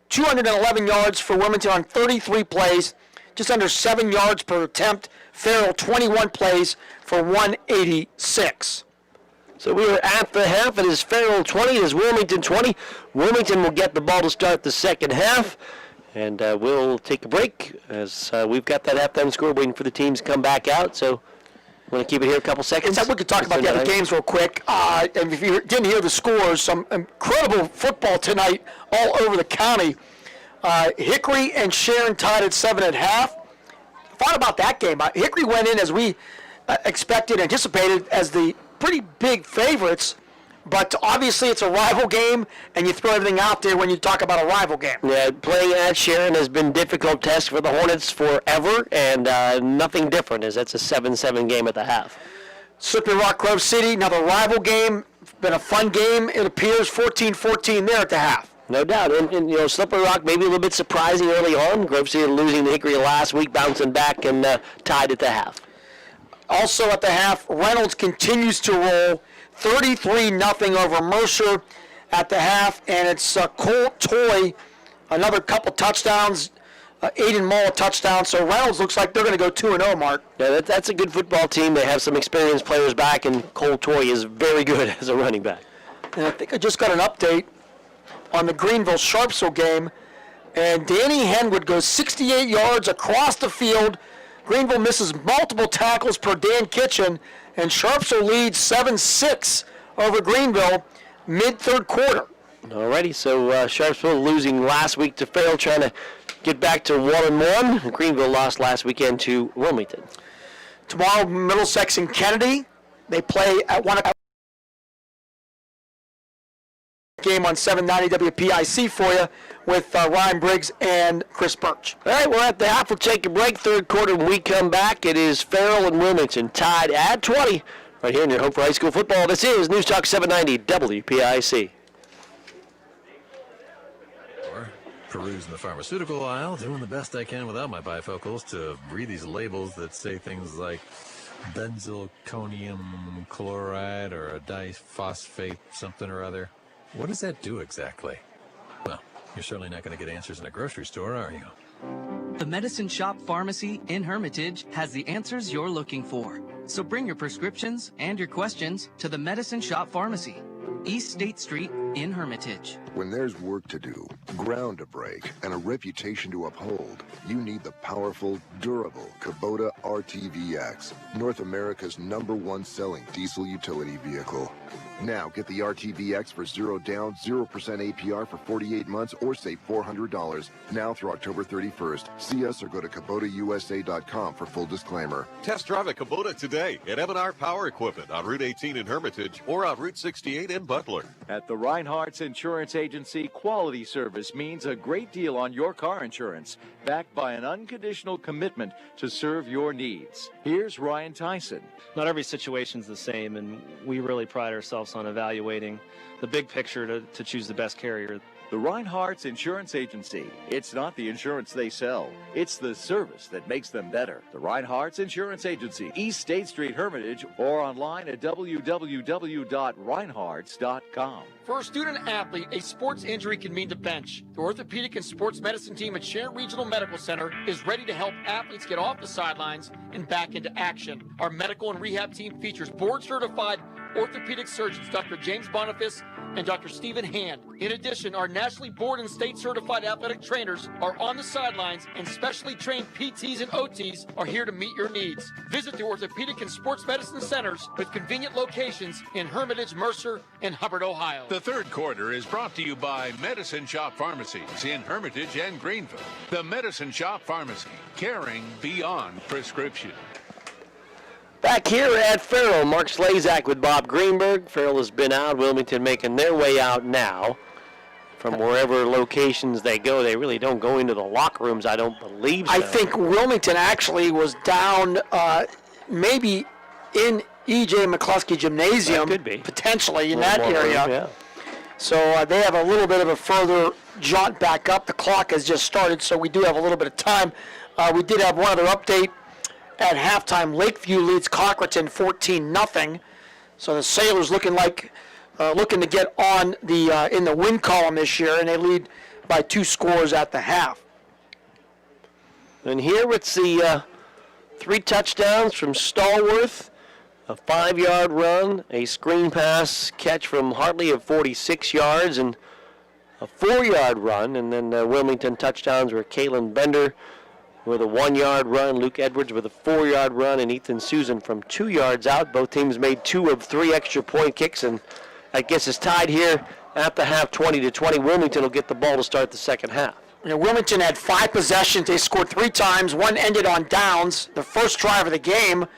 211 yards for Wilmington on 33 plays, just under 7 yards per attempt. Farrell, 21 plays for 186. So we are at the half. It is Farrell 20, it is Wilmington 20. Wilmington will get the ball to start the second half. And we'll take a break as we've got that halftime score waiting for the teams to come back out. So want to keep it here a couple seconds? We could talk about the other games real quick. And if you didn't hear the scores, some incredible football tonight all over the county. Hickory and Sharon tied at 7 at half. Thought about that game. Hickory went in as we anticipated as the pretty big favorites. But obviously it's a rival game, and you throw everything out there when you talk about a rival game. Yeah, playing at Sharon has been a difficult test for the Hornets forever, and nothing different as that's a 7-7 game at the half. Slippery Rock Grove City, another rival game. Been a fun game, it appears, 14-14 there at the half. No doubt, and you know, Slippery Rock maybe a little bit surprising early on. Grove City losing to Hickory last week, bouncing back and tied at the half. Also at the half, Reynolds continues to roll. 33-0 over Mercer at the half, and it's Colt Toy, another couple touchdowns, Aiden Mull a touchdown, so Reynolds looks like they're going to go 2-0, Mark. Yeah, that's a good football team. They have some experienced players back, and Colt Toy is very good as a running back. And I think I just got an update on the Greenville-Sharpsville game, and Danny Henwood goes 68 yards across the field. Greenville misses multiple tackles per Dan Kitchen, and Sharpsville leads 7-6 over Greenville mid-third quarter. Alrighty, so Sharpsville losing last week to Farrell, trying to get back to 1-1. Greenville lost last weekend to Wilmington. Tomorrow, Middlesex and Kennedy. They play at 1 o'clock. Game on 790 WPIC for you with Ryan Briggs and Chris Birch. All right, we're at the half. We'll take a break. Third quarter, when we come back, it is Farrell and Wilmington tied at 20. Right here in your home for high school football. This is News Talk 790 WPIC. Or perusing the pharmaceutical aisle, doing the best I can without my bifocals to read these labels that say things like benzylconium chloride or a diphosphate something or other. What does that do exactly? Well, you're certainly not going to get answers in a grocery store, are you? The Medicine Shop Pharmacy in Hermitage has the answers you're looking for. So bring your prescriptions and your questions to the Medicine Shop Pharmacy, East State Street in Hermitage. When there's work to do, ground to break, and a reputation to uphold, you need the powerful, durable Kubota RTVX, North America's #1 selling diesel utility vehicle. Now get the RTVX for 0 down, 0% APR for 48 months or save $400 now through October 31st. See us or go to KubotaUSA.com for full disclaimer. Test drive a Kubota today at M&R Power Equipment on Route 18 in Hermitage or on Route 68 in Butler. At the Reinhardt's Insurance Agency, quality service means a great deal on your car insurance, backed by an unconditional commitment to serve your needs. Here's Ryan Tyson. Not every situation's the same, and we really pride ourselves on evaluating the big picture to choose the best carrier. The Reinhardt's Insurance Agency. It's not the insurance they sell. It's the service that makes them better. The Reinhardt's Insurance Agency, East State Street, Hermitage, or online at www.reinhardts.com. For a student athlete, a sports injury can mean the bench. The orthopedic and sports medicine team at Sharon Regional Medical Center is ready to help athletes get off the sidelines and back into action. Our medical and rehab team features board-certified orthopedic surgeons Dr. James Boniface and Dr. Stephen Hand. In addition, our nationally board and state certified athletic trainers are on the sidelines, and specially trained PTs and OTs are here to meet your needs. Visit the orthopedic and sports medicine centers with convenient locations in Hermitage, Mercer, and Hubbard, Ohio. The third quarter is brought to you by Medicine Shop Pharmacies in Hermitage and Greenville. The Medicine Shop Pharmacy, caring beyond prescription. Back here at Farrell, Mark Slazak with Bob Greenberg. Farrell has been out. Wilmington making their way out now. From wherever locations they go, they really don't go into the locker rooms, I don't believe so. I think Wilmington actually was down maybe in E.J. McCluskey Gymnasium. That could be. Potentially in that area. Room, yeah. So they have a little bit of a further jaunt back up. The clock has just started, so we do have a little bit of time. We did have one other update. At halftime, Lakeview leads Cochraton 14-0. So the Sailors looking to get on the in the win column this year, and they lead by 2 scores at the half. And here it's the 3 touchdowns from Stallworth, a 5-yard run, a screen pass catch from Hartley of 46 yards, and a 4-yard run. And then Wilmington touchdowns were Kalen Bender with a 1-yard run, Luke Edwards with a 4-yard run, and Ethan Susan from 2 yards out. Both teams made 2 of 3 extra point kicks, and I guess it's tied here at the half, 20-20. Wilmington will get the ball to start the second half. Wilmington had 5 possessions. They scored 3 times. One ended on downs. The first drive of the game,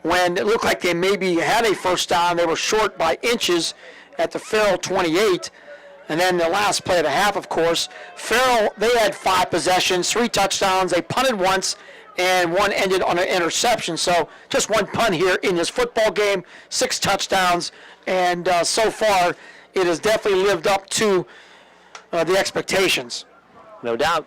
when it looked like they maybe had a first down, they were short by inches at the Farrell 28. And then the last play of the half, of course, Farrell, they had 5 possessions, 3 touchdowns. They punted once, and one ended on an interception. So just one punt here in this football game, 6 touchdowns. And so far, it has definitely lived up to the expectations. No doubt.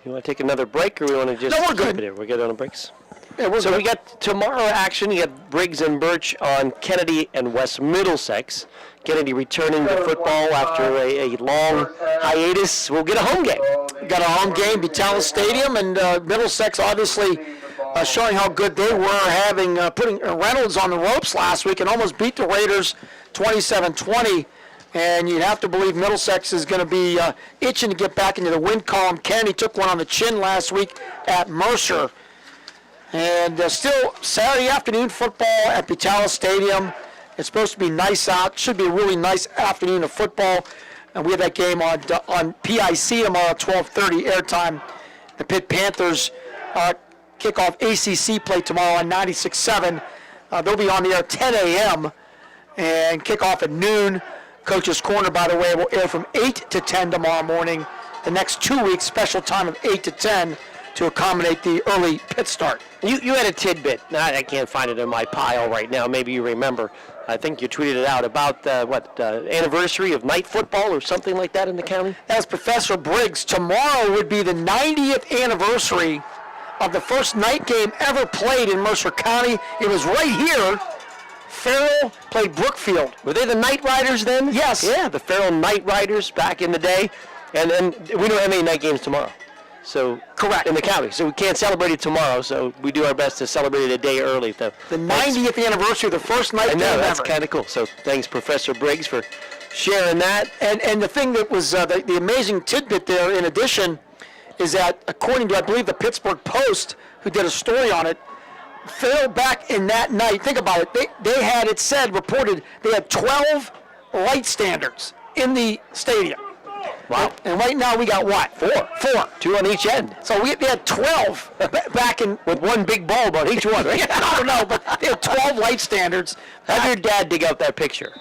You want to take another break, or we want to just No, we're good. keep it here? We're good on the breaks? Yeah, we're so good. we got tomorrow action. You got Briggs and Birch on Kennedy and West Middlesex. Kennedy returning to football after a long hiatus. We'll get a home game. Got a home game, Vitale Stadium, and Middlesex obviously showing how good they were, having putting Reynolds on the ropes last week and almost beat the Raiders 27-20. And you'd have to believe Middlesex is going to be itching to get back into the win column. Kennedy took one on the chin last week at Mercer. And still Saturday afternoon football at Vitale Stadium. It's supposed to be nice out. Should be a really nice afternoon of football. And we have that game on PIC tomorrow, 12:30 airtime. The Pitt Panthers kickoff ACC play tomorrow on 96.7. They'll be on the air 10 a.m. and kickoff at noon. Coach's Corner, by the way, will air from 8 to 10 tomorrow morning. The next 2 weeks, special time of 8 to 10 to accommodate the early pit start. You had a tidbit. I can't find it in my pile right now. Maybe you remember. I think you tweeted it out about, anniversary of night football or something like that in the county? That was Professor Briggs. Tomorrow would be the 90th anniversary of the first night game ever played in Mercer County. It was right here. Farrell played Brookfield. Were they the Night Riders then? Yes. Yeah, the Farrell Night Riders back in the day. And then we don't have any night games tomorrow. So correct. In the county. So we can't celebrate it tomorrow, so we do our best to celebrate it a day early. The 90th anniversary of the first night game ever. That's kind of cool. So thanks, Professor Briggs, for sharing that. And the thing that was the amazing tidbit there, in addition, is that according to, I believe, the Pittsburgh Post, who did a story on it, Farrell back in that night, think about it, they had, it said, reported, they had 12 light standards in the stadium. Wow. And right now we got what? Four. 2 on each end. So we had 12 back in. With one big bulb on each one, right? I don't know, but they had 12 light standards. Have your dad dig out that picture.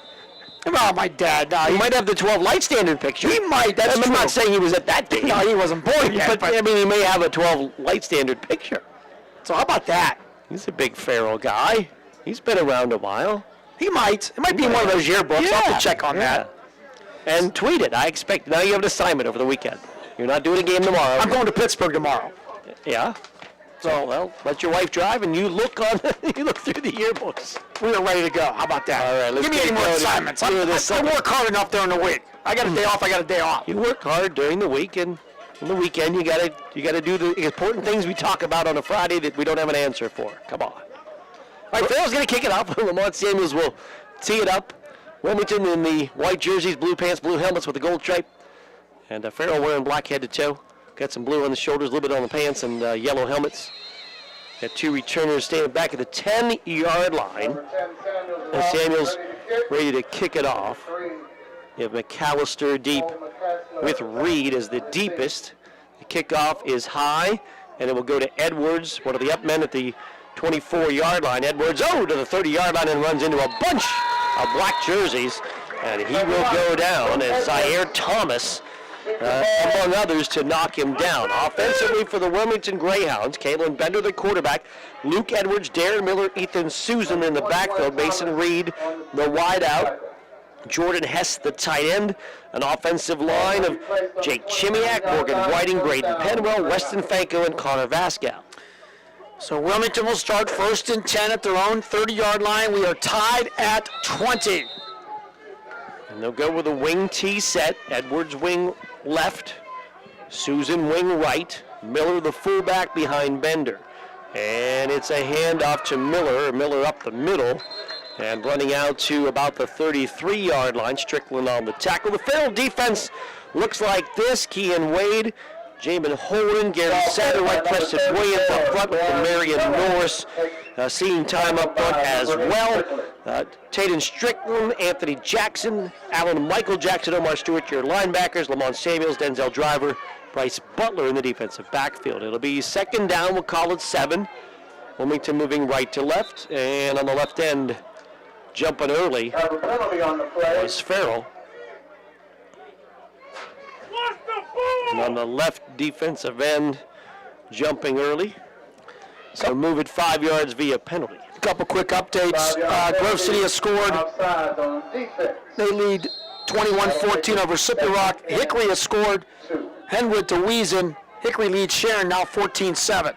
Oh, my dad. No, He might have the 12 light standard picture. He might. That's I'm true. not saying he was at that game. No, he wasn't born yet. But I mean, he may have a 12 light standard picture. So how about that? He's a big Farrell guy. He's been around a while. He might. It might be in one of those yearbooks. I'll have to check on that. And tweet it. I expect. Now you have an assignment over the weekend. You're not doing a game tomorrow. I'm going to Pittsburgh tomorrow. Yeah. So, well, let your wife drive and you look you look through the yearbooks. We are ready to go. How about that? All right, let's give me any more assignments. I work hard enough during the week. I got a day off. I got a day off. You work hard during the week, and on the weekend you gotta do the important things we talk about on a Friday that we don't have an answer for. Come on. All right, Farrell's gonna kick it off. Lamont Samuels will tee it up. Wilmington in the white jerseys, blue pants, blue helmets with the gold stripe, and Farrell wearing black head to toe. Got some blue on the shoulders, a little bit on the pants, and yellow helmets. Got 2 returners standing back at the 10-yard line. And Samuels ready to kick it off. You have McAllister deep with Reed as the deepest. The kickoff is high, and it will go to Edwards, one of the up men at the 24-yard line. Edwards, to the 30-yard line and runs into a bunch of black jerseys, and he will go down as Zaire Thomas, among others, to knock him down. Offensively for the Wilmington Greyhounds, Kalen Bender, the quarterback, Luke Edwards, Darren Miller, Ethan Susan in the backfield, Mason Reed, the wideout, Jordan Hess, the tight end, an offensive line of Jake Chimiak, Morgan Whiting, Braden Penwell, Weston Fanko, and Connor Vascal. So Wilmington will start 1st and 10 at their own 30-yard line. We are tied at 20. And they'll go with a wing T set. Edwards wing left, Susan wing right, Miller the fullback behind Bender. And it's a handoff to Miller. Miller up the middle and running out to about the 33-yard line. Strickland on the tackle. The Farrell defense looks like this. Kean Wade, Jamin Holden, Gary Satterwhite, Preston Williams up front with Marion Norris seeing time up front as well. Taden Strickland, Anthony Jackson, Alan Michael Jackson, Omar Stewart, your linebackers, Lamont Samuels, Denzel Driver, Bryce Butler in the defensive backfield. It'll be 2nd down, we'll call it 7. Wilmington moving right to left, and on the left end, jumping early was Farrell. And on the left defensive end, jumping early. So move it 5 yards via penalty. A couple quick updates. Grove City has scored. They lead 21-14 over Slippery Rock. Hickory has scored. Henwood to Wiesen. Hickory leads Sharon now 14-7.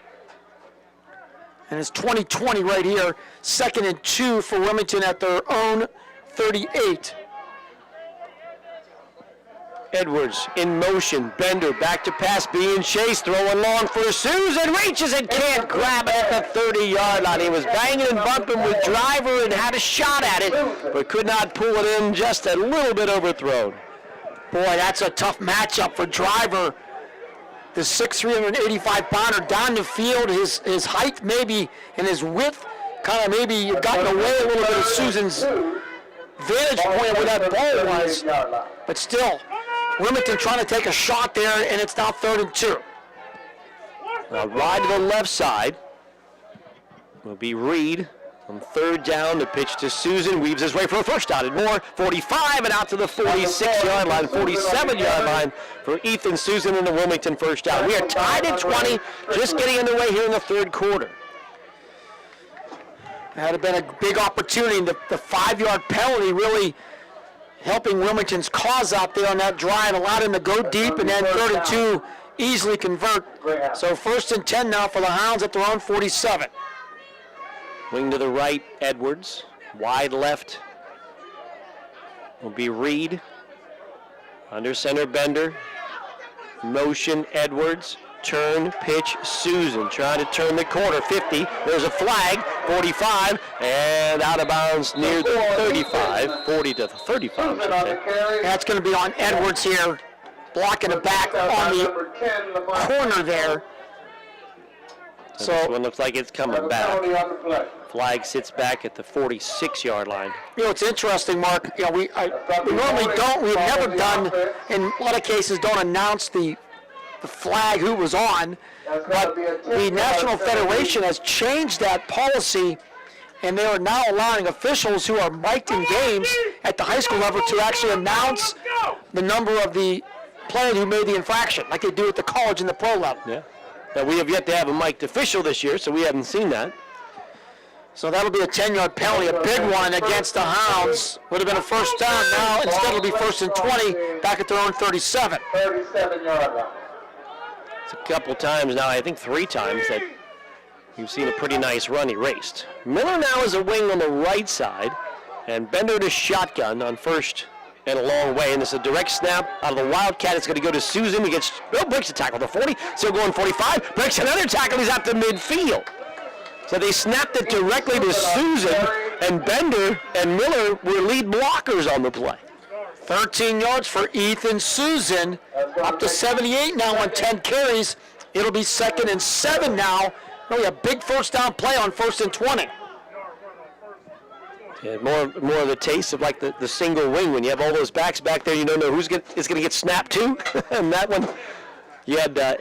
And it's 20-20 right here. 2nd and 2 for Wilmington at their own 38. Edwards in motion, Bender back to pass, being chased, throwing long for Susan, reaches and can't grab it at the 30-yard line. He was banging and bumping with Driver and had a shot at it, but could not pull it in, just a little bit overthrown. Boy, that's a tough matchup for Driver. The 6'3", 185-pounder down the field, his height maybe and his width kind of maybe gotten away a little bit of Susan's vantage point where that ball was, but still, Wilmington trying to take a shot there, and it's now 3rd and 2. Wide to the left side will be Reed on 3rd down. The pitch to Susan, weaves his way for a first down and more. 45 and out to the 46-yard line, 47-yard line for Ethan Susan in the Wilmington first down. We are tied at 20, just getting underway here in the 3rd quarter. That had been a big opportunity. The 5-yard penalty really helping Wilmington's cause out there on that drive, allowed him to go deep, and then 3rd and 2 easily convert. So 1st and 10 now for the Hounds at their own 47. Wing to the right, Edwards. Wide left will be Reed. Under center, Bender. Motion, Edwards. Turn, pitch, Susan trying to turn the corner. 50. There's a flag. 45 and out of bounds near the 35. 40 to 35. That's going to be on Edwards here, blocking the back on the corner there. So this one looks like it's coming back. Flag sits back at the 46-yard line. You know, it's interesting, Mark. You know, we normally don't. We've never done, in a lot of cases, don't announce the flag who was on. But the National Federation has changed that policy, and they are now allowing officials who are mic'd in games at the high school level to actually announce the number of the player who made the infraction, like they do at the college and the pro level. Yeah. Now, we have yet to have a mic'd official this year, so we haven't seen that. So that'll be a 10-yard penalty, a big one against the Hounds. Would have been a first down. Now instead it'll be 1st and 20 back at their own 37. 37-yard line. It's a couple times now, I think 3 times, that you've seen a pretty nice run erased. Miller now is a wing on the right side, and Bender to shotgun on first and a long way. And this is a direct snap out of the Wildcat. It's going to go to Susan. He breaks the tackle to 40. Still going 45. Breaks another tackle. He's out to midfield. So they snapped it directly to Susan, and Bender and Miller were lead blockers on the play. 13 yards for Ethan Susan, up to 78 now on 10 carries. It'll be 2nd and 7 now. Really a big first down play on 1st and 20. Yeah, more of the taste of like the single wing. When you have all those backs back there, you don't know who's going to get snapped to. And that one, you had the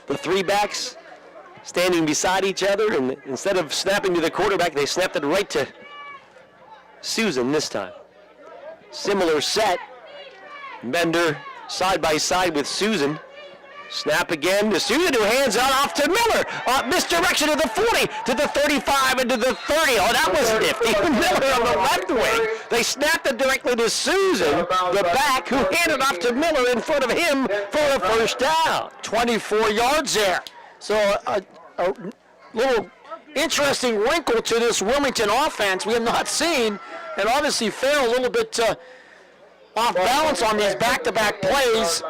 3 backs standing beside each other, and instead of snapping to the quarterback, they snapped it right to Susan this time. Similar set. Bender side by side with Susan. Snap again to Susan, who hands it off to Miller. Misdirection to the 40, to the 35, and to the 30. Oh, that was nifty. Miller on the left wing. They snapped it directly to Susan, the back, who handed off to Miller in front of him for a first down. 24 yards there. So a little interesting wrinkle to this Wilmington offense we have not seen. And obviously Farrell a little bit off balance on these back-to-back plays,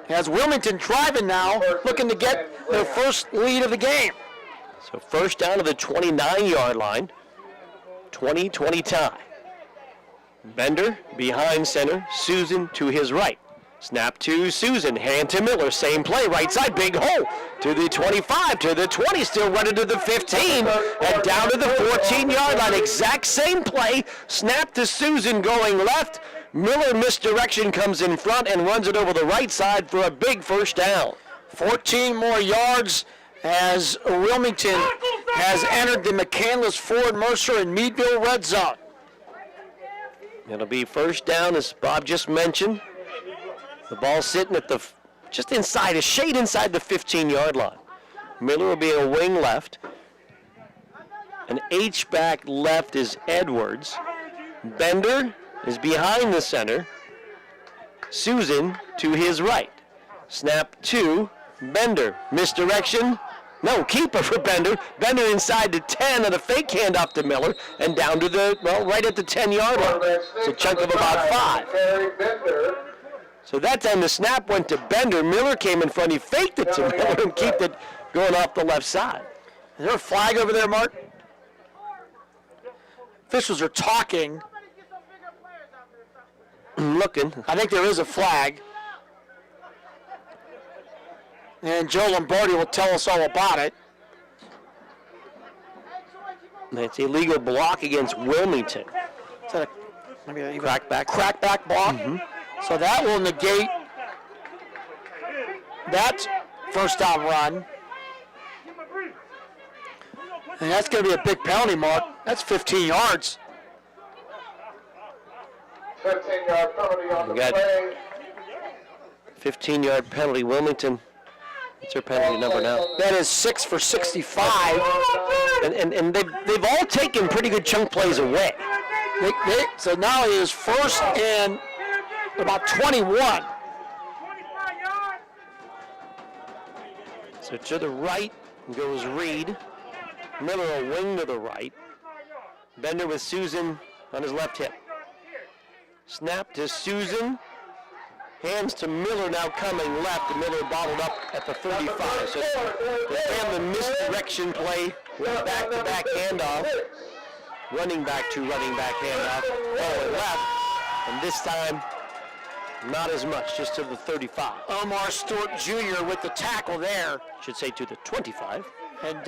as Wilmington driving now, looking to get their first lead of the game. So first down to the 29-yard line, 20-20 tie. Bender behind center, Susan to his right. Snap to Susan, hand to Miller, same play, right side, big hole, to the 25, to the 20, still running to the 15, and down to the 14-yard line, exact same play, snap to Susan going left, Miller misdirection comes in front and runs it over the right side for a big first down. 14 more yards as Wilmington has entered the McCandless, Ford, Mercer, and Meadville red zone. It'll be first down, as Bob just mentioned. The ball sitting at just inside, a shade inside the 15-yard line. Miller will be a wing left. An H-back left is Edwards. Bender is behind the center. Susan to his right. Snap to Bender. Misdirection. No, keeper for Bender. Bender inside the 10 and a fake handoff to Miller and down to right at the 10-yard line. It's a chunk of about 5. So that time the snap went to Bender. Miller came in front. He faked it to Miller and kept it going off the left side. Is there a flag over there, Mark? Officials are talking. Looking. I think there is a flag. And Joe Lombardi will tell us all about it. It's illegal block against Wilmington. Is that maybe a crackback block? Mm-hmm. So that will negate that first down run. And that's going to be a big penalty, Mark. That's 15 yards. 15-yard penalty on the play. 15-yard penalty, Wilmington. What's their penalty number now? That is 6 for 65. And they've all taken pretty good chunk plays away. So now it is 1st and about 21. So to the right goes Reed. Miller a wing to the right. Bender with Susan on his left hip. Snap to Susan. Hands to Miller now coming left, and Miller bottled up at the 35. So they found the misdirection play with back-to-back handoff. Running back to running back handoff. Forward left, and this time, not as much, just to the 35. Omar Stewart Jr. with the tackle there. Should say to the 25. And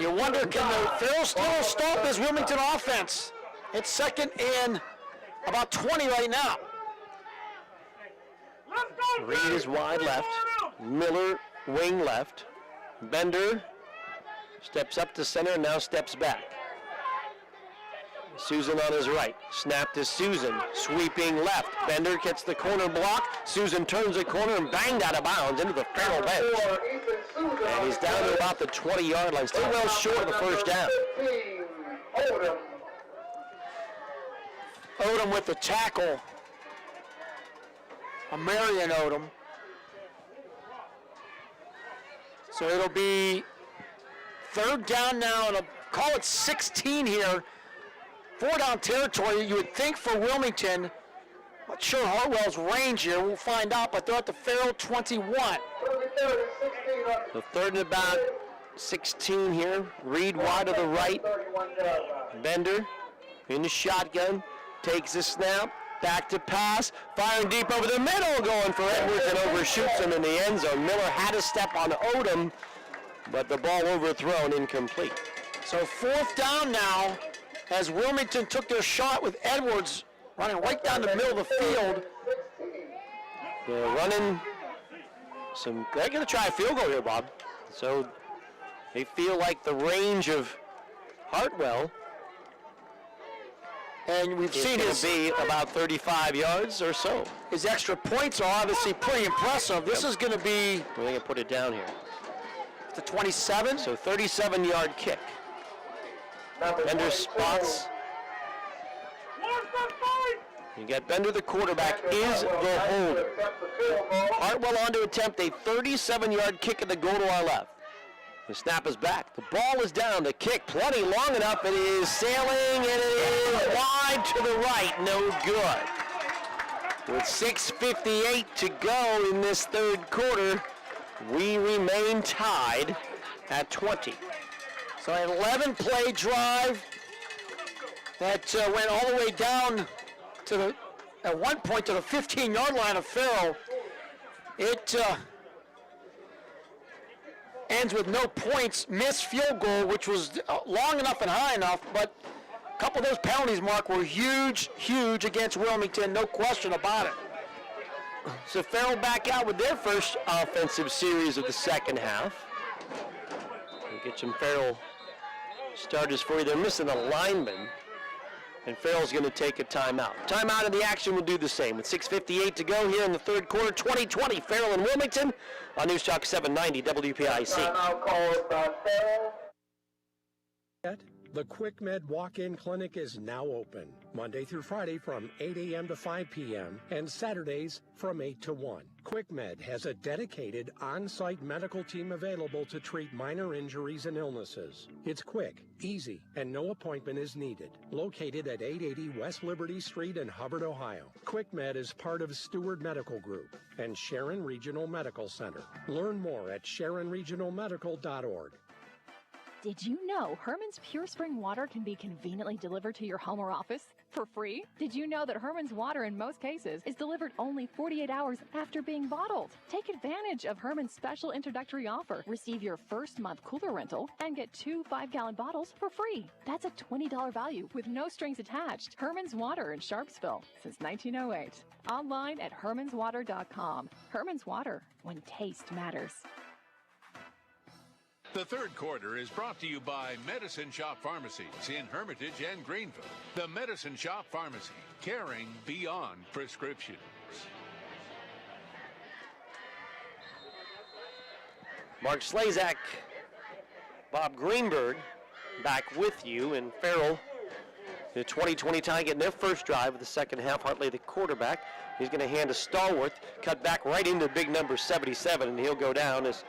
you wonder, can the Farrell still stop this Wilmington offense? It's second and about 20 right now. Reed is wide left. Miller wing left. Bender steps up to center and now steps back. Susan on his right. Snap to Susan. Sweeping left. Bender gets the corner block. Susan turns the corner and banged out of bounds into the Farrell bench. And he's down to about the 20-yard line. Still well short of the first down. Odom with the tackle. Marion Odom. So it'll be third down now, and I'll call it 16 here. 4 down territory, you would think for Wilmington. Not sure Hartwell's range here, we'll find out, but they're at the Farrell 21. So third and about 16 here. Reed wide to the right. Bender in the shotgun, takes the snap. Back to pass, firing deep over the middle, going for Edwards and overshoots him in the end zone. Miller had a step on Odom, but the ball overthrown, incomplete. So fourth down now, as Wilmington took their shot with Edwards running right down the middle of the field. They're running some, they're going to try a field goal here, Bob. So they feel like the range of Hartwell, and we've seen his be about 35 yards or so. His extra points are obviously pretty impressive. This is going to be, we're going to put it down here. The 27. So 37-yard kick. Bender spots. You got Bender, the quarterback, is the holder. Hartwell on to attempt a 37-yard kick at the goal to our left. The snap is back. The ball is down. The kick plenty long enough. It is sailing, and it is wide to the right. No good. With 6:58 to go in this third quarter, we remain tied at 20. So an 11-play drive that went all the way down to the, at one point, to the 15-yard line of Farrell. It ends with no points, missed field goal, which was long enough and high enough, but a couple of those penalties, Mark, were huge, huge against Wilmington, no question about it. So Farrell back out with their first offensive series of the second half. We'll get some Farrell starters for you. They're missing a lineman, and Farrell's going to take a timeout. Timeout in the action will do the same. With 6:58 to go here in the third quarter, 2020, Farrell and Wilmington on News Talk 790 WPIC. The QuickMed Walk-In Clinic is now open, Monday through Friday from 8 a.m. to 5 p.m. and Saturdays from 8 to 1. QuickMed has a dedicated on-site medical team available to treat minor injuries and illnesses. It's quick, easy, and no appointment is needed. Located at 880 West Liberty Street in Hubbard, Ohio. QuickMed is part of Steward Medical Group and Sharon Regional Medical Center. Learn more at sharonregionalmedical.org. Did you know Herman's Pure Spring Water can be conveniently delivered to your home or office for free? Did you know that Herman's Water in most cases is delivered only 48 hours after being bottled? Take advantage of Herman's special introductory offer. Receive your first month cooler rental and get 2 5-gallon bottles for free. That's a $20 value with no strings attached. Herman's Water in Sharpsville since 1908. Online at hermanswater.com. Herman's Water, when taste matters. The third quarter is brought to you by Medicine Shop Pharmacies in Hermitage and Greenville. The Medicine Shop Pharmacy, caring beyond prescriptions. Mark Slazak, Bob Greenberg back with you, and Farrell, the 2020 tie, getting their first drive of the second half. Hartley, the quarterback, he's going to hand to Stallworth, cut back right into big number 77, and he'll go down as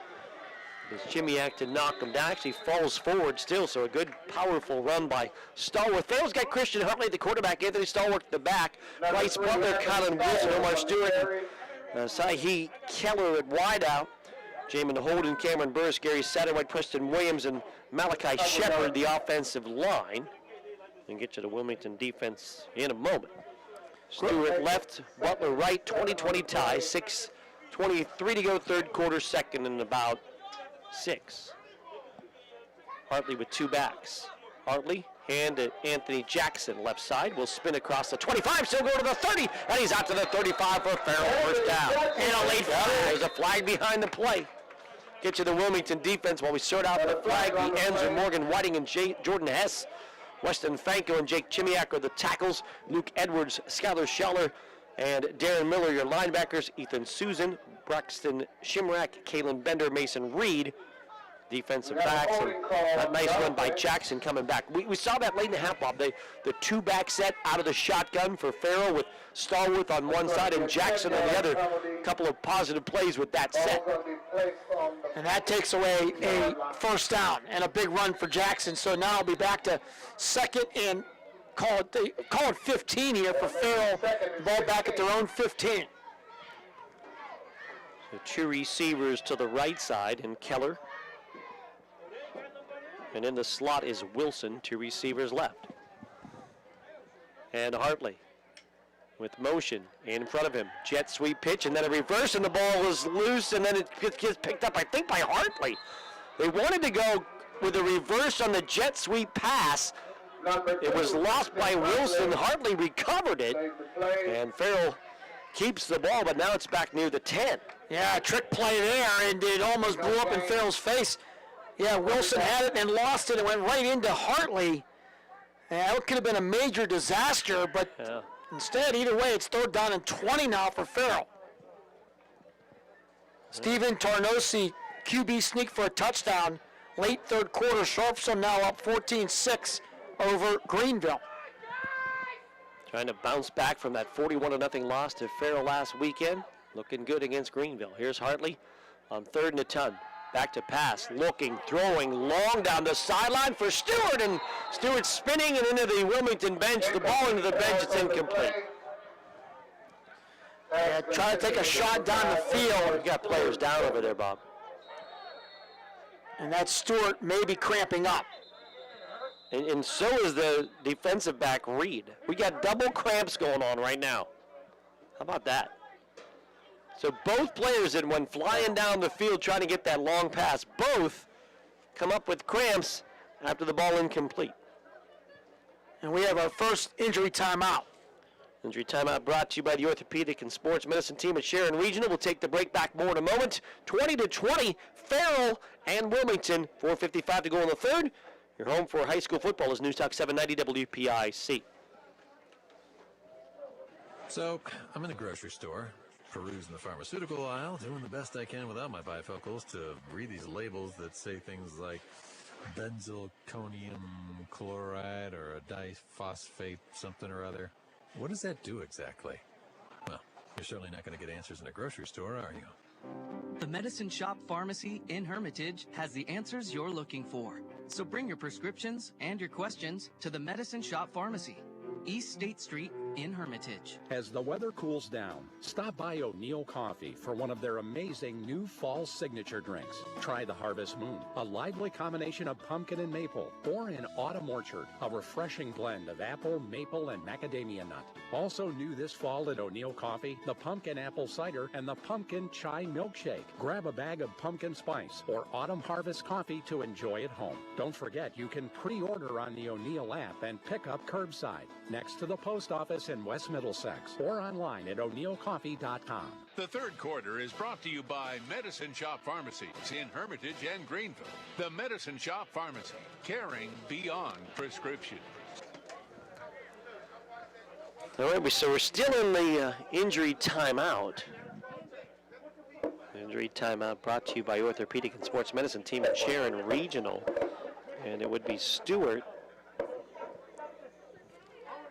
Chimiak to knock him down. Actually falls forward still, so a good, powerful run by Stallworth. Farrell's got Christian Huntley, the quarterback, Anthony Stallworth at the back. Bryce Butler, Colin Wilson, Omar Stewart, and Sahi Keller at wideout. Jamin Holden, Cameron Burris, Gary Satterwhite, Preston Williams, and Malachi Shepard, the offensive line. And get to the Wilmington defense in a moment. Stewart left, Butler right, 20-20 tie, 6:23 to go, third quarter, second and about 6. Hartley with 2 backs. Hartley, hand to Anthony Jackson, left side, will spin across the 25, still go to the 30, and he's out to the 35 for Farrell, first down. And a late flag. There's a flag behind the play. Get to the Wilmington defense while we sort out the flag. The ends are Morgan Whiting and Jordan Hess. Weston Fanko and Jake Chimiak are the tackles. Luke Edwards, Skylar Scheller, and Darren Miller, your linebackers. Ethan Susan, Braxton Shimrack, Kalen Bender, Mason Reed, defensive backs. And that nice run by Jackson coming back. We saw that late in the half, Bob. The 2-back set out of the shotgun for Farrell with Stallworth on one side and Jackson on the other. A couple of positive plays with that set. And that takes away a first down and a big run for Jackson. So now I'll be back to second and call it 15 here for Farrell. The ball back at their own 15. So 2 receivers to the right side, and Keller. And in the slot is Wilson, 2 receivers left. And Hartley with motion in front of him. Jet sweep pitch, and then a reverse, and the ball was loose, and then it gets picked up, I think, by Hartley. They wanted to go with a reverse on the jet sweep pass. It was lost by Wilson. Hartley recovered it, and Farrell keeps the ball, but now it's back near the 10. Yeah, trick play there, and it almost blew up in Farrell's face. Yeah, Wilson had it and lost it. It went right into Hartley. Yeah, it could have been a major disaster, but instead, either way, it's 3rd down and 20 now for Farrell. Steven Tarnosi, QB sneak for a touchdown. Late 3rd quarter, Sharpsville now up 14-6 over Greenville. Trying to bounce back from that 41-0 loss to Farrell last weekend. Looking good against Greenville. Here's Hartley on 3rd and a ton. Back to pass, looking, throwing long down the sideline for Stewart, and Stewart spinning and into the Wilmington bench. The ball into the bench, it's incomplete. Trying to take a shot down the field. You got players down over there, Bob. And that's Stewart maybe cramping up. And so is the defensive back, Reed. We got double cramps going on right now. How about that? So both players that went flying down the field trying to get that long pass, both come up with cramps after the ball incomplete. And we have our first injury timeout. Injury timeout brought to you by the Orthopedic and Sports Medicine team at Sharon Regional. We'll take the break, back more in a moment. 20-20, Farrell and Wilmington. 4:55 to go in the 3rd. Your home for high school football is News Talk 790 WPIC. So, I'm in a grocery store, perusing the pharmaceutical aisle, doing the best I can without my bifocals to read these labels that say things like benzylconium chloride or a diphosphate something or other. What does that do exactly? Well, you're certainly not going to get answers in a grocery store, are you? The Medicine Shop Pharmacy in Hermitage has the answers you're looking for. So bring your prescriptions and your questions to the Medicine Shop Pharmacy, East State Street in Hermitage. As the weather cools down, stop by O'Neill Coffee for one of their amazing new fall signature drinks. Try the Harvest Moon, a lively combination of pumpkin and maple, or an Autumn Orchard, a refreshing blend of apple, maple, and macadamia nut. Also new this fall at O'Neill Coffee, the Pumpkin Apple Cider and the Pumpkin Chai Milkshake. Grab a bag of pumpkin spice or Autumn Harvest coffee to enjoy at home. Don't forget, you can pre-order on the O'Neill app and pick up curbside, next to the post office in West Middlesex, or online at o'neillcoffee.com. The 3rd quarter is brought to you by Medicine Shop Pharmacies in Hermitage and Greenville. The Medicine Shop Pharmacy, caring beyond prescription. All right, so we're still in the injury timeout. Injury timeout brought to you by Orthopedic and Sports Medicine team at Sharon Regional. And it would be Stewart,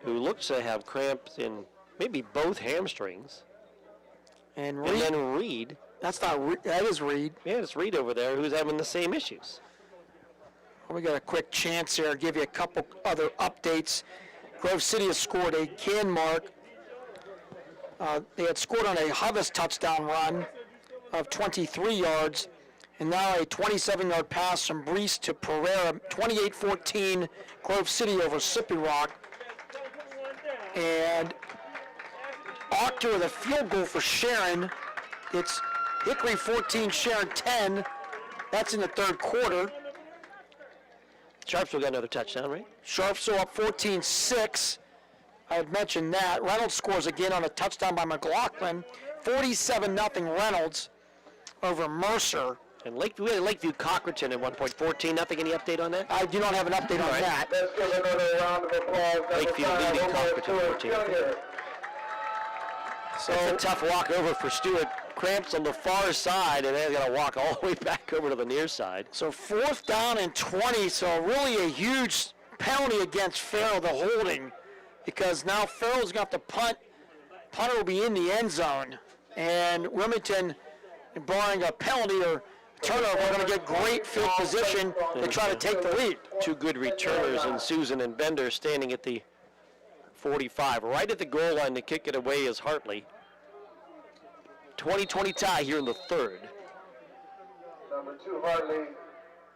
who looks to have cramps in maybe both hamstrings. And then Reed. That's not, that is Reed. Yeah, it's Reed over there who's having the same issues. We got a quick chance here. I'll give you a couple other updates. Grove City has scored a can mark. They had scored on a Hovas touchdown run of 23 yards, and now a 27-yard pass from Brees to Pereira, 28-14, Grove City over Sippy Rock. And Octor with a field goal for Sharon. It's Hickory 14, Sharon 10. That's in the third quarter. Sharpsville got another touchdown, right? Sharpsville up 14-6. I had mentioned that. Reynolds scores again on a touchdown by McLaughlin. 47-0 Reynolds over Mercer. And we had Lakeview Cochraton at 14-0. Any update on that? I do not have an update on that. Let's give another round of applause. Lakeview leading Cochraton 14-0. So it's a tough walk over for Stewart. Cramps on the far side, and they've got to walk all the way back over to the near side. So 4th down and 20, so really a huge penalty against Farrell, the holding, because now Farrell's got to punt. Punter will be in the end zone, and Wilmington, barring a penalty or turnover, are going to get great field position to try to take the lead. Two good returners in Susan and Bender standing at the 45. Right at the goal line to kick it away is Hartley. 20-20 tie here in the third. Number 2, Hartley.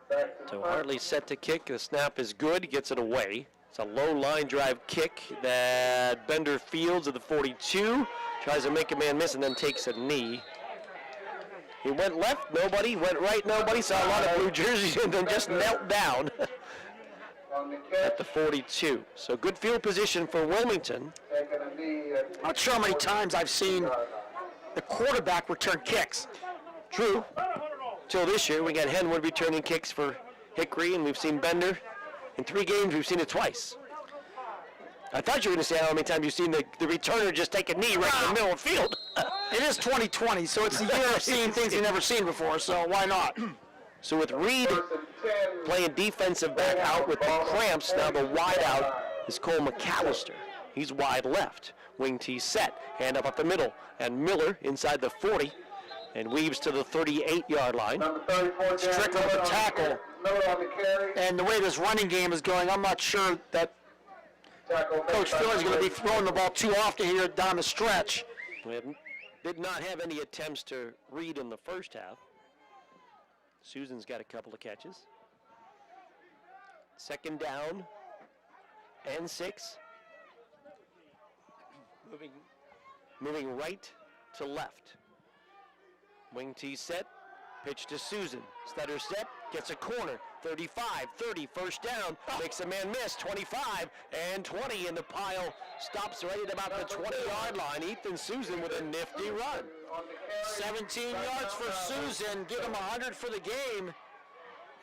Back to So Hartley set to kick. The snap is good. He gets it away. It's a low line drive kick that Bender fields at the 42. Tries to make a man miss and then takes a knee. He went left, nobody. Went right, nobody. Saw a lot of blue jerseys and then just knelt down at the 42. So good field position for Wilmington. I'm not sure how many times I've seen the quarterback return kicks. True. Till this year, we got Henwood returning kicks for Hickory, and we've seen Bender. In 3 games, we've seen it twice. I thought you were going to say how many times you've seen the returner just take a knee right in the middle of the field. It is 2020, so it's the year of seeing things you've never seen before, so why not? So with Reed playing defensive back out with the cramps, now the wide out is Cole McAllister. He's wide left. Wing T set, hand up the middle, and Miller inside the 40, and weaves to the 38-yard line. Strickland with the tackle. And the way this running game is going, I'm not sure that Coach Phil is going to be throwing the ball too often here down the stretch. We did not have any attempts to read in the first half. Susan's got a couple of catches. 2nd down and 6. Moving right to left. Wing T set, pitch to Susan. Stutter set, gets a corner. 35, 30, first down, makes a man miss. 25 and 20, and the pile stops right at about the 20-yard line. Ethan Susan with a nifty run. 17 yards for Susan, give him 100 for the game.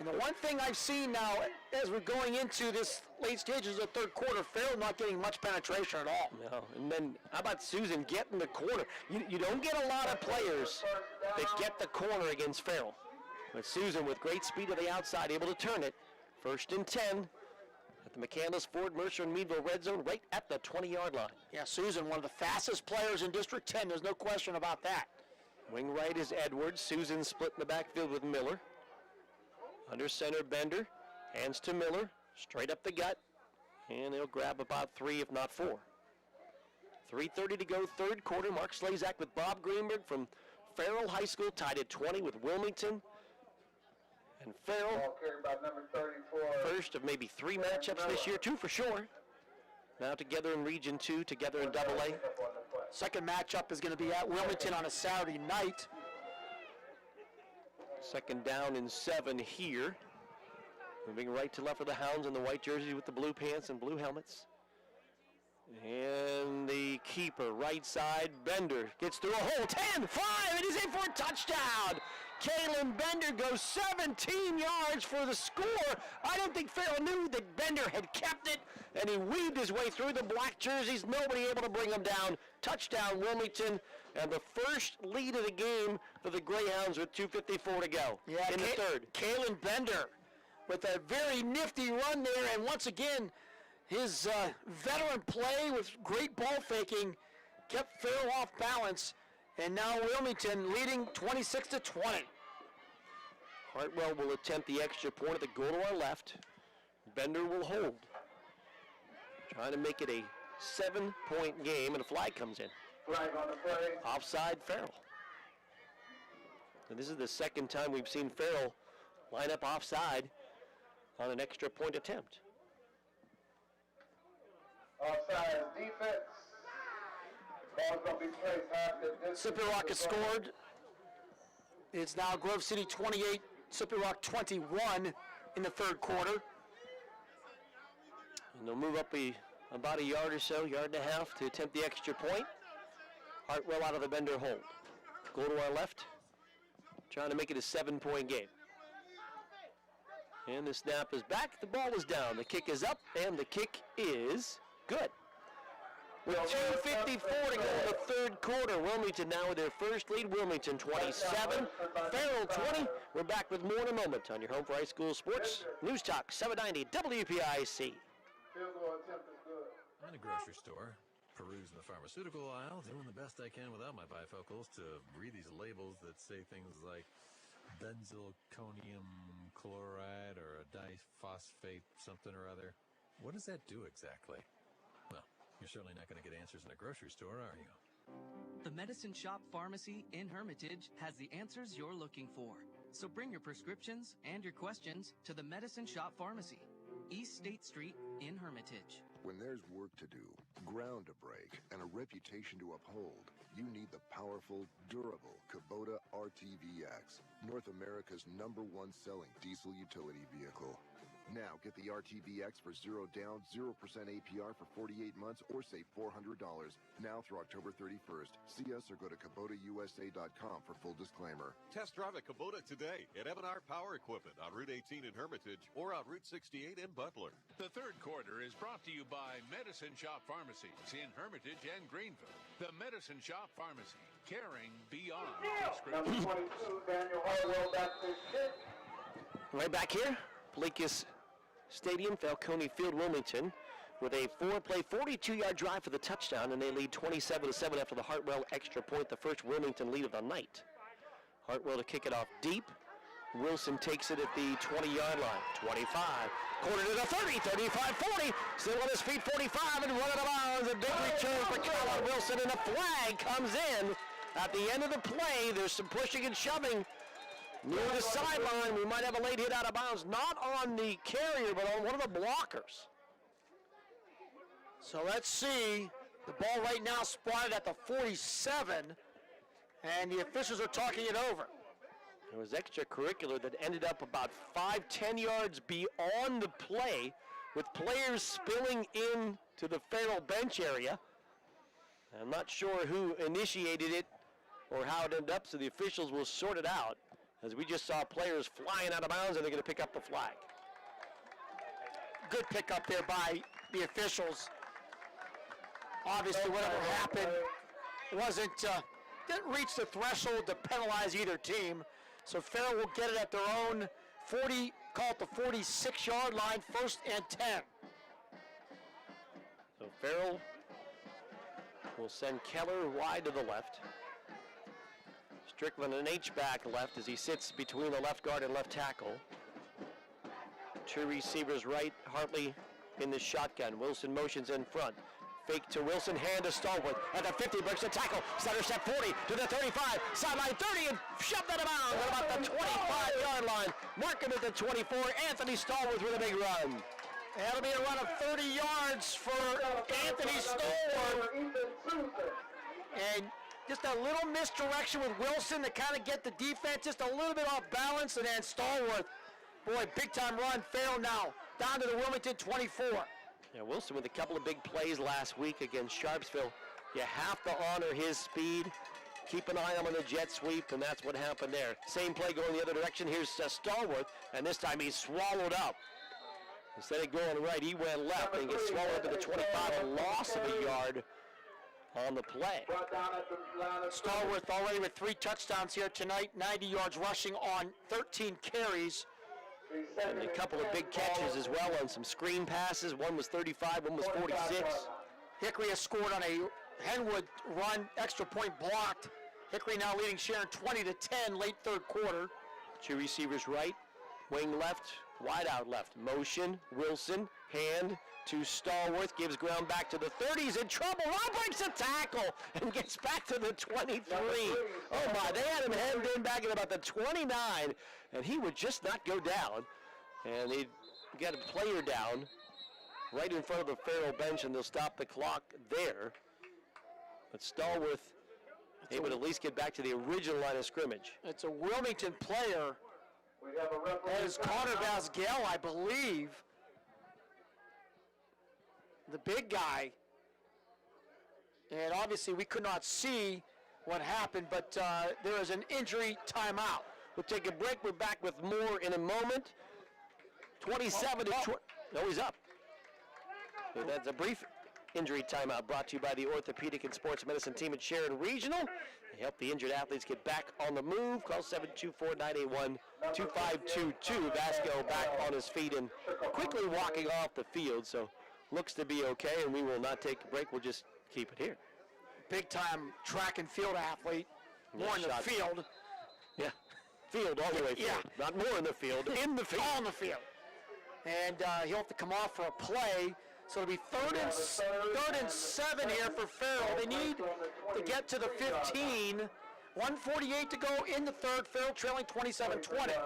And the one thing I've seen now, as we're going into this late stages of the third quarter, Farrell not getting much penetration at all. No, and then how about Susan getting the corner? You don't get a lot of players that get the corner against Farrell. But Susan, with great speed to the outside, able to turn it. 1st and 10 at the McCandless, Ford, Mercer, and Meadville red zone, right at the 20-yard line. Yeah, Susan, one of the fastest players in District 10. There's no question about that. Wing right is Edwards. Susan split in the backfield with Miller. Under center, Bender. Hands to Miller. Straight up the gut. And he'll grab about 3, if not 4. 3:30 to go, third quarter. Mark Slazak with Bob Greenberg from Farrell High School, tied at 20 with Wilmington. And Farrell, first of maybe 3 matchups this year, 2 for sure. Now together in Region 2, together in AA. Second matchup is going to be at Wilmington on a Saturday night. 2nd down and 7 here. Moving right to left for the Hounds in the white jerseys with the blue pants and blue helmets. And the keeper, right side, Bender, gets through a hole, 10, 5, and he's in for a touchdown. Kalen Bender goes 17 yards for the score. I don't think Farrell knew that Bender had kept it, and he weaved his way through the black jerseys, nobody able to bring him down. Touchdown, Wilmington, and the first lead of the game for the Greyhounds with 2:54 to go in the third. Kalen Bender with a very nifty run there, and once again, his veteran play with great ball faking kept Farrell off balance, And now Wilmington leading 26-20. Hartwell will attempt the extra point at the goal to our left. Bender will hold. Trying to make it a 7-point game, and a flag comes in. Flag on the play. Offside Farrell. And this is the second time we've seen Farrell line up offside on an extra point attempt. Offside defense. Ball's going to be placed half the distance. Sippy Rock has scored. It's now Grove City 28, Sippy Rock 21 in the third quarter. And they'll move up about a yard or so, yard and a half, to attempt the extra point. Hartwell out of the Bender hold. Go to our left, trying to make it a 7-point game. And the snap is back, the ball is down, the kick is up, and the kick is good. With 2:54 to go in the third quarter, Wilmington now with their first lead. Wilmington 27, Farrell 20. We're back with more in a moment on your home for high school sports. News Talk 790 WPIC. I'm in a grocery store, perusing the pharmaceutical aisle, doing the best I can without my bifocals to read these labels that say things like benzylconium chloride or a diphosphate something or other. What does that do exactly? Well, you're certainly not going to get answers in a grocery store, are you? The Medicine Shop Pharmacy in Hermitage has the answers you're looking for. So bring your prescriptions and your questions to the Medicine Shop Pharmacy, East State Street in Hermitage. When there's work to do, ground to break, and a reputation to uphold, you need the powerful, durable Kubota RTVX, North America's #1 selling diesel utility vehicle. Now get the RTVX for 0 down, 0% APR for 48 months or save $400 now through October 31st. See us or go to KubotaUSA.com for full disclaimer. Test drive a Kubota today at M&R Power Equipment on Route 18 in Hermitage or on Route 68 in Butler. The third quarter is brought to you by Medicine Shop Pharmacies in Hermitage and Greenville. The Medicine Shop Pharmacy, caring beyond prescription. Number 22, Daniel Hartwell, back to kick. Right back here, Palacios Stadium, Falcone Field, Wilmington, with a 4-play, 42-yard drive for the touchdown, and they lead 27-7 after the Hartwell extra point, the first Wilmington lead of the night. Hartwell to kick it off deep. Wilson takes it at the 20-yard line. 25, quarter to the 30, 35, 40, still on his feet, 45, and running out of bounds. A big return for Colin Wilson, and a flag comes in at the end of the play. There's some pushing and shoving near the sideline. We might have a late hit out of bounds, not on the carrier, but on one of the blockers. So let's see. The ball right now spotted at the 47, and the officials are talking it over. It was extracurricular that ended up about 5-10 yards beyond the play, with players spilling in to the Farrell bench area. I'm not sure who initiated it or how it ended up, so the officials will sort it out, as we just saw players flying out of bounds, and they're going to pick up the flag. Good pickup there by the officials. Obviously, whatever happened didn't reach the threshold to penalize either team. So Farrell will get it at their own 40, call it the 46-yard line, 1st and 10. So Farrell will send Keller wide to the left. Strickland an H-back left as he sits between the left guard and left tackle. Two receivers right, Hartley in the shotgun. Wilson motions in front. Fake to Wilson, hand to Stallworth. At the 50, breaks the tackle. Center step 40 to the 35, sideline 30, and shoved out of bounds at about the 25-yard line. Marking at the 24, Anthony Stallworth with a big run. That'll be a run of 30 yards for Anthony Stallworth. And just a little misdirection with Wilson to kind of get the defense just a little bit off balance, and then Stallworth, boy, big-time run. Farrell now down to the Wilmington 24. Yeah, Wilson with a couple of big plays last week against Sharpsville. You have to honor his speed. Keep an eye on the jet sweep, and that's what happened there. Same play going the other direction. Here's Stallworth, and this time he's swallowed up. Instead of going right, he went left and gets swallowed up to the 25, a loss of a yard on the play. Stallworth already with 3 touchdowns here tonight, 90 yards rushing on 13 carries. And a couple of big catches as well on some screen passes. One was 35, one was 46. Hickory has scored on a Henwood run, extra point blocked. Hickory now leading Sharon 20-10 late third quarter. Two receivers right, wing left, wide out left. Motion, Wilson, hand to Stallworth, gives ground back to the 30. He's in trouble. Rob breaks a tackle and gets back to the 23. Oh my, they had him hemmed in back at about the 29, and he would just not go down. And he got a player down right in front of the Farrell bench, and they'll stop the clock there. But Stallworth able to at least get back to the original line of scrimmage. It's a Wilmington player. That is Connor Vasgel, I believe. The big guy. And obviously we could not see what happened, but there is an injury timeout. We'll take a break. We're back with more in a moment. 27 to 20. No, he's up. So that's a brief injury timeout brought to you by the Orthopedic and Sports Medicine team at Sheridan Regional. They help the injured athletes get back on the move. Call 724-981-2522. Vasco back on his feet and quickly walking off the field. So looks to be okay, and we will not take a break. We'll just keep it here. Big time track and field athlete. More in the field. Yeah, field all the way field. Yeah. Not more in the field, in the field. All in the field. And he'll have to come off for a play. So it'll be third and 7 here for Farrell. They need to get to the 15. 1:48 to go in the third. Farrell trailing 27-20.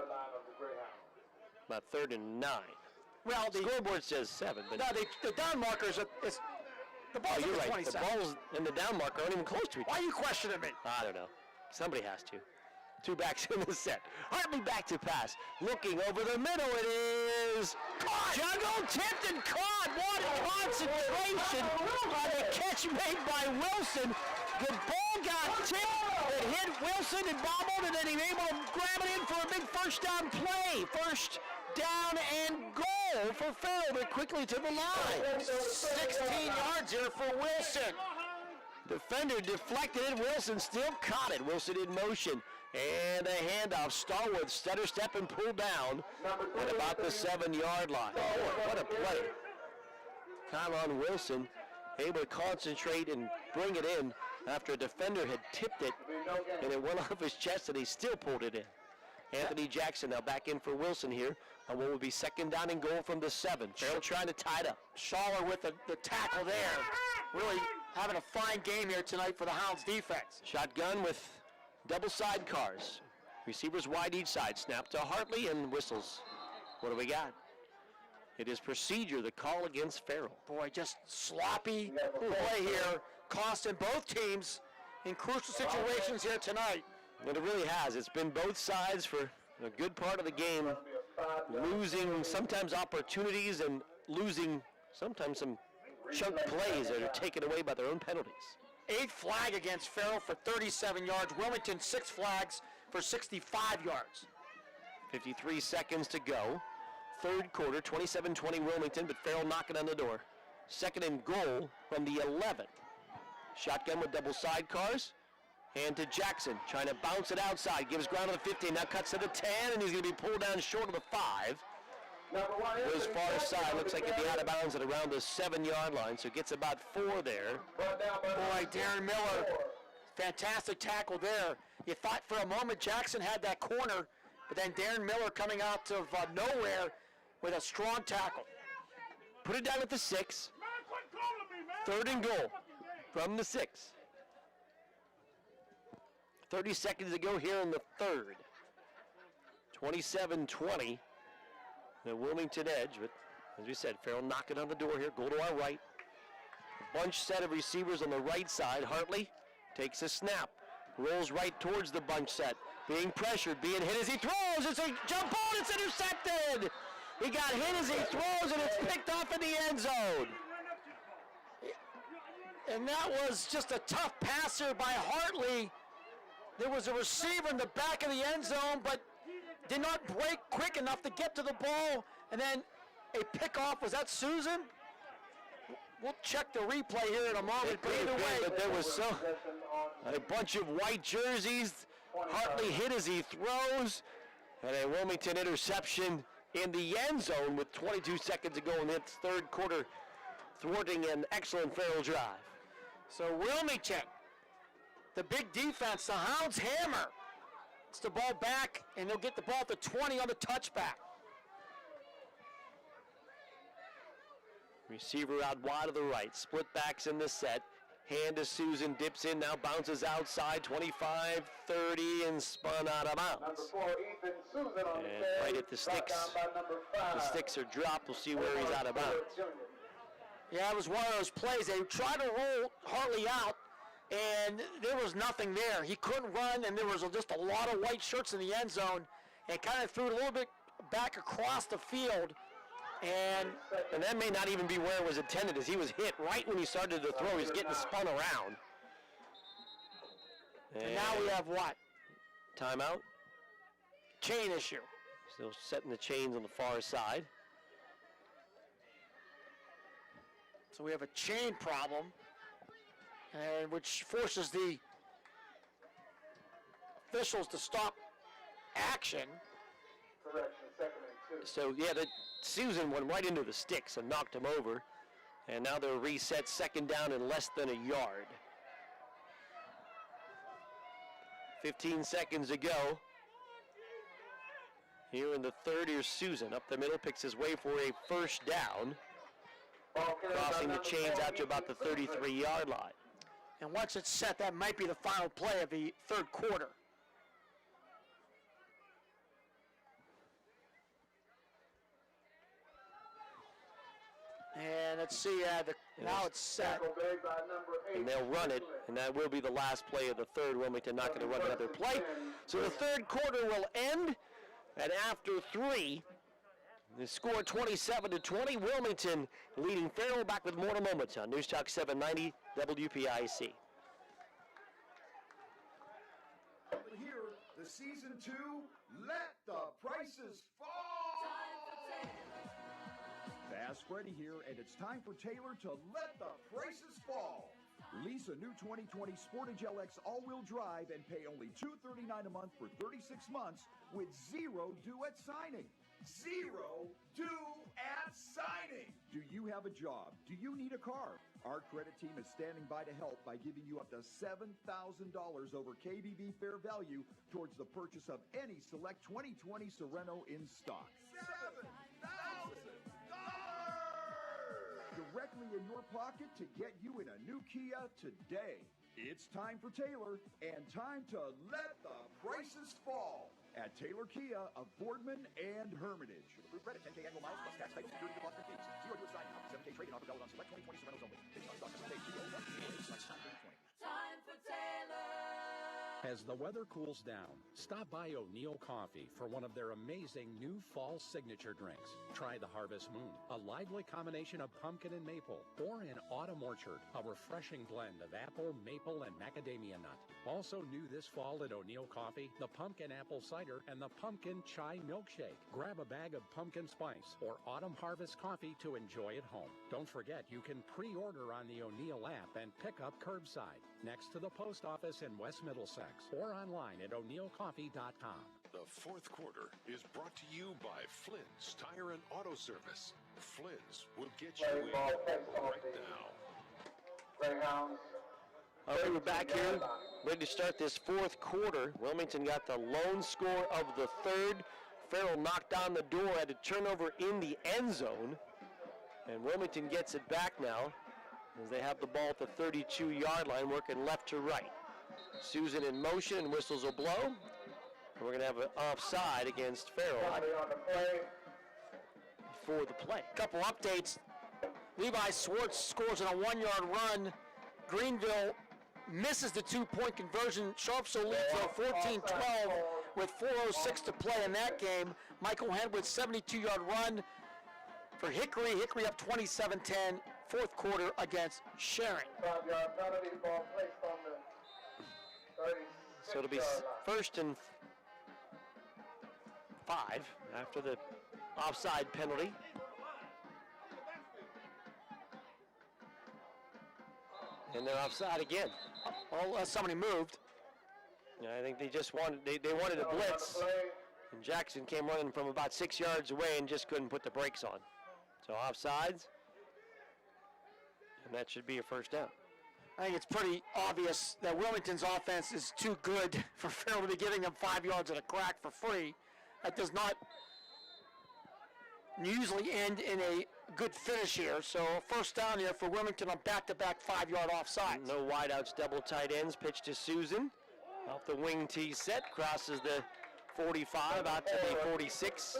About 3rd and 9. Well, the scoreboard says 7. But no, the down markers is the ball's you're right. 27. The balls and the down marker aren't even close to each other. Why are you questioning me? I don't know. Somebody has to. Two backs in the set. Hartley back to pass. Looking over the middle. It is caught. Juggled, tipped, and caught. What concentration on the catch made by Wilson. The ball got tipped. It hit Wilson and bobbled, and then he was able to grab it in for a big first down play. First down and goal for Farrell. They're quickly to the line. 16 yards here for Wilson. Defender deflected it. Wilson still caught it. Wilson in motion. And a handoff. Stallworth stutter step and pull down at about the 7-yard line. Oh, what a play. Kyron Wilson able to concentrate and bring it in after a defender had tipped it, and it went off his chest, and he still pulled it in. Anthony Jackson now back in for Wilson here on what will be 2nd down and goal from the 7. Farrell trying to tie it up. Schaller with the tackle there. Really having a fine game here tonight for the Hounds defense. Shotgun with double side cars. Receivers wide each side. Snap to Hartley and whistles. What do we got? It is procedure, the call against Farrell. Boy, just sloppy play here, costing both teams in crucial situations here tonight. And it really has. It's been both sides for a good part of the game, losing sometimes opportunities and losing sometimes some chunk plays that are taken away by their own penalties. 8 flag against Farrell for 37 yards. Wilmington 6 flags for 65 yards. 53 seconds to go. Third quarter, 27-20 Wilmington, but Farrell knocking on the door. 2nd and goal from the 11. Shotgun with double sidecars. Hand to Jackson, trying to bounce it outside. Gives ground to the 15, now cuts to the 10, and he's going to be pulled down short of the 5. Goes far side, looks like he'll be out of bounds at around the 7-yard line, so gets about 4 there. Boy, Darren Miller, fantastic tackle there. You thought for a moment Jackson had that corner, but then Darren Miller coming out of nowhere with a strong tackle. Put it down at the 6. 3rd and goal from the 6. 30 seconds to go here in the 3rd. 27-20. The Wilmington edge, but as we said, Farrell knocking on the door here. Go to our right. A bunch set of receivers on the right side. Hartley takes a snap. Rolls right towards the bunch set. Being pressured, being hit as he throws. It's a jump ball, it's intercepted. He got hit as he throws, and it's picked off in the end zone. And that was just a tough passer by Hartley. There was a receiver in the back of the end zone, but did not break quick enough to get to the ball, and then a pickoff. Was that Susan? We'll check the replay here in a moment. But either way, but there was a bunch of white jerseys. Hartley hit as he throws, and a Wilmington interception in the end zone with 22 seconds to go in its 3rd quarter, thwarting an excellent Farrell drive. So Wilmington, the big defense, the Hounds hammer. It's the ball back, and they'll get the ball to 20 on the touchback. Receiver out wide to the right. Split backs in the set. Hand to Susan, dips in, now bounces outside, 25, 30, and spun out of bounds. Number 4, Ethan Susan on the And carry. right at the sticks. Brought down by number 5. The sticks are dropped. We'll see where he's out of bounds. Yeah, it was one of those plays. They tried to roll Hartley out, and there was nothing there. He couldn't run, and there was just a lot of white shirts in the end zone, and kind of threw it a little bit back across the field. And that may not even be where it was intended, as he was hit right when he started to throw. He's getting spun around. And now we have what? Timeout. Chain issue. Still setting the chains on the far side. So we have a chain problem, and which forces the officials to stop action. Correction, 2nd and 2. So, yeah, Susan went right into the sticks and knocked him over. And now they're reset 2nd down and less than a yard. 15 seconds to go. Here in the 3rd, here's Susan. Up the middle, picks his way for a 1st down. Crossing the chains out to about the 33-yard line. And once it's set, that might be the final play of the 3rd quarter. And let's see, now it's set. And they'll run it, and that will be the last play of the 3rd. Wilmington not going to run another play. So the 3rd quarter will end, and after 3, the score 27-20. Wilmington leading Farrell. Back with more in a moment on News Talk 790 WPIC. Here, the season 2, Let the Prices Fall! Fast Freddy here, and it's time for Taylor to let the prices fall. Lease a new 2020 Sportage LX all-wheel drive and pay only $239 a month for 36 months with 0 due at signing. 0 due at signing. Do you have a job? Do you need a car? Our credit team is standing by to help by giving you up to $7,000 over KBB fair value towards the purchase of any select 2020 Sorento in stock. $7,000! Directly in your pocket to get you in a new Kia today. It's time for Taylor and time to let the prices fall at Taylor Kia of Boardman and Hermitage. Approved credit, 10K annual miles plus tax, title, security deposit, and fees. 0 due at signing. 7K trade-in offer valid on select 2020 Sorentos only. Takes on stock customer pay. Time for Taylor. As the weather cools down, stop by O'Neill Coffee for one of their amazing new fall signature drinks. Try the Harvest Moon, a lively combination of pumpkin and maple, or an Autumn Orchard, a refreshing blend of apple, maple, and macadamia nut. Also new this fall at O'Neill Coffee, the Pumpkin Apple Cider and the Pumpkin Chai Milkshake. Grab a bag of pumpkin spice or Autumn Harvest coffee to enjoy at home. Don't forget, you can pre-order on the O'Neill app and pick up curbside, next to the post office in West Middlesex, or online at o'neillcoffee.com. The 4th quarter is brought to you by Flynn's Tire and Auto Service. Flynn's will get you in right now. Greyhounds. All right, we're back here, ready to start this 4th quarter. Wilmington got the lone score of the 3rd. Farrell knocked on the door, had a turnover in the end zone. And Wilmington gets it back now as they have the ball at the 32-yard line, working left to right. Susan in motion, and whistles will blow. And we're going to have an offside against Farrell for the play. Couple updates. Levi Swartz scores on a 1-yard run. Greenville misses the 2-point conversion. Sharpsville leads 14-12 with 4:06 to play in that game. Michael Henwood, 72-yard run for Hickory. Hickory up 27-10, 4th quarter against Sharon. 5-yard penalty, ball placed on the 36. So it'll be 1st and 5 after the offside penalty. And they're offside again. Well, somebody moved. Yeah, I think they just wanted they wanted a blitz. And Jackson came running from about 6 yards away and just couldn't put the brakes on. So offsides. And that should be a 1st down. I think it's pretty obvious that Wilmington's offense is too good for Farrell to be giving them 5 yards at a crack for free. That does not usually end in a good finish here. So first down here for Wilmington on back-to-back 5-yard offsides. No wideouts, double tight ends. Pitch to Susan. Off the wing tee set. Crosses the 45 out to the 46.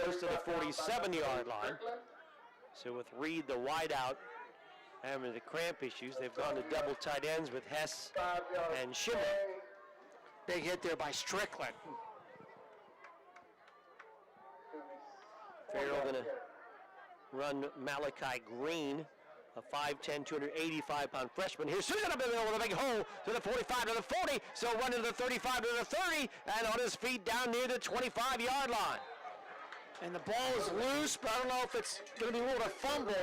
Close to the 47-yard line. So with Reed, the wideout, having the cramp issues, they've gone to double tight ends with Hess and Schimmer. Big hit there by Strickland. Farrell going to run Malachi Green, a 5'10", 285-pound freshman. Here's Susan up in the middle with a big hole to the 45, to the 40. So run to the 35, to the 30, and on his feet down near the 25-yard line. And the ball is loose, but I don't know if it's going to be ruled a fumble.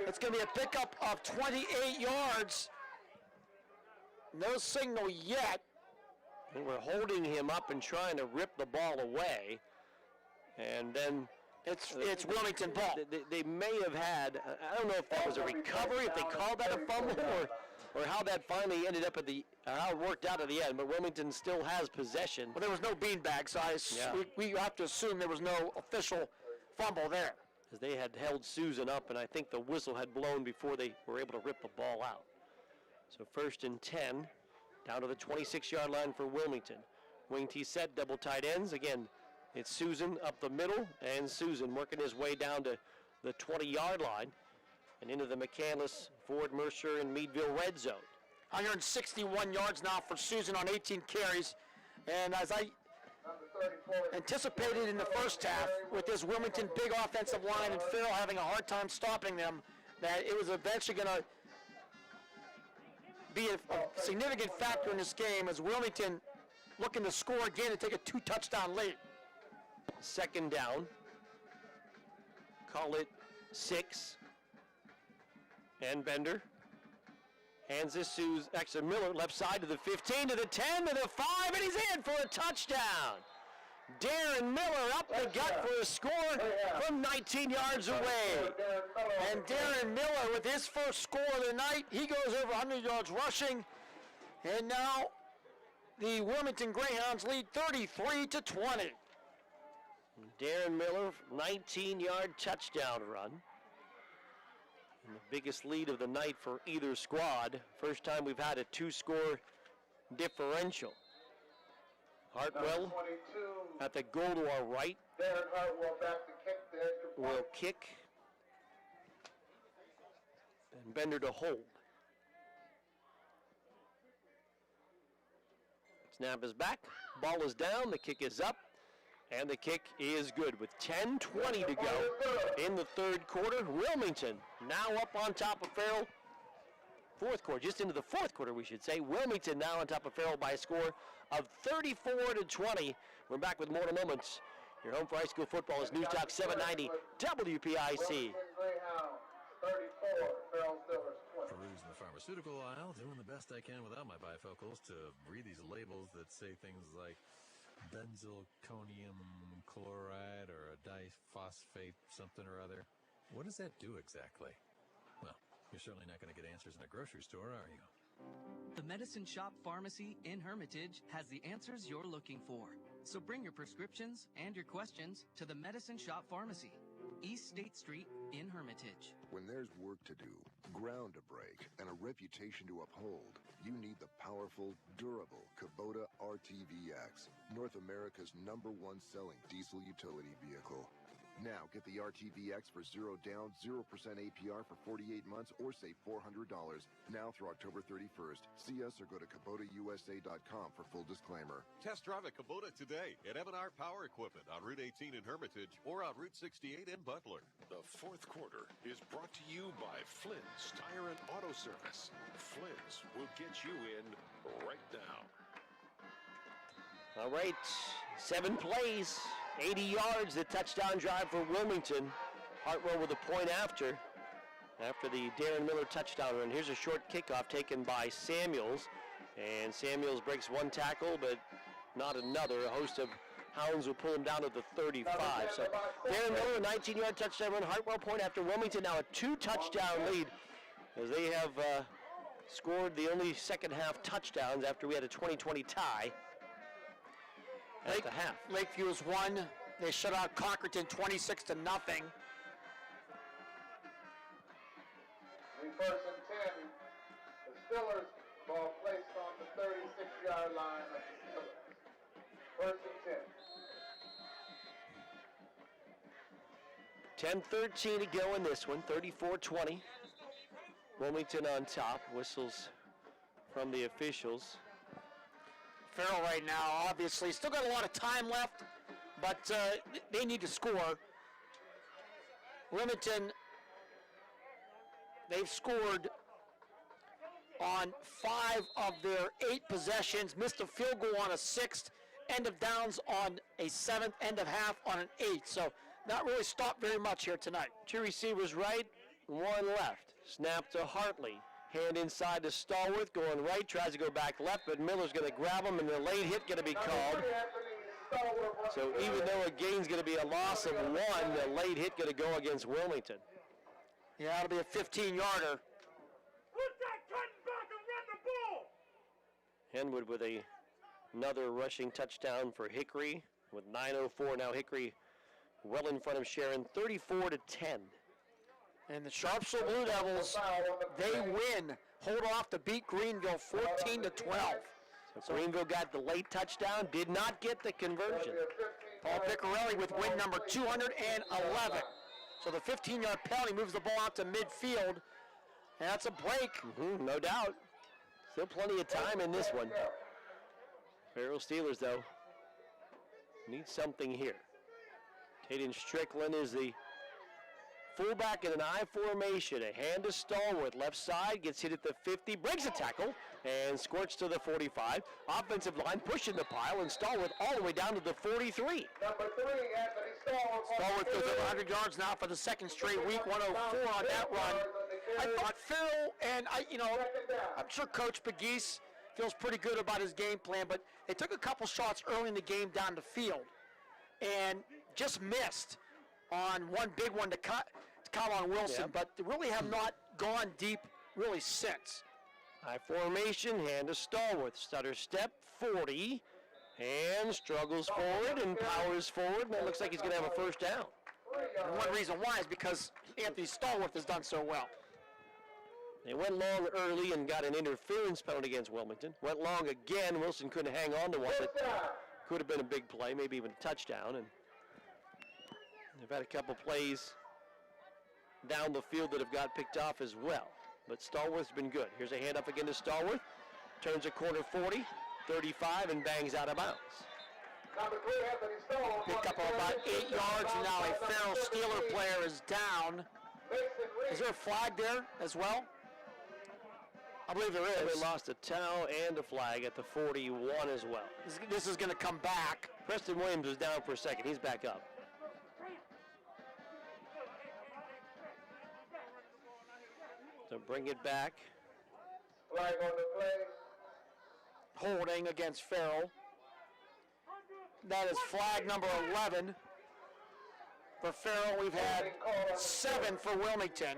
It's going to be a pickup of 28 yards. No signal yet. And we're holding him up and trying to rip the ball away. And then it's Wilmington ball. They may have had, I don't know if that was a recovery, if they called that a fumble, or how that finally ended up how it worked out at the end. But Wilmington still has possession. Well, there was no beanbag, so we have to assume there was no official fumble there. As they had held Susan up, and I think the whistle had blown before they were able to rip the ball out. So 1st and 10, down to the 26-yard line for Wilmington. Wing tee set, double tight ends. Again, it's Susan up the middle, and Susan working his way down to the 20-yard line and into the McCandless, Ford, Mercer, and Meadville red zone. 161 yards now for Susan on 18 carries. And as I anticipated in the first half, with this Wilmington big offensive line and Farrell having a hard time stopping them, that it was eventually going to be a significant factor in this game as Wilmington looking to score again and take a 2-touchdown lead. 2nd down. Call it 6. And Bender hands this to Miller, left side to the 15, to the 10, to the 5, and he's in for a touchdown. Darren Miller up the gut for a score from 19 yards away. And Darren Miller with his first score of the night, he goes over 100 yards rushing. And now the Wilmington Greyhounds lead 33-20. Darren Miller, 19-yard touchdown run. And the biggest lead of the night for either squad. First time we've had a 2-score differential. Hartwell at the goal to our right will kick. And Bender to hold. Snap is back. Ball is down. The kick is up. And the kick is good with 10:20 to go in the 3rd quarter. Wilmington now up on top of Farrell. 4th quarter, just into the 4th quarter, we should say. Wilmington now on top of Farrell by a score of 34-20. We're back with more in a moment. Your home for high school football is News Talk 790 WPIC. Perusing the pharmaceutical aisle, doing the best I can without my bifocals to read these labels that say things like benzylconium chloride or a diphosphate something or other. What does that do exactly? Well, you're certainly not going to get answers in a grocery store, are you? The Medicine Shop Pharmacy in Hermitage has the answers you're looking for. So bring your prescriptions and your questions to the Medicine Shop Pharmacy, East State Street in Hermitage. When there's work to do, ground to break, and a reputation to uphold, you need the powerful, durable Kubota RTVX, North America's #1 selling diesel utility vehicle. Now get the RTVX for 0 down, 0% APR for 48 months or save $400 now through October 31st. See us or go to KubotaUSA.com for full disclaimer. Test drive a Kubota today at M&R Power Equipment on Route 18 in Hermitage or on Route 68 in Butler. The 4th quarter is brought to you by Flynn's Tire and Auto Service. Flynn's will get you in right now. All right, 7 plays, 80 yards, the touchdown drive for Wilmington. Hartwell with a point after the Darren Miller touchdown run. Here's a short kickoff taken by Samuels. And Samuels breaks one tackle, but not another. A host of Hounds will pull him down to the 35. So Darren Miller, a 19-yard touchdown run. Hartwell point after Wilmington now a 2-touchdown lead as they have scored the only second half touchdowns after we had a 20-20 tie at the half. Lakeview's won. They shut out Conkerton 26-0. First and 10. The Steelers ball placed on the 36-yard line of the Steelers. First and 10-13 to go in this one, 34-20. Wilmington on top, whistles from the officials. Farrell right now, obviously, still got a lot of time left, but they need to score. Wilmington, they've scored on 5 of their 8 possessions, missed a field goal on a 6th, end of downs on a 7th, end of half on an 8th. So not really stopped very much here tonight. 2 receivers right, 1 left. Snap to Hartley. Hand inside to Stallworth, going right, tries to go back left, but Miller's going to grab him, and the late hit going to be called. So even though a gain's going to be a loss of 1, the late hit going to go against Wilmington. Yeah, it'll be a 15-yarder. Henwood with another rushing touchdown for Hickory with 9:04 now. Hickory well in front of Sharon, 34-10. And the Sharpsville Blue Devils, they win, hold off to beat Greenville 14-12. So Greenville got the late touchdown, did not get the conversion. Paul Piccarelli with win number 211. So the 15-yard penalty moves the ball out to midfield, and that's a break. No doubt. Still plenty of time in this one. Farrell Steelers, though, need something here. Caden Strickland is the fullback in an I formation. A hand to Stallworth. Left side, gets hit at the 50, breaks a tackle, and squirts to the 45. Offensive line pushing the pile, and Stallworth all the way down to the 43. Number 3, Anthony Stallworth. Stallworth goes over 100 yards now for the second straight week, 104 on that run. I thought Farrell, and I'm sure Coach Pegues feels pretty good about his game plan, but they took a couple shots early in the game down the field and just missed on one big one to Colin Wilson, but they really have not gone deep really since. High formation, hand to Stallworth. Stutter step, 40, and struggles forward and powers forward, and it looks like he's going to have a first down. And one reason why is because Anthony Stallworth has done so well. They went long early and got an interference penalty against Wilmington. Went long again. Wilson couldn't hang on to one, but could have been a big play, maybe even a touchdown. And they've had a couple plays down the field that have got picked off as well. But Stallworth's been good. Here's a hand up again to Stallworth. Turns a corner 40, 35, and bangs out of bounds. Picked up about 8 yards, and now a Farrell Steeler player is down. Is there a flag there as well? I believe there is. They lost a towel and a flag at the 41 as well. This is going to come back. Preston Williams was down for a second. He's back up. So bring it back. Flag on the play. Holding against Farrell. That is flag number 11 for Farrell. We've had 7 for Wilmington.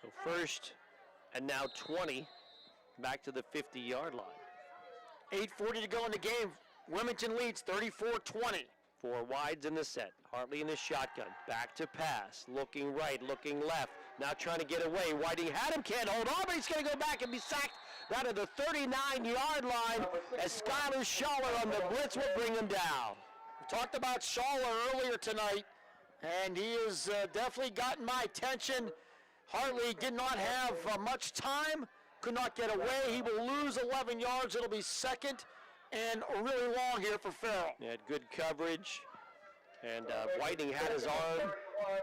So first and now 20, back to the 50-yard line. 8:40 to go in the game. Wilmington leads 34-20. 4 wides in the set. Hartley in the shotgun. Back to pass. Looking right, looking left. Now trying to get away. Whiting had him, can't hold on, but he's going to go back and be sacked down to the 39-yard line as Skylar Schaller on the blitz will bring him down. We talked about Schaller earlier tonight, and he has definitely gotten my attention. Hartley did not have much time, could not get away. He will lose 11 yards. It'll be second and really long here for Farrell. He had good coverage, and Whiting had his arm,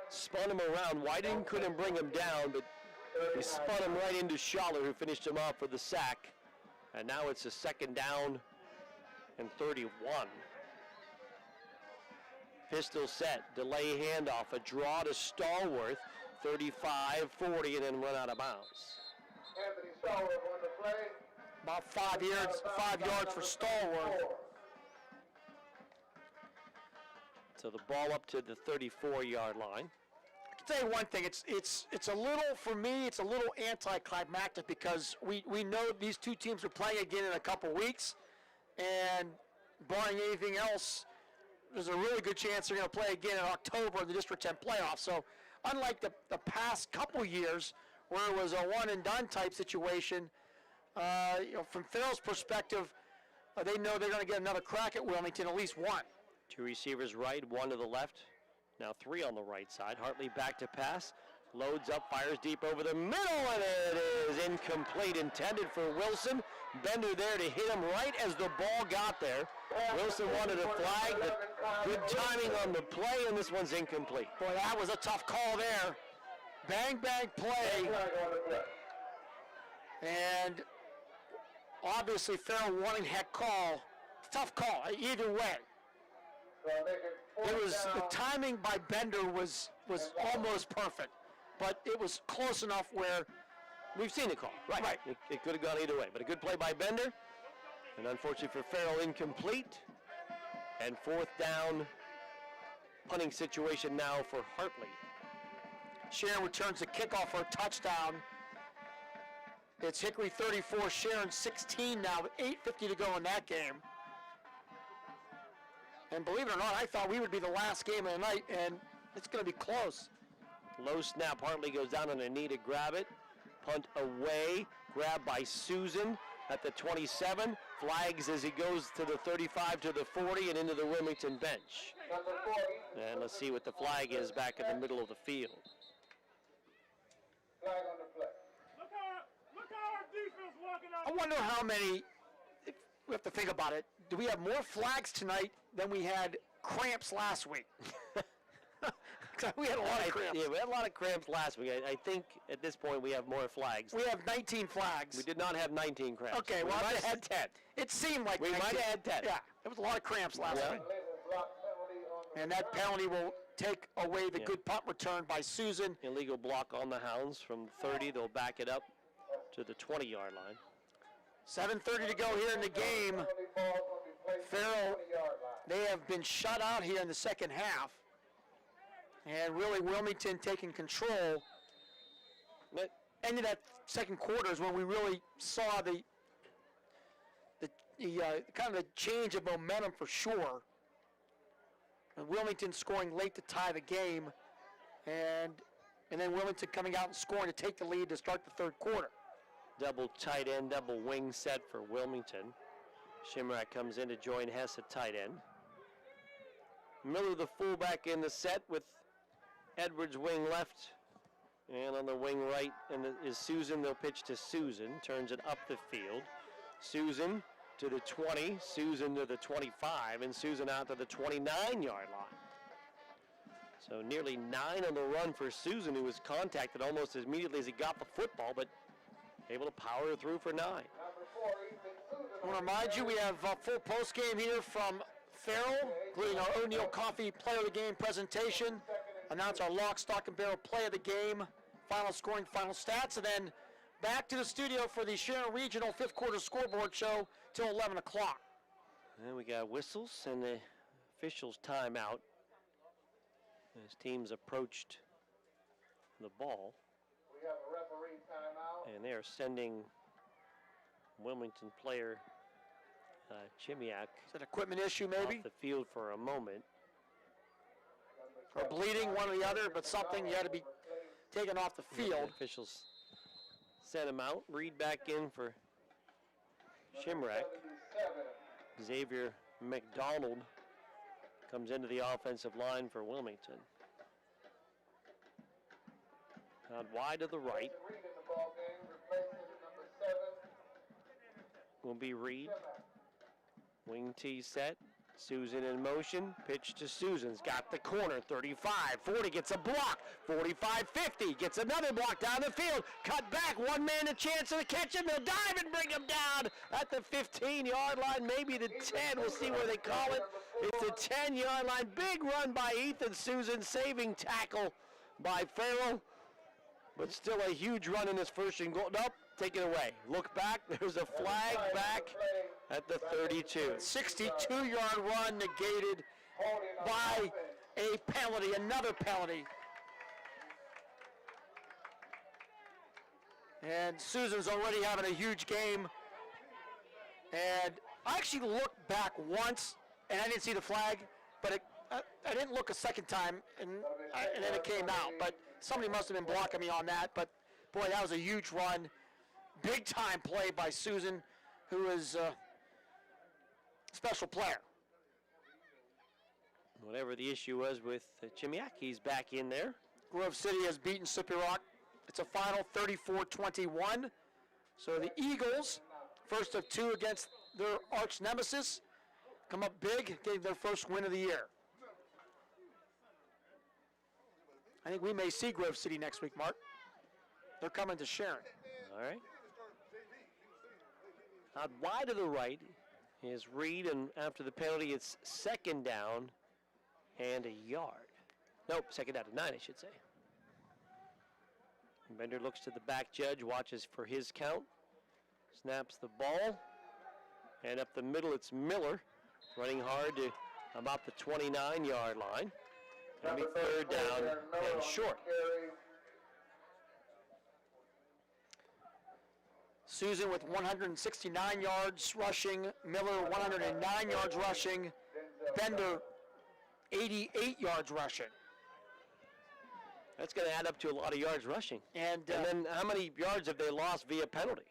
spun him around. Whiting couldn't bring him down, but he spun him right into Schaller, who finished him off for the sack. And now it's a second down and 31. Pistol set, delay handoff, a draw to Stallworth, 35-40, and then run out of bounds. Anthony Stallworth on the play. About 5 yards for Stallworth. So the ball up to the 34-yard line. tell you one thing. It's a little, for me, it's a little anticlimactic because we know these two teams are playing again in a couple weeks, and barring anything else, there's a really good chance they're going to play again in October in the District 10 playoffs. So unlike the past couple years where it was a one-and-done type situation, from Farrell's perspective, they know they're going to get another crack at Wilmington, at least one. Two receivers right, one to the left. Now three on the right side. Hartley back to pass. Loads up, fires deep over the middle, and it is incomplete. Intended for Wilson. Bender there to hit him right as the ball got there. Wilson wanted a flag, but good timing on the play, and this one's incomplete. Boy, that was a tough call there. Bang, bang play. And obviously Farrell wanting that call. Tough call, either way. It was, the timing by Bender was almost perfect, but it was close enough where we've seen the call. Right. It could have gone either way, but a good play by Bender. And unfortunately for Farrell, incomplete. And fourth down, punting situation now for Hartley. Sharon returns the kickoff for a touchdown. It's Hickory 34, Sharon 16 now, with 8:50 to go in that game. And believe it or not, I thought we would be the last game of the night, and it's going to be close. Low snap, Hartley goes down on a knee to grab it. Punt away, grabbed by Susan at the 27. Flags as he goes to the 35 to the 40 and into the Wilmington bench. And let's see what the flag is back in the middle of the field. Flag on the play. Look how our defense walking out. I wonder how many, if we have to think about it, do we have more flags tonight than we had cramps last week? We had a lot of cramps. Yeah, we had a lot of cramps last week. I think at this point we have more flags. We have 19 flags. We did not have 19 cramps. Okay, we well, might have had 10. It seemed like we 19. might have had 10. Yeah, there was a lot of cramps last week. And that penalty will take away the good punt return by Susan. Illegal block on the Hounds from 30. They'll back it up to the 20-yard line. 7:30 to go here in the game. Farrell, they have been shut out here in the second half. And really Wilmington taking control. End of that second quarter is when we really saw the kind of the change of momentum for sure. And Wilmington scoring late to tie the game, and then Wilmington coming out and scoring to take the lead to start the third quarter. Double tight end, double wing set for Wilmington. Shimrak comes in to join Hess at tight end. Miller, the fullback, in the set with Edwards wing left, and on the wing right is Susan. They'll pitch to Susan, turns it up the field. Susan to the 20, Susan to the 25, and Susan out to the 29-yard line. So nearly 9 on the run for Susan, who was contacted almost as immediately as he got the football, but able to power through for 9. I want to remind you, we have a full post game here from Farrell, including our O'Neill Coffee Player of the Game presentation, announce our lock, stock, and barrel play of the game, final scoring, final stats, and then back to the studio for the Sharon Regional 5th quarter scoreboard show till 11 o'clock. And we got whistles and the officials' timeout as teams approached the ball. We have a referee timeout. And they are sending Wilmington player Chimiak. Is that an equipment issue maybe? Off the field for a moment. Or bleeding, one or the other, but something you had to be taken off the field. The officials sent him out. Reed back in for Shimrak. Xavier McDonald comes into the offensive line for Wilmington. Out wide to the right will be Reed. Wing T set. Susan in motion, pitch to Susan's got the corner, 35, 40, gets a block, 45, 50, gets another block down the field, cut back, one man a chance to catch him, they'll dive and bring him down at the 15-yard line, maybe the 10, we'll see where they call it. It's the 10-yard line, big run by Ethan Susan, saving tackle by Farrell, but still a huge run in his first and goal. Nope, take it away. Look back, there's a flag back at the 32. 62-yard run negated by a penalty, another penalty. And Susan's already having a huge game. And I actually looked back once, and I didn't see the flag, but I didn't look a second time, and then it came out. But somebody must have been blocking me on that. But, boy, that was a huge run. Big-time play by Susan, who is a special player. Whatever the issue was with Chimiak, he's back in there. Grove City has beaten Slippery Rock. It's a final 34-21. So the Eagles, first of two against their arch nemesis, come up big, getting their first win of the year. I think we may see Grove City next week, Mark. They're coming to Sharon. All right. Out wide to the right is Reed, and after the penalty, it's second down and a yard. Nope, second down to 9, I should say. Bender looks to the back judge, watches for his count, snaps the ball, and up the middle it's Miller, running hard to about the 29-yard line. It'll be third down and short. Susan with 169 yards rushing, Miller 109 yards rushing, Bender 88 yards rushing. That's going to add up to a lot of yards rushing. And then how many yards have they lost via penalty?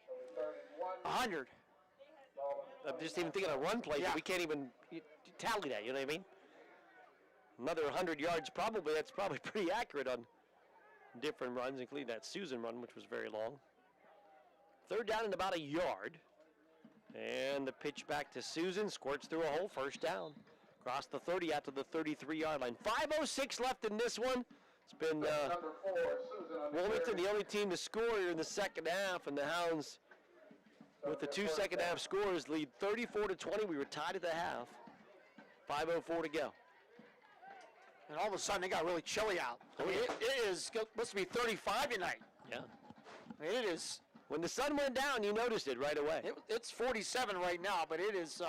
100. I'm just even thinking of run plays. Yeah. We can't even tally that, you know what I mean? Another 100 yards probably. That's probably pretty accurate on different runs, including that Susan run, which was very long. Third down and about a yard. And the pitch back to Susan. Squirts through a hole. First down. Across the 30 out to the 33-yard line. 5:06 left in this one. It's been Wilmington, the only team to score here in the second half, and the Hounds, with the 2 second-half scores, lead 34-20. We were tied at the half. 5:04 to go. And all of a sudden, it got really chilly out. I mean, it is supposed to be 35 tonight. Yeah. I mean, it is. When the sun went down, you noticed it right away. It's 47 right now, but it is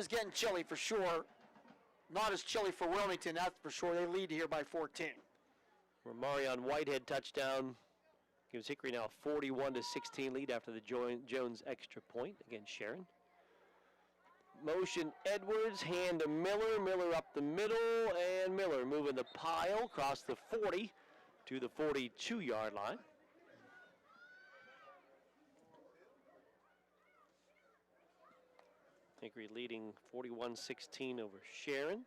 getting chilly for sure. Not as chilly for Wilmington, that's for sure. They lead here by 14. Where Marion Whitehead touchdown gives Hickory now a 41-16 lead after the Jones extra point against Sharon. Motion Edwards, hand to Miller. Miller up the middle, and Miller moving the pile across the 40 to the 42-yard line. Hickory leading 41-16 over Sharon.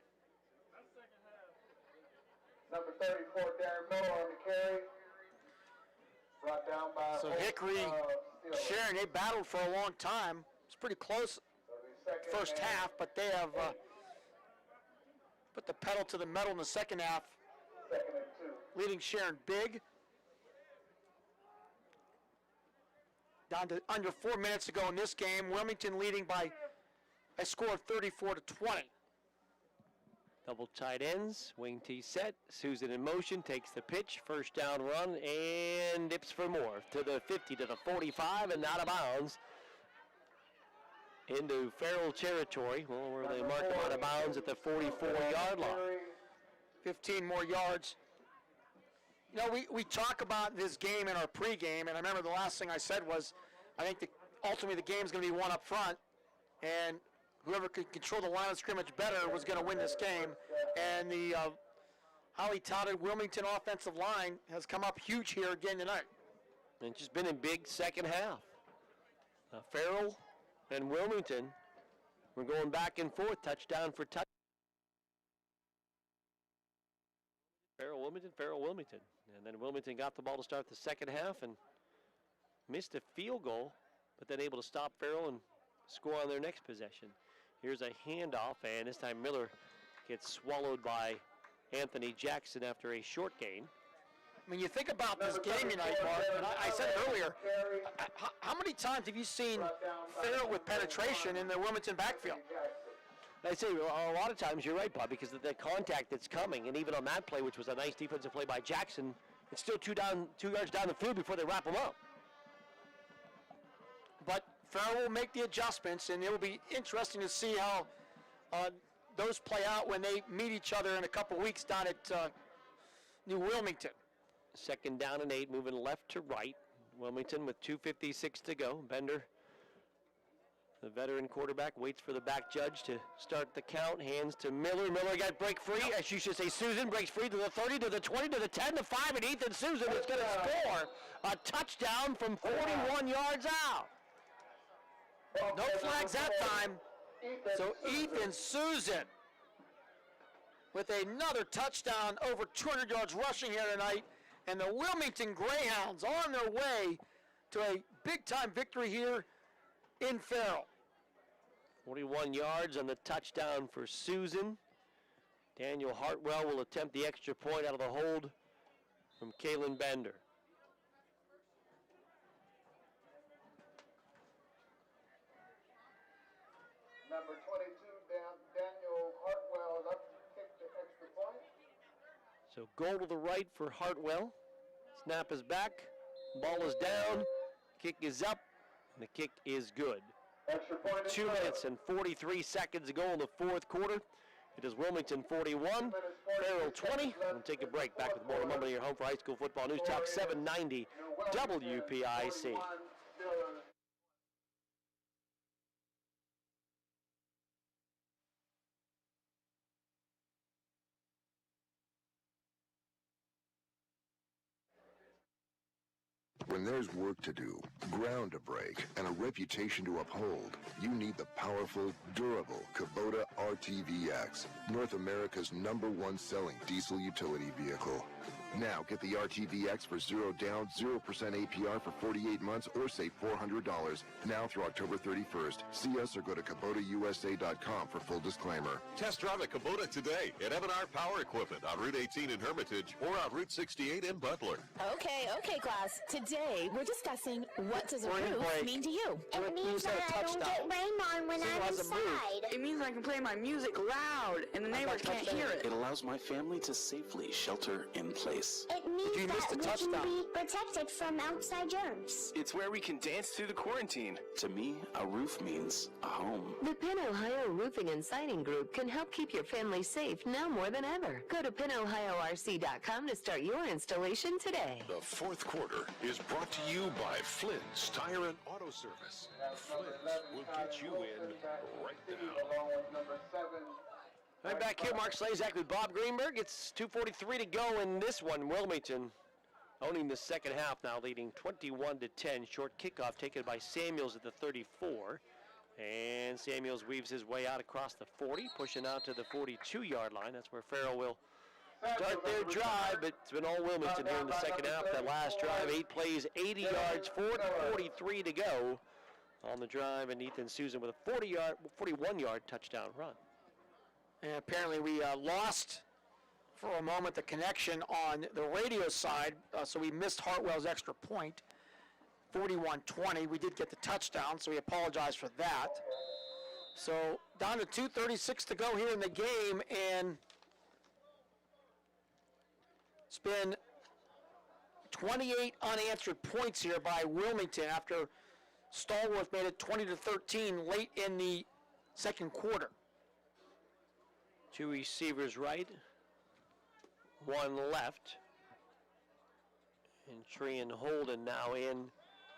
Number 34, Darren Miller on the carry. Brought down by... So Hickory, Sharon, they battled for a long time. It's pretty close first half, but they have put the pedal to the metal in the second half. Leading Sharon big. Down to under 4 minutes to go in this game. Wilmington leading by a score of 34-20. Double tight ends, wing T set. Susan in motion, takes the pitch, first down run, and dips for more to the 50 to the 45 and out of bounds into Farrell territory. Well, where they mark him out of bounds at the 44-yard line. 15 more yards. You know, we talk about this game in our pregame, and I remember the last thing I said was, I think ultimately the game's going to be won up front, and whoever could control the line of scrimmage better was going to win this game. And the highly touted Wilmington offensive line has come up huge here again tonight. And it's just been a big second half. Farrell and Wilmington were going back and forth, touchdown for touchdown. Farrell, Wilmington. And then Wilmington got the ball to start the second half and missed a field goal, but then able to stop Farrell and score on their next possession. Here's a handoff, and this time Miller gets swallowed by Anthony Jackson after a short gain. I mean, you think about this game tonight, Mark, and I said it earlier, how many times have you seen Farrell with penetration in the Wilmington backfield? I say a lot of times you're right, Bob, because of the contact that's coming, and even on that play, which was a nice defensive play by Jackson, it's still 2 yards down the field before they wrap him up. But Farrell will make the adjustments, and it will be interesting to see how those play out when they meet each other in a couple weeks down at New Wilmington. Second down and 8, moving left to right. Wilmington with 2:56 to go. Bender, the veteran quarterback, waits for the back judge to start the count. Hands to Miller. Miller got break free, as you should say. Susan breaks free to the 30, to the 20, to the 10, to 5, and Ethan Susan is going to score a touchdown from 41 yards out. No flags that time. So Ethan Susan with another touchdown, over 200 yards rushing here tonight. And the Wilmington Greyhounds on their way to a big-time victory here in Farrell. 41 yards on the touchdown for Susan. Daniel Hartwell will attempt the extra point out of the hold from Kalen Bender. Number 22, Daniel Hartwell is up to kick the extra point. So goal to the right for Hartwell. Snap is back. Ball is down. Kick is up. And the kick is good. 2 minutes and 43 seconds to go in the fourth quarter. It is Wilmington 41, Farrell 20. We'll take a break. Back with more momentum here home for high school football. News Talk 790 WPIC. When there's work to do, ground to break, and a reputation to uphold, you need the powerful, durable Kubota RTVX, North America's #1 selling diesel utility vehicle. Now get the RTVX for 0 down, 0% APR for 48 months or save $400 now through October 31st. See us or go to KubotaUSA.com for full disclaimer. Test drive a Kubota today at M&R Power Equipment on Route 18 in Hermitage or on Route 68 in Butler. Okay, class. Today we're discussing what does a roof mean to you? It means that I don't get rain on when I'm inside. It means I can play my music loud and the neighbors can't hear it. It allows my family to safely shelter in place. It means that we can be protected from outside germs. It's where we can dance through the quarantine. To me, a roof means a home. The Penn Ohio Roofing and Siding Group can help keep your family safe now more than ever. Go to PennOhioRC.com to start your installation today. The fourth quarter is brought to you by Flynn's Tire and Auto Service. Flynn's will get you in right now. Right back here, Mark Slazak with Bob Greenberg. It's 2:43 to go in this one. Wilmington owning the second half now, leading 21-10. Short kickoff taken by Samuels at the 34. And Samuels weaves his way out across the 40, pushing out to the 42-yard line. That's where Farrell will start their drive, but it's been all Wilmington here in the second half. That last drive, 8 plays, 80 yards, 43 to go on the drive, and Ethan Susan with a 41-yard touchdown run. And apparently we lost for a moment the connection on the radio side, so we missed Hartwell's extra point, 41-20. We did get the touchdown, so we apologize for that. So down to 2:36 to go here in the game, and it's been 28 unanswered points here by Wilmington after Stallworth made it 20-13 late in the second quarter. 2 receivers right, 1 left. And Trean Holden now in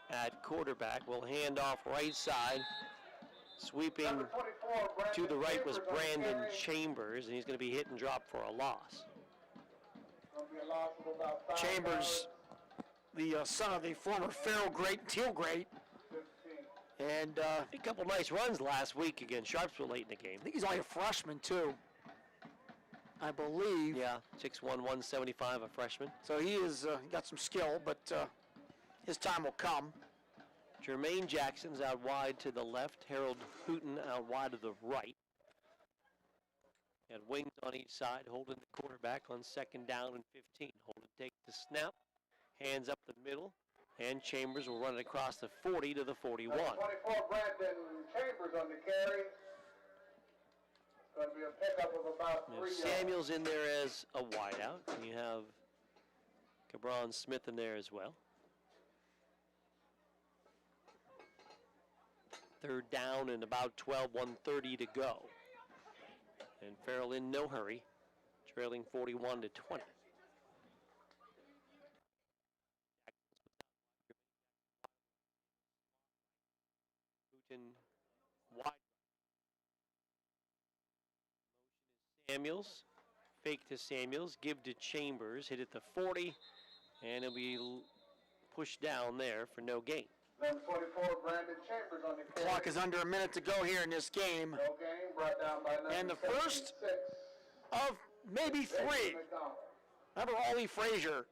at quarterback. Will hand off right side. Sweeping to the right was Brandon Chambers, and he's going to be hit and drop for a loss. Chambers, the son of the former Farrell great, Teal great. And a couple nice runs last week against Sharpsville late in the game. I think he's only a freshman, too, I believe. Yeah, 6'1", 175, a freshman. So he is got some skill, but his time will come. Jermaine Jackson's out wide to the left. Harold Hooten out wide to the right. And wings on each side, holding the quarterback on 2nd down and 15. Holden takes the snap, hands up the middle, and Chambers will run it across the 40 to the 41. 24, Brandon Chambers on the carry. It's going to be a pickup of about 3 yards. Samuel's in there as a wideout. You have Cabron Smith in there as well. 3rd down and about 12, 1:30 to go. And Farrell in no hurry, trailing 41-20. Wilmington wide. Samuels, fake to Samuels, give to Chambers, hit at the 40, and it'll be pushed down there for no gain. Number 24, Brandon Chambers on the carry. Clock is under a minute to go here in this game. No gain, brought down by number And the 76. first of maybe three. Remember Ollie Frazier,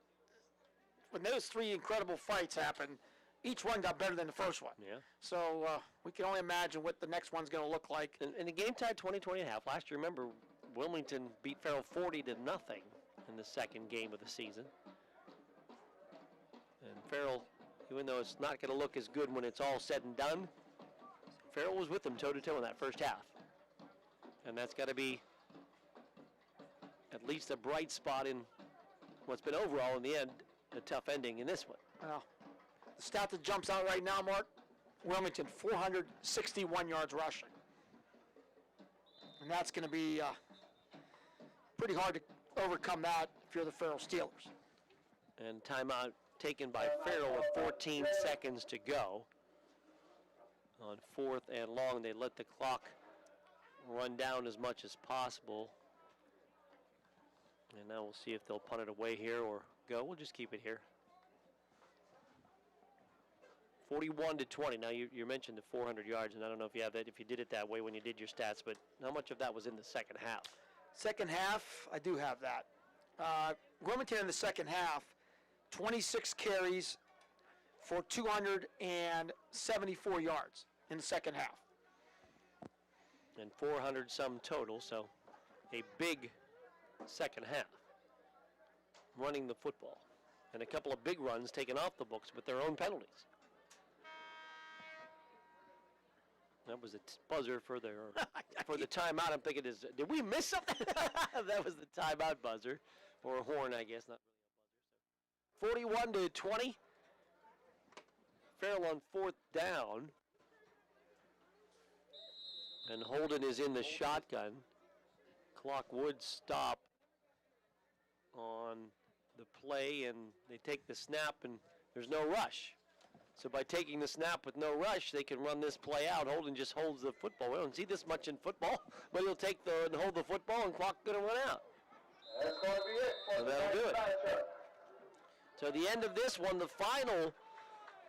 when those three incredible fights happened, each one got better than the first one. Yeah. So we can only imagine what the next one's going to look like. And the game tied 20-20 and a half. Last year, remember, Wilmington beat Farrell 40-0 in the second game of the season. And Farrell, even though it's not going to look as good when it's all said and done, Farrell was with them toe-to-toe in that first half. And that's got to be at least a bright spot in what's been overall, in the end, a tough ending in this one. Well, the stat that jumps out right now, Mark, Wilmington 461 yards rushing. And that's going to be pretty hard to overcome that if you're the Farrell Steelers. And timeout taken by Farrell with 14 seconds to go. On 4th and long, they let the clock run down as much as possible. And now we'll see if they'll punt it away here or go. We'll just keep it here. 41-20. Now you mentioned the 400 yards, and I don't know if you have that, if you did it that way when you did your stats, but how much of that was in the second half? Second half, I do have that. Wilmington in the second half, 26 carries for 274 yards in the second half. And 400 some total, so a big second half running the football. And a couple of big runs taken off the books with their own penalties. That was a buzzer for the timeout. I'm thinking, did we miss something? That was the timeout buzzer, or a horn, I guess, not really a buzzer. So 41-20. Farrell on 4th down. And Holden is in the shotgun. Clock would stop on the play, and they take the snap, and there's no rush. So by taking the snap with no rush, they can run this play out. Holden just holds the football. We don't see this much in football, but he'll take and hold the football, and clock going to run out. That's going to be it. So that'll do it. So the end of this one, the final,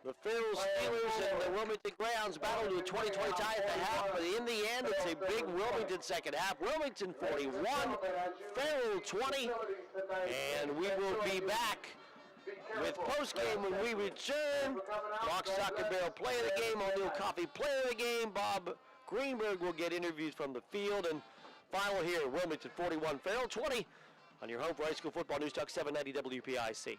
the Farrell Steelers and the Wilmington Greyhounds battle to a 20-20 tie at the half, but in the end, it's a big Wilmington second half. Wilmington 41, Farrell 20, and we will be back with postgame when we return. Rock, Stock, and Barrel play of the game. O'Neill Coffee play of the game. Bob Greenberg will get interviews from the field. And final here, Wilmington 41, Farrell 20 on your home for high school football. News Talk 790 WPIC.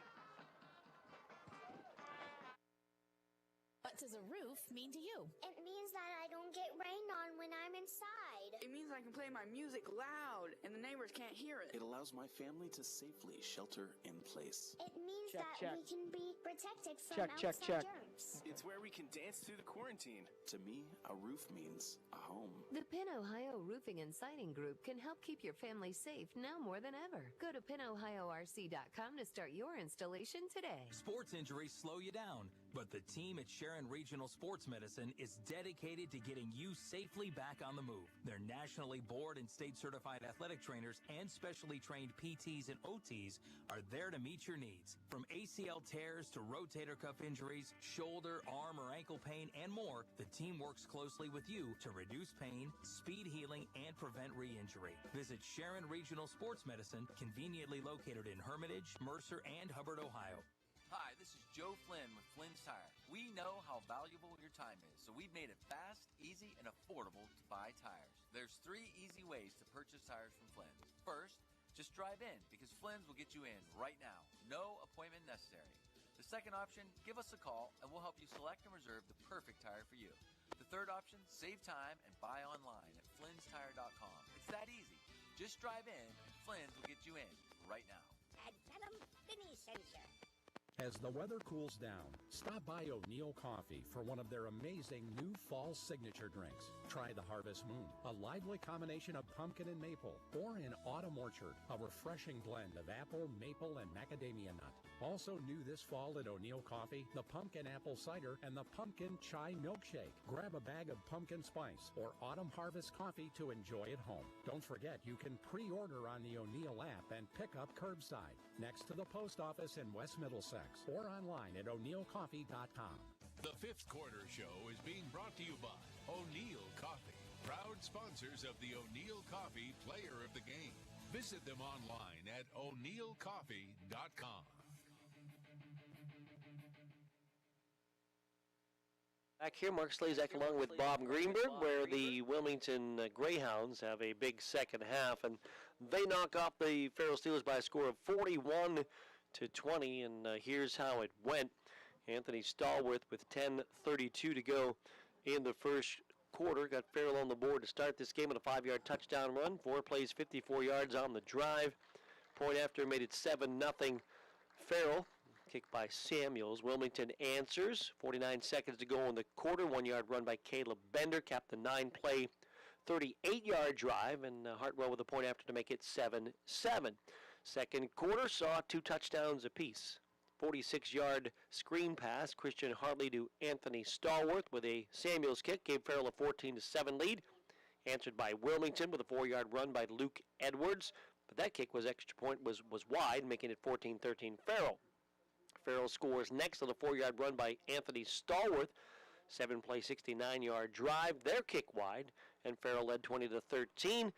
What does a roof mean to you? It means that I don't get rained on when I'm inside. It means I can play my music loud and the neighbors can't hear it. It allows my family to safely shelter in place. It means Check, that check. we can be protected from Check, check, outside check. germs. It's where we can dance through the quarantine. To me, a roof means a home. The Penn Ohio Roofing and Siding Group can help keep your family safe now more than ever. Go to PennOhioRC.com to start your installation today. Sports injuries slow you down, but the team at Sharon Regional Sports Medicine is dedicated to getting you safely back on the move. Their nationally board and state certified athletic trainers and specially trained PTs and OTs are there to meet your needs. From ACL tears to rotator cuff injuries, shoulder, arm, or ankle pain, and more, the team works closely with you to reduce pain, speed healing, and prevent re-injury. Visit Sharon Regional Sports Medicine, conveniently located in Hermitage, Mercer, and Hubbard, Ohio. Hi, this is Joe Flynn with Flynn's Tire. We know how valuable your time is, so we've made it fast, easy, and affordable to buy tires. There's 3 easy ways to purchase tires from Flynn's. First, just drive in, because Flynn's will get you in right now. No appointment necessary. The second option, give us a call, and we'll help you select and reserve the perfect tire for you. The third option, save time and buy online at flynnstire.com. It's that easy. Just drive in, and Flynn's will get you in right now. And tell them Vinny sent you. As the weather cools down, stop by O'Neill Coffee for one of their amazing new fall signature drinks. Try the Harvest Moon, a lively combination of pumpkin and maple, or an autumn orchard, a refreshing blend of apple, maple, and macadamia nut. Also new this fall at O'Neill Coffee, the pumpkin apple cider and the pumpkin chai milkshake. Grab a bag of pumpkin spice or autumn harvest coffee to enjoy at home. Don't forget you can pre-order on the O'Neill app and pick up curbside next to the post office in West Middlesex or online at o'neillcoffee.com. The Fifth Quarter Show is being brought to you by O'Neill Coffee, proud sponsors of the O'Neill Coffee Player of the Game. Visit them online at o'neillcoffee.com. Back here, Mark Slazak along with Bob Greenberg, where the Wilmington Greyhounds have a big second half, and they knock off the Farrell Steelers by a score of 41-20, and here's how it went. Anthony Stallworth with 10:32 to go in the first quarter got Farrell on the board to start this game on a 5-yard touchdown run. 4 plays, 54 yards on the drive. Point after made it 7-0 Farrell. Kicked by Samuels. Wilmington answers. 49 seconds to go in the quarter. 1-yard run by Caleb Bender. Capped the 9-play, 38-yard drive. And Hartwell with a point after to make it 7-7. Second quarter saw 2 touchdowns apiece. 46-yard screen pass. Christian Hartley to Anthony Stallworth with a Samuels kick. Gave Farrell a 14-7 lead. Answered by Wilmington with a 4-yard run by Luke Edwards. But that kick was extra point, was wide, making it 14-13 Farrell. Farrell scores next on a 4-yard run by Anthony Stallworth. 7-play, 69-yard drive. Their kick wide, and Farrell led 20-13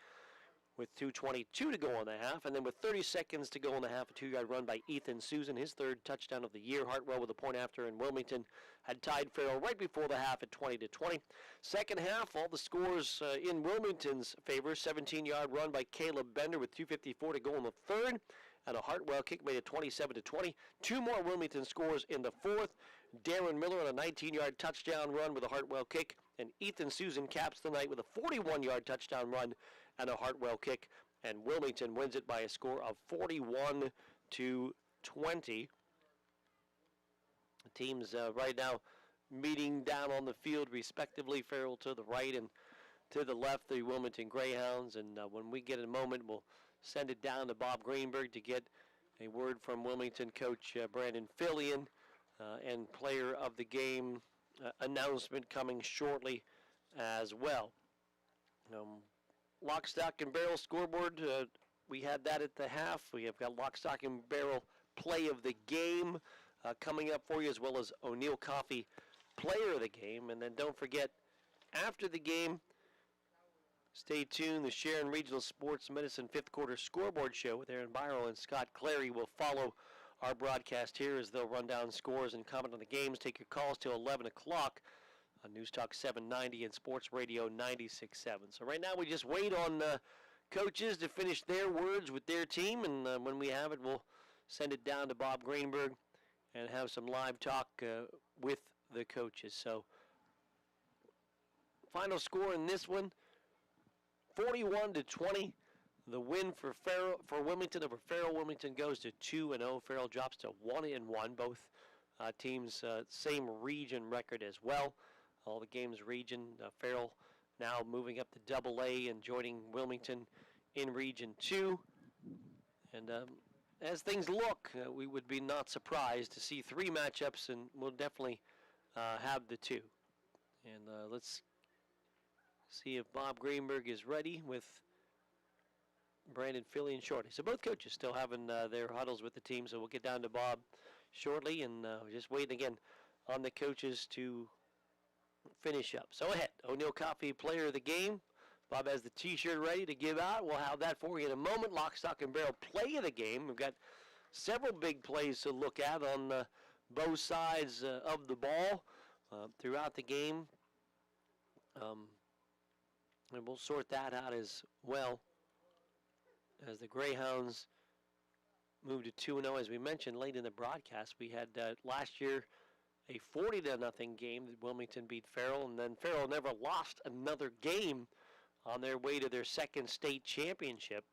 with 2:22 to go in the half. And then with 30 seconds to go in the half, a 2-yard run by Ethan Susan, his 3rd touchdown of the year. Hartwell with a point after, and Wilmington had tied Farrell right before the half at 20-20. Second half, all the scores in Wilmington's favor. 17-yard run by Caleb Bender with 2:54 to go in the 3rd. And a Hartwell kick made it 27-20. 2 more Wilmington scores in the 4th. Darren Miller on a 19-yard touchdown run with a Hartwell kick. And Ethan Susan caps the night with a 41-yard touchdown run and a Hartwell kick. And Wilmington wins it by a score of 41-20. The teams right now meeting down on the field respectively. Farrell to the right and to the left, the Wilmington Greyhounds. And when we get a moment, we'll send it down to Bob Greenberg to get a word from Wilmington coach Brandon Fillion and player of the game announcement coming shortly as well. Lock, stock, and barrel scoreboard. We had that at the half. We have got lock, stock, and barrel play of the game coming up for you, as well as O'Neill Coffee player of the game. And then don't forget, after the game, stay tuned. The Sharon Regional Sports Medicine 5th Quarter Scoreboard Show with Aaron Byro and Scott Clary will follow our broadcast here as they'll run down scores and comment on the games. Take your calls till 11 o'clock on News Talk 790 and Sports Radio 96.7. So right now we just wait on coaches to finish their words with their team, and when we have it, we'll send it down to Bob Greenberg and have some live talk with the coaches. So final score in this one, 41-20. The win for Wilmington over Farrell. Wilmington goes to 2-0. Farrell drops to 1-1. Both teams same region record as well. All the games region. Farrell now moving up to AA and joining Wilmington in Region 2. And as things look, we would be not surprised to see 3 matchups, and we'll definitely have the 2. And let's see if Bob Greenberg is ready with Brandon Fillion shortly. So both coaches still having their huddles with the team, so we'll get down to Bob shortly, and just waiting again on the coaches to finish up. So ahead, O'Neill Coffee player of the game. Bob has the t-shirt ready to give out. We'll have that for you in a moment. Lock, stock, and barrel play of the game. We've got several big plays to look at on both sides of the ball throughout the game. And we'll sort that out as well as the Greyhounds move to 2-0. As we mentioned late in the broadcast, we had last year a 40-0 game that Wilmington beat Farrell, and then Farrell never lost another game on their way to their 2nd state championship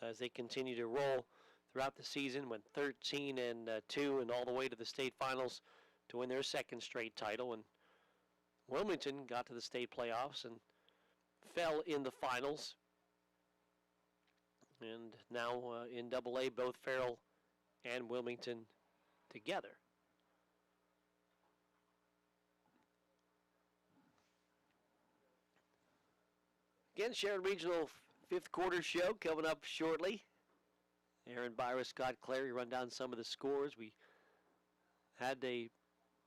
as they continue to roll throughout the season, went 13-2 and all the way to the state finals to win their 2nd straight title. And Wilmington got to the state playoffs and fell in the finals. And now in AA, both Farrell and Wilmington together. Again, Sharon Regional fifth quarter show coming up shortly. Aaron Byra, Scott Clary run down some of the scores. We had a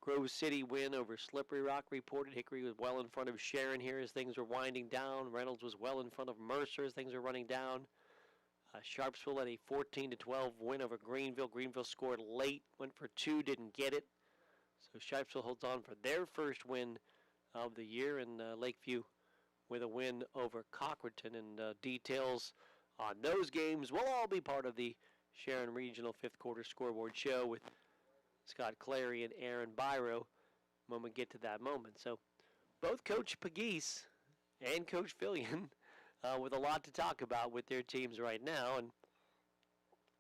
Grove City win over Slippery Rock reported. Hickory was well in front of Sharon here as things were winding down. Reynolds was well in front of Mercer as things were running down. Sharpsville had a 14-12 win over Greenville. Greenville scored late, went for two, didn't get it. So Sharpsville holds on for their first win of the year, and Lakeview with a win over Cochraton. And details on those games will all be part of the Sharon Regional fifth quarter scoreboard show with Scott Clary and Aaron Byro when we get to that moment. So both Coach Pegues and Coach Fillion with a lot to talk about with their teams right now. And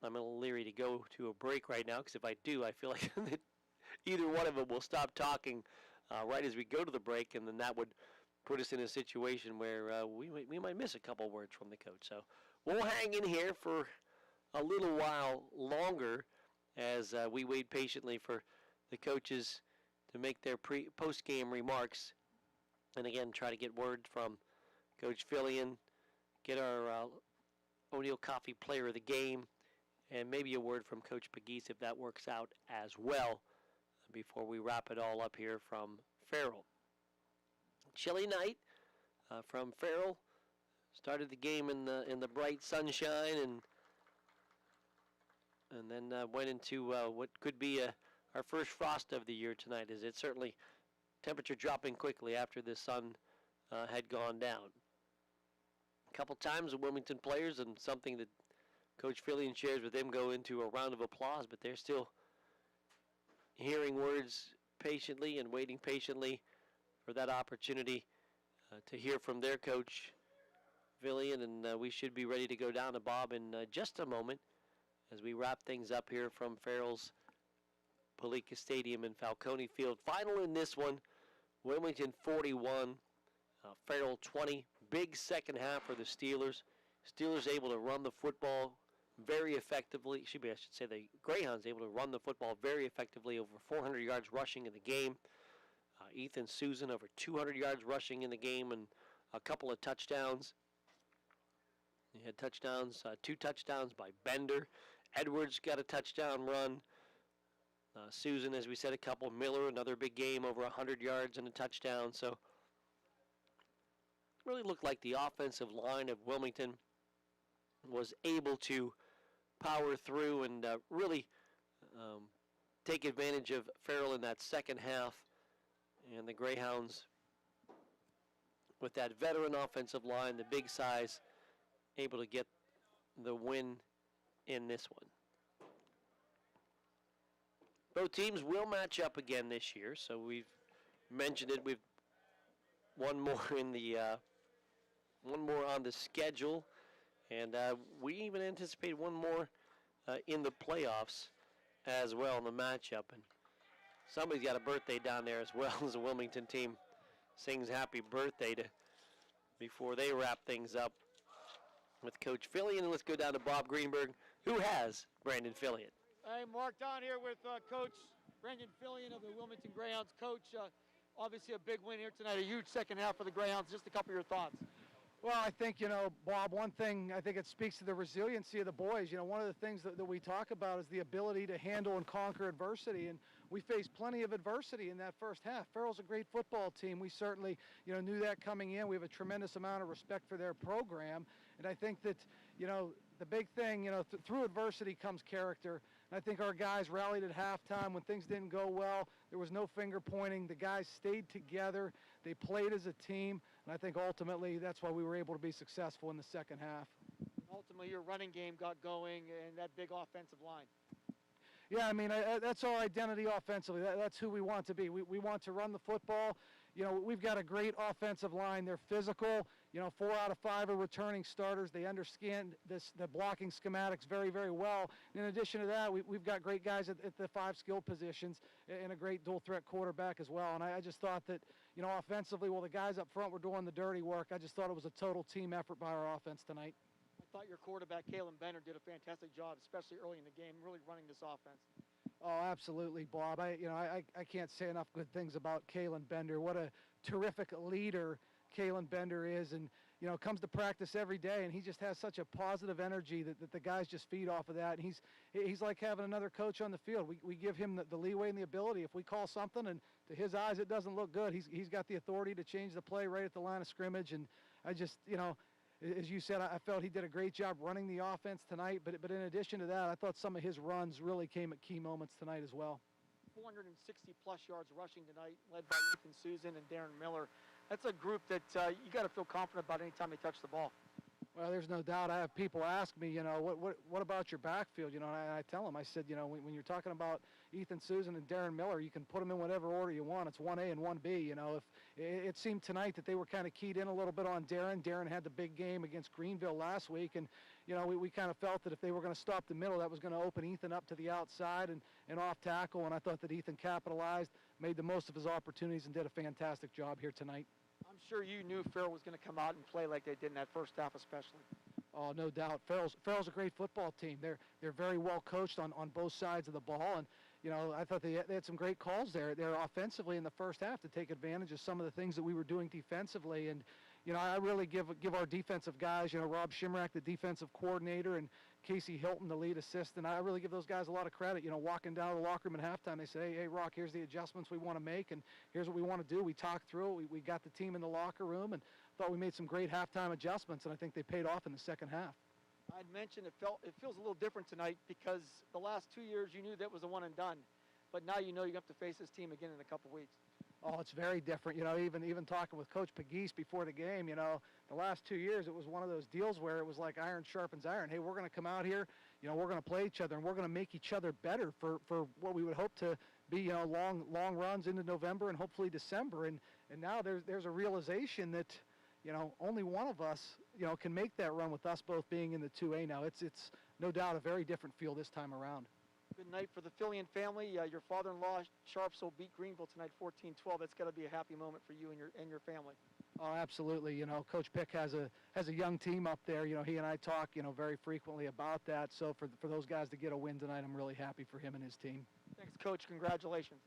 I'm a little leery to go to a break right now because if I do, I feel like that either one of them will stop talking right as we go to the break, and then that would put us in a situation where we might miss a couple words from the coach. So we'll hang in here for a little while longer as we wait patiently for the coaches to make their post-game remarks. And again, try to get word from Coach Fillion, get our O'Neill Coffee Player of the Game, and maybe a word from Coach Pegues if that works out as well before we wrap it all up here from Farrell. Chilly night from Farrell. Started the game in the bright sunshine and then went into what could be our first frost of the year tonight. As it's certainly temperature dropping quickly after the sun had gone down. A couple times the Wilmington players, and something that Coach Fillion shares with them, go into a round of applause, but they're still hearing words patiently and waiting patiently for that opportunity to hear from their coach, Fillion, and we should be ready to go down to Bob in just a moment as we wrap things up here from Farrell's Palika Stadium in Falcone Field. Final in this one, Wilmington 41, Farrell 20. Big second half for the Steelers. Steelers able to run the football very effectively. I should say the Greyhounds able to run the football very effectively, over 400 yards rushing in the game. Ethan Susan over 200 yards rushing in the game and a couple of touchdowns. He had touchdowns, 2 touchdowns by Bender. Edwards got a touchdown run. Susan, as we said, a couple. Miller, another big game, over 100 yards and a touchdown. So really looked like the offensive line of Wilmington was able to power through and really take advantage of Farrell in that second half. And the Greyhounds, with that veteran offensive line, the big size, able to get the win in this one. Both teams will match up again this year, so we've mentioned it. We've one more on the schedule, and we even anticipate one more in the playoffs as well in the matchup. And somebody's got a birthday down there as well as the Wilmington team sings happy birthday before they wrap things up with Coach Fillion. And let's go down to Bob Greenberg, who has Brandon Fillion. Hey, Mark, down here with Coach Brandon Fillion of the Wilmington Greyhounds. Coach, obviously a big win here tonight, a huge second half for the Greyhounds. Just a couple of your thoughts. Well, I think, Bob, one thing, I think it speaks to the resiliency of the boys. One of the things that we talk about is the ability to handle and conquer adversity, and we faced plenty of adversity in that first half. Farrell's a great football team. We certainly, knew that coming in. We have a tremendous amount of respect for their program, and I think that, the big thing, through adversity comes character. And I think our guys rallied at halftime when things didn't go well. There was no finger pointing. The guys stayed together. They played as a team. And I think ultimately that's why we were able to be successful in the second half. And ultimately your running game got going and that big offensive line. Yeah, that's our identity offensively. That's who we want to be. We want to run the football. We've got a great offensive line. They're physical. 4 out of 5 are returning starters. They understand the blocking schematics very, very well. In addition to that, we've got great guys at the 5 skill positions and a great dual threat quarterback as well. And I just thought that, offensively, while the guys up front were doing the dirty work, I just thought it was a total team effort by our offense tonight. I thought your quarterback, Kalen Bender, did a fantastic job, especially early in the game, really running this offense. Oh, absolutely, Bob. I can't say enough good things about Kalen Bender. What a terrific leader Kalen Bender is, and comes to practice every day, and he just has such a positive energy that the guys just feed off of that. And he's like having another coach on the field. We give him the leeway and the ability. If we call something and to his eyes it doesn't look good, he's got the authority to change the play right at the line of scrimmage. And I just, as you said, I felt he did a great job running the offense tonight. But in addition to that, I thought some of his runs really came at key moments tonight as well. 460-plus yards rushing tonight, led by Ethan Susan and Darren Miller. That's a group that you got to feel confident about anytime they touch the ball. Well, there's no doubt. I have people ask me, what about your backfield? And I tell them, I said, when you're talking about Ethan Susan and Darren Miller, you can put them in whatever order you want. It's 1A and 1B. If it seemed tonight that they were kind of keyed in a little bit on Darren. Darren had the big game against Greenville last week, and we kind of felt that if they were going to stop the middle, that was going to open Ethan up to the outside and off tackle. And I thought that Ethan capitalized, made the most of his opportunities, and did a fantastic job here tonight. I'm sure you knew Farrell was going to come out and play like they did in that first half especially. Oh, no doubt. Farrell's a great football team. They're very well coached on both sides of the ball, and I thought they had some great calls there. They're offensively in the first half to take advantage of some of the things that we were doing defensively. And I really give our defensive guys, Rob Shimrack, the defensive coordinator, and Casey Hilton, the lead assistant. I really give those guys a lot of credit. Walking down to the locker room at halftime, they say, hey, Rock, here's the adjustments we want to make, and here's what we want to do. We talked through it. We got the team in the locker room, and thought we made some great halftime adjustments, and I think they paid off in the second half. I'd mentioned it feels a little different tonight because the last 2 years you knew that was a one and done, but now you have to face this team again in a couple weeks. Oh, it's very different. Even talking with Coach Pregame before the game, the last 2 years it was one of those deals where it was like iron sharpens iron. Hey, we're going to come out here, we're going to play each other, and we're going to make each other better for what we would hope to be, long runs into November and hopefully December. And now there's a realization that, only one of us, can make that run with us both being in the 2A now. It's no doubt a very different feel this time around. Good night for the Fillion family. Your father-in-law, Sharpsville, beat Greenville tonight 14-12. That's got to be a happy moment for you and your family. Oh, absolutely. Coach Pick has a young team up there. He and I talk, very frequently about that. So for those guys to get a win tonight, I'm really happy for him and his team. Thanks, Coach. Congratulations.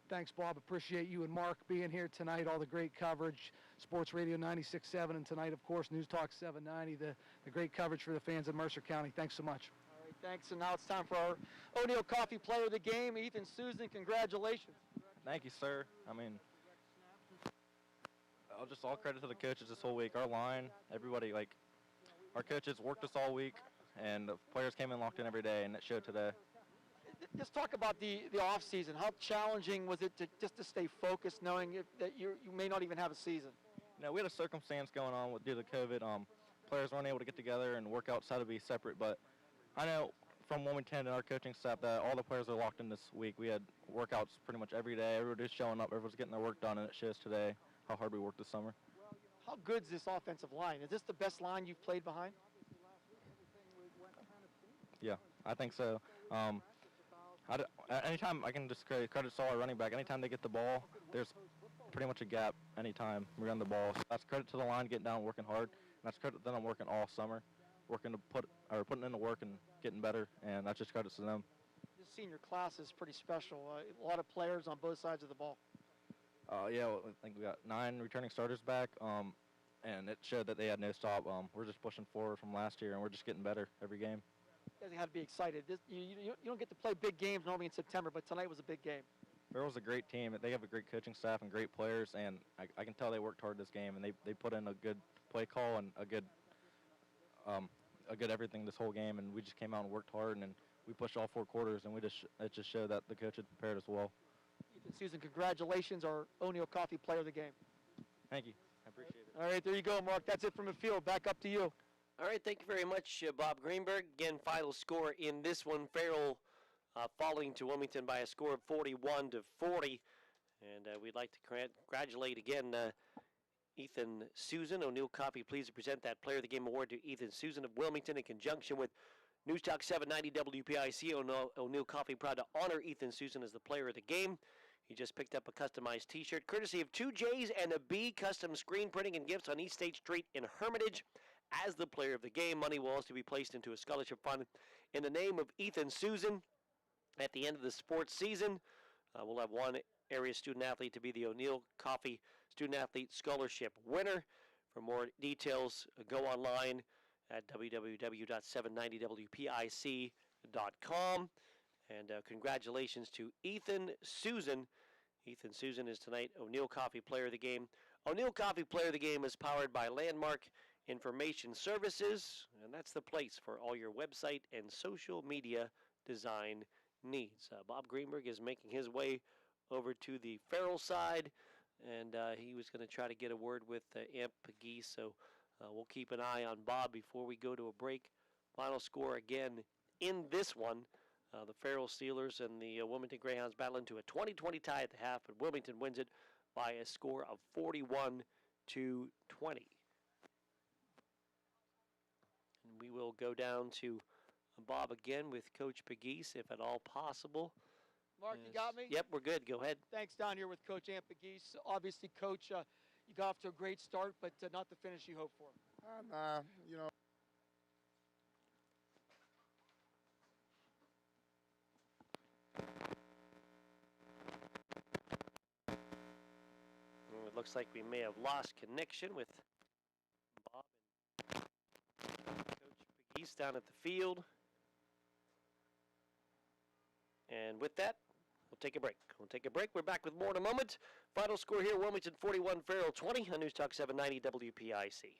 Thanks, Bob. Appreciate you and Mark being here tonight. All the great coverage, Sports Radio 96.7, and tonight, of course, News Talk 790. The great coverage for the fans in Mercer County. Thanks so much. All right, thanks. And now it's time for our O'Neill Coffee Player of the Game, Ethan Susan. Congratulations. Thank you, sir. All credit to the coaches this whole week. Our line, everybody, our coaches worked us all week, and the players came in locked in every day, and it showed today. Just talk about the off season. How challenging was it to stay focused, knowing that you may not even have a season? We had a circumstance going on due to COVID. Players weren't able to get together, and workouts had to be separate. But I know from Wilmington and our coaching staff that all the players are locked in this week. We had workouts pretty much every day. Everybody's showing up. Everyone's getting their work done, and it shows today how hard we worked this summer. How good's this offensive line? Is this the best line you've played behind? Yeah, I think so. Anytime I can just credit all our running back. Anytime they get the ball, there's pretty much a gap anytime we run the ball. So that's credit to the line getting down and working hard. And that's credit to them working all summer, putting in the work and getting better, and that's just credit to them. This senior class is pretty special. A lot of players on both sides of the ball. I think we got 9 returning starters back, and it showed that they had no stop. We're just pushing forward from last year, and we're just getting better every game. You guys have to be excited. You don't get to play big games normally in September, but tonight was a big game. Farrell's a great team. They have a great coaching staff and great players, and I can tell they worked hard this game, and they put in a good play call and a good everything this whole game, and we just came out and worked hard, and we pushed all 4 quarters, and it just showed that the coach had prepared us well. Ethan Susan, congratulations, our O'Neill Coffee Player of the Game. Thank you. I appreciate it. All right, there you go, Mark. That's it from the field. Back up to you. All right, thank you very much, Bob Greenberg. Again, final score in this one, Farrell falling to Wilmington by a score of 41-40. And we'd like to congratulate again Ethan Susan. O'Neill Coffee pleased to present that Player of the Game award to Ethan Susan of Wilmington in conjunction with News Talk 790 WPIC. O'Neill Coffee proud to honor Ethan Susan as the Player of the Game. He just picked up a customized t-shirt courtesy of 2 J's and a B custom screen printing and gifts on East State Street in Hermitage. As the Player of the Game, money will also be placed into a scholarship fund in the name of Ethan Susan. At the end of the sports season, we'll have one area student athlete to be the O'Neill Coffee Student Athlete Scholarship winner. For more details, go online at www.790wpic.com. And congratulations to Ethan Susan. Ethan Susan is tonight O'Neill Coffee Player of the Game. O'Neill Coffee Player of the Game is powered by Landmark Information Services, and that's the place for all your website and social media design needs. Bob Greenberg is making his way over to the Farrell side, and he was going to try to get a word with Amp Geese, so we'll keep an eye on Bob before we go to a break. Final score again in this one. The Farrell Steelers and the Wilmington Greyhounds battle into a 20-20 tie at the half, but Wilmington wins it by a score of 41-20. And we will go down to Bob again with Coach Pegues, if at all possible. Mark, you got me? Yep, we're good. Go ahead. Thanks, Don, here with Coach Pegues. Obviously, Coach, you got off to a great start, but not the finish you hoped for. You know. It looks like we may have lost connection with Bob and Coach Pegues down at the field. And with that, we'll take a break. We're back with more in a moment. Final score here, Wilmington 41, Farrell 20 on News Talk 790 WPIC.